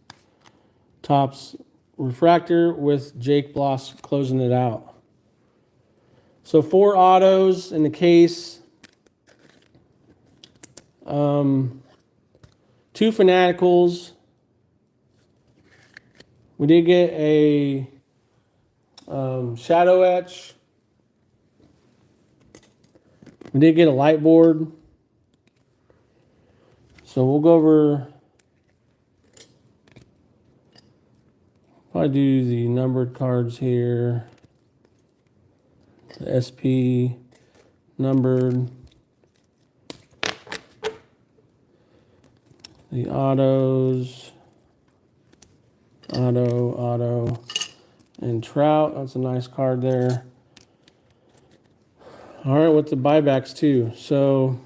Topps refractor with Jake Bloss closing it out. So 4 autos in the case. 2 Fanaticals. We did get a Shadow Etch. We did get a light board. So we'll go over, probably do the numbered cards here. The SP numbered. The autos. Auto. And Trout. That's a nice card there. All right, with the buybacks too. So,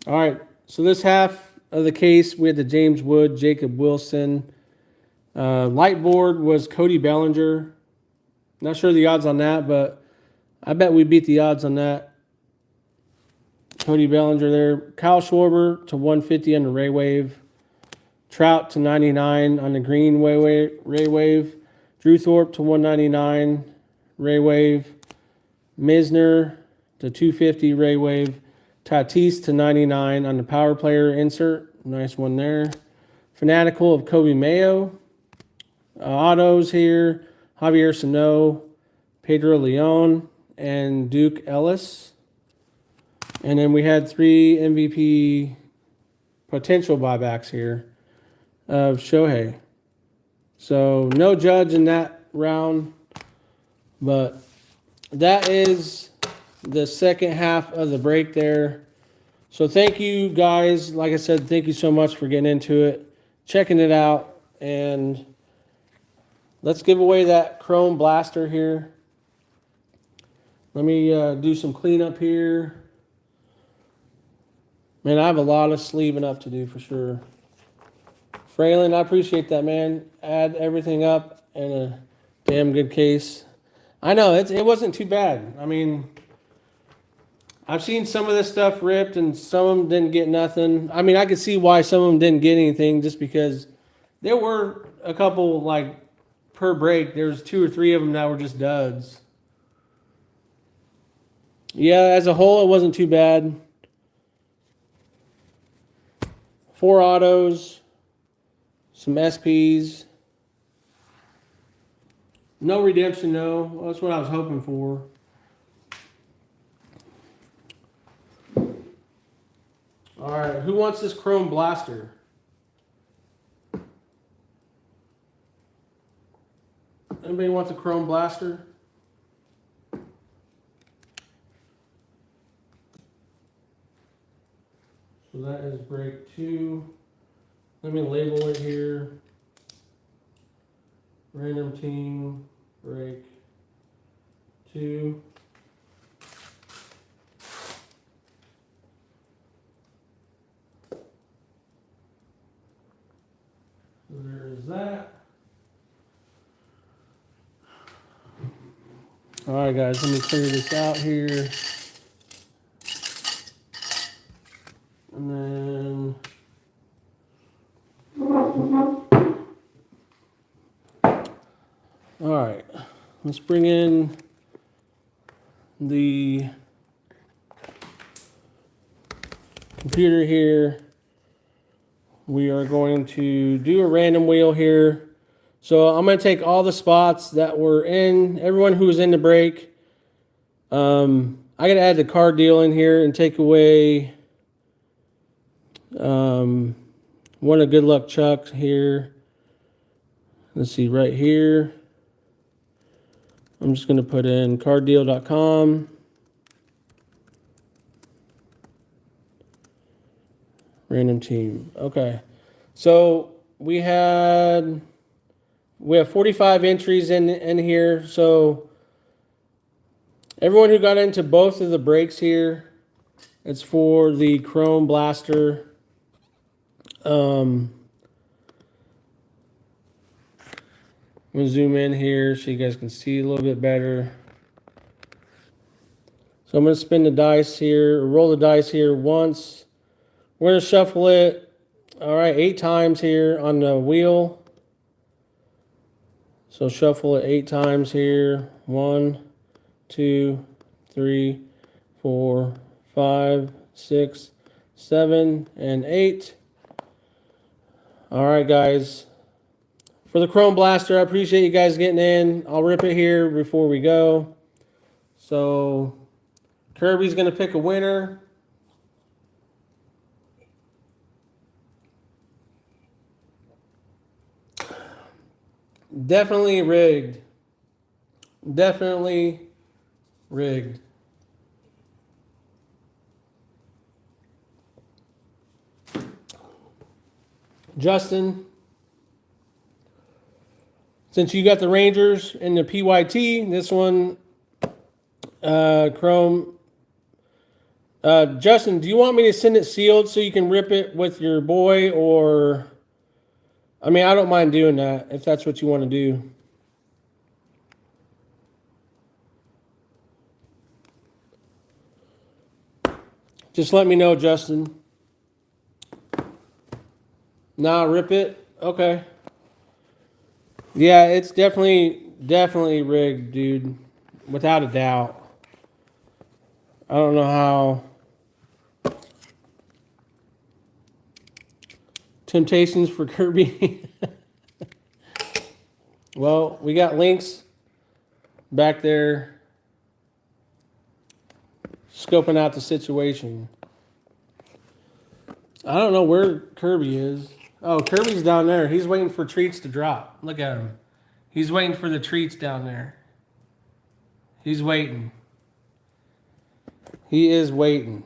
all right. So this half of the case, we had the James Wood, Jacob Wilson. Light board was Cody Bellinger. Not sure the odds on that, but I bet we beat the odds on that. Cody Bellinger there. Kyle Schwarber to 150 on the Ray Wave. Trout to 99 on the green Ray Wave. Drew Thorpe to 199 Ray Wave. Misner to 250 Ray Wave. Tatis to 99 on the power player insert. Nice one there. Fanatical of Kobe Mayo. Autos here. Javier Sano, Pedro Leon, and Duke Ellis. And then we had 3 MVP potential buybacks here of Shohei. So no judge in that round, but that is the second half of the break there. So thank you guys. Like I said, thank you so much for getting into it, checking it out, and let's give away that Chrome Blaster here. Let me do some cleanup here. Man, I have a lot of sleeving up to do for sure. Fralin, I appreciate that, man. Add everything up in a damn good case. I know, it wasn't too bad. I mean, I've seen some of this stuff ripped and some of them didn't get nothing. I mean, I could see why some of them didn't get anything just because there were a couple, like, per break. There's 2 or 3 of them that were just duds. Yeah, as a whole, it wasn't too bad. 4 autos, some SPs. No redemption, no. That's what I was hoping for. All right, who wants this Chrome Blaster? Anybody wants a Chrome Blaster? So that is break 2. Let me label it here. Random team, break 2. So there is that. All right, guys, let me clear this out here. And then all right, let's bring in the computer here. We are going to do a random wheel here. So I'm going to take all the spots that were in, everyone who was in the break. I got to add the card deal in here and take away one of Good Luck Chuck's here. Let's see, right here. I'm just going to put in carddeal.com. Random team. Okay. So we have 45 entries in here. So everyone who got into both of the breaks here, it's for the Chrome Blaster. I'm going to zoom in here so you guys can see a little bit better. So I'm going to spin the dice here, or roll the dice here once. We're going to shuffle it, all right, 8 times here on the wheel. So shuffle it 8 times here. 1, 2, 3, 4, 5, 6, 7, and 8. All right, guys. For the Chrome Blaster, I appreciate you guys getting in. I'll rip it here before we go. So Kirby's going to pick a winner. Definitely rigged. Definitely rigged. Justin, since you got the Rangers and the PYT, this one, Chrome. Justin, do you want me to send it sealed so you can rip it with your boy, or... I mean, I don't mind doing that if that's what you want to do. Just let me know, Justin. Nah, rip it? Okay. Yeah, it's definitely rigged, dude. Without a doubt. I don't know how. Temptations for Kirby. Well, we got links back there scoping out the situation. I don't know where Kirby is. Oh, Kirby's down there. He's waiting for treats to drop. Look at him. He's waiting for the treats down there. He's waiting. He is waiting.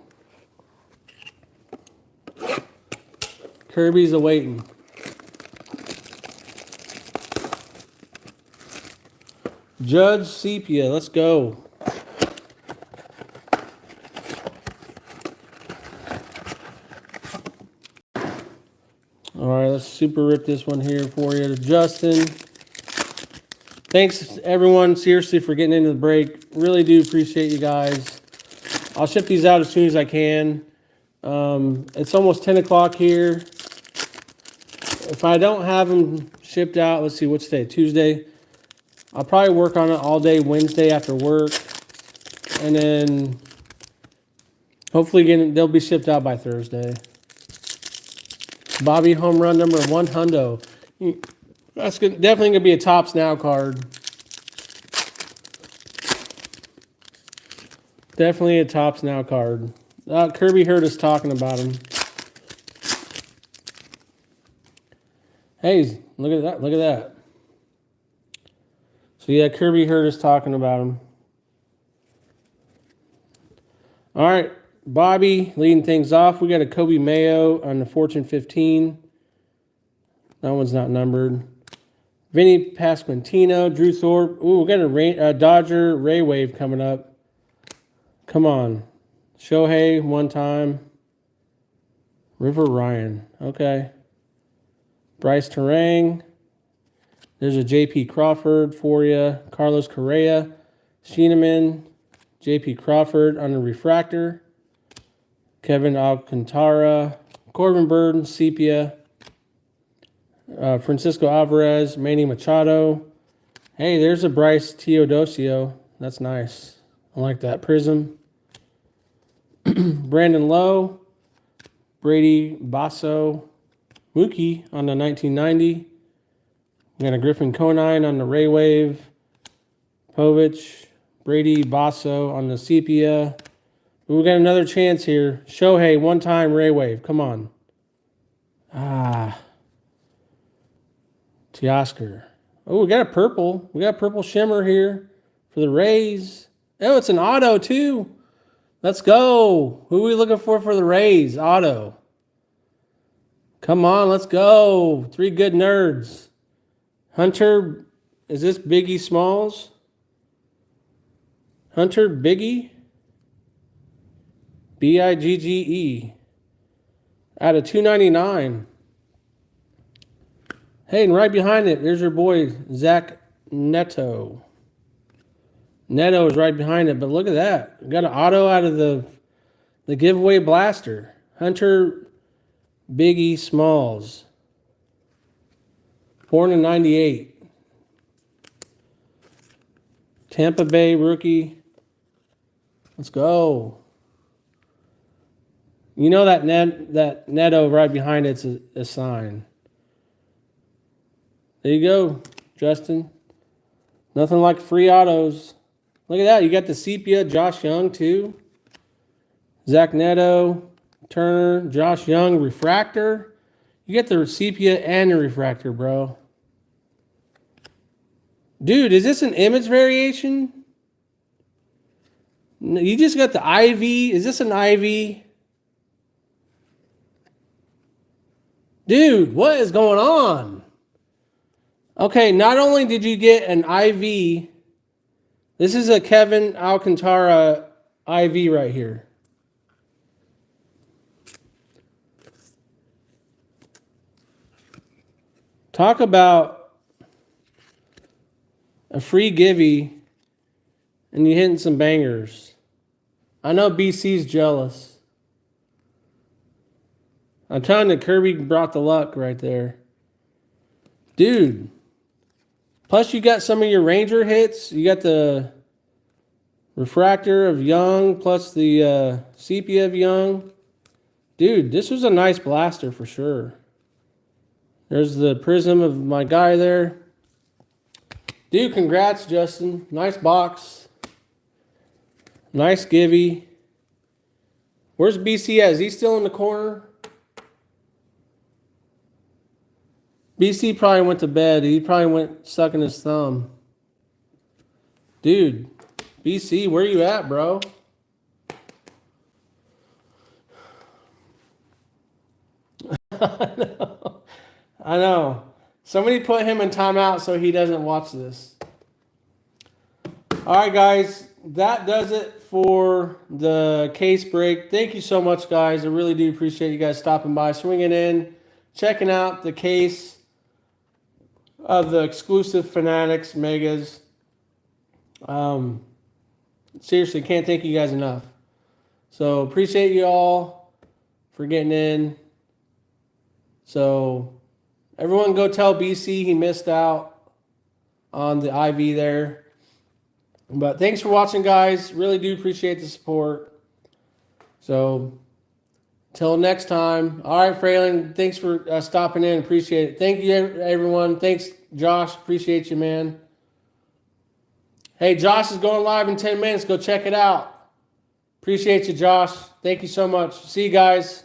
Kirby's awaiting. Judge Sepia, let's go. super rip this one here for you. Justin. Thanks, everyone, seriously, for getting into the break. Really do appreciate you guys. I'll ship these out as soon as I can. It's almost 10 o'clock here. If I don't have them shipped out, let's see, what's today? Tuesday. I'll probably work on it all day Wednesday after work. And then hopefully they'll be shipped out by Thursday. Bobby home run number 1 hundo. That's definitely going to be a Tops Now card. Definitely a Tops Now card. Kirby heard us talking about him. Hey, look at that. Look at that. So, yeah, Kirby heard us talking about him. All right, Bobby leading things off. We got a Kobe Mayo on the Fortune 15. That one's not numbered. Vinny Pasquantino, Drew Thorpe. Ooh, we got a Dodger Ray Wave coming up. Come on. Shohei, one time. River Ryan. Okay. Bryce Terang. There's a J.P. Crawford for you. Carlos Correa. Schienemann. J.P. Crawford on the refractor. Kevin Alcantara. Corbin Bird. Sepia. Francisco Alvarez. Manny Machado. Hey, there's a Bryce Teodosio. That's nice. I like that. Prism. Brandon Lowe. Brady Basso. Mookie on the 1990. We got a Griffin Conine on the Ray Wave. Povich. Brady Basso on the Sepia. Ooh, we got another chance here. Shohei, one-time Ray Wave. Come on. Teoscar. Oh, we got a purple. We got a purple shimmer here for the Rays. Oh, it's an auto, too. Let's go. Who are we looking for the Rays? Auto. Come on, let's go. 3 good nerds. Hunter, is this Biggie Smalls? Hunter Biggie? Bigge. Out of 299. Hey, and right behind it, there's your boy, Zach Neto. Neto is right behind it, but look at that. We got an auto out of the giveaway blaster. Hunter Biggie Smalls. Born in 98. Tampa Bay rookie. Let's go. You know that Neto right behind it's a sign. There you go, Justin. Nothing like free autos. Look at that. You got the Sepia, Josh Young, too. Zach Neto, Turner, Josh Young, refractor. You get the Sepia and the refractor, bro. Dude, is this an image variation? You just got the IV. Is this an IV? Dude, what is going on? Okay, not only did you get an IV, this is a Kevin Alcantara IV right here. Talk about a free givey and you hitting some bangers. I know BC's jealous. I'm telling you, Kirby brought the luck right there. Dude. Plus, you got some of your Ranger hits. You got the refractor of Young, plus the sepia of Young. Dude, this was a nice blaster for sure. There's the prism of my guy there. Dude, congrats, Justin. Nice box. Nice givey. Where's BC at? Is he still in the corner? BC probably went to bed. He probably went sucking his thumb. Dude, BC, where you at, bro? I know. Somebody put him in timeout so he doesn't watch this. All right, guys. That does it for the case break. Thank you so much, guys. I really do appreciate you guys stopping by, swinging in, checking out the case of the exclusive Fanatics Megas. Seriously, can't thank you guys enough. So appreciate you all for getting in. So everyone go tell BC he missed out on the IV there. But thanks for watching, guys. Really do appreciate the support. So till next time. All right, Fralin, thanks for stopping in. Appreciate it. Thank you, everyone. Thanks, Josh. Appreciate you, man. Hey, Josh is going live in 10 minutes. Go check it out. Appreciate you, Josh. Thank you so much. See you guys.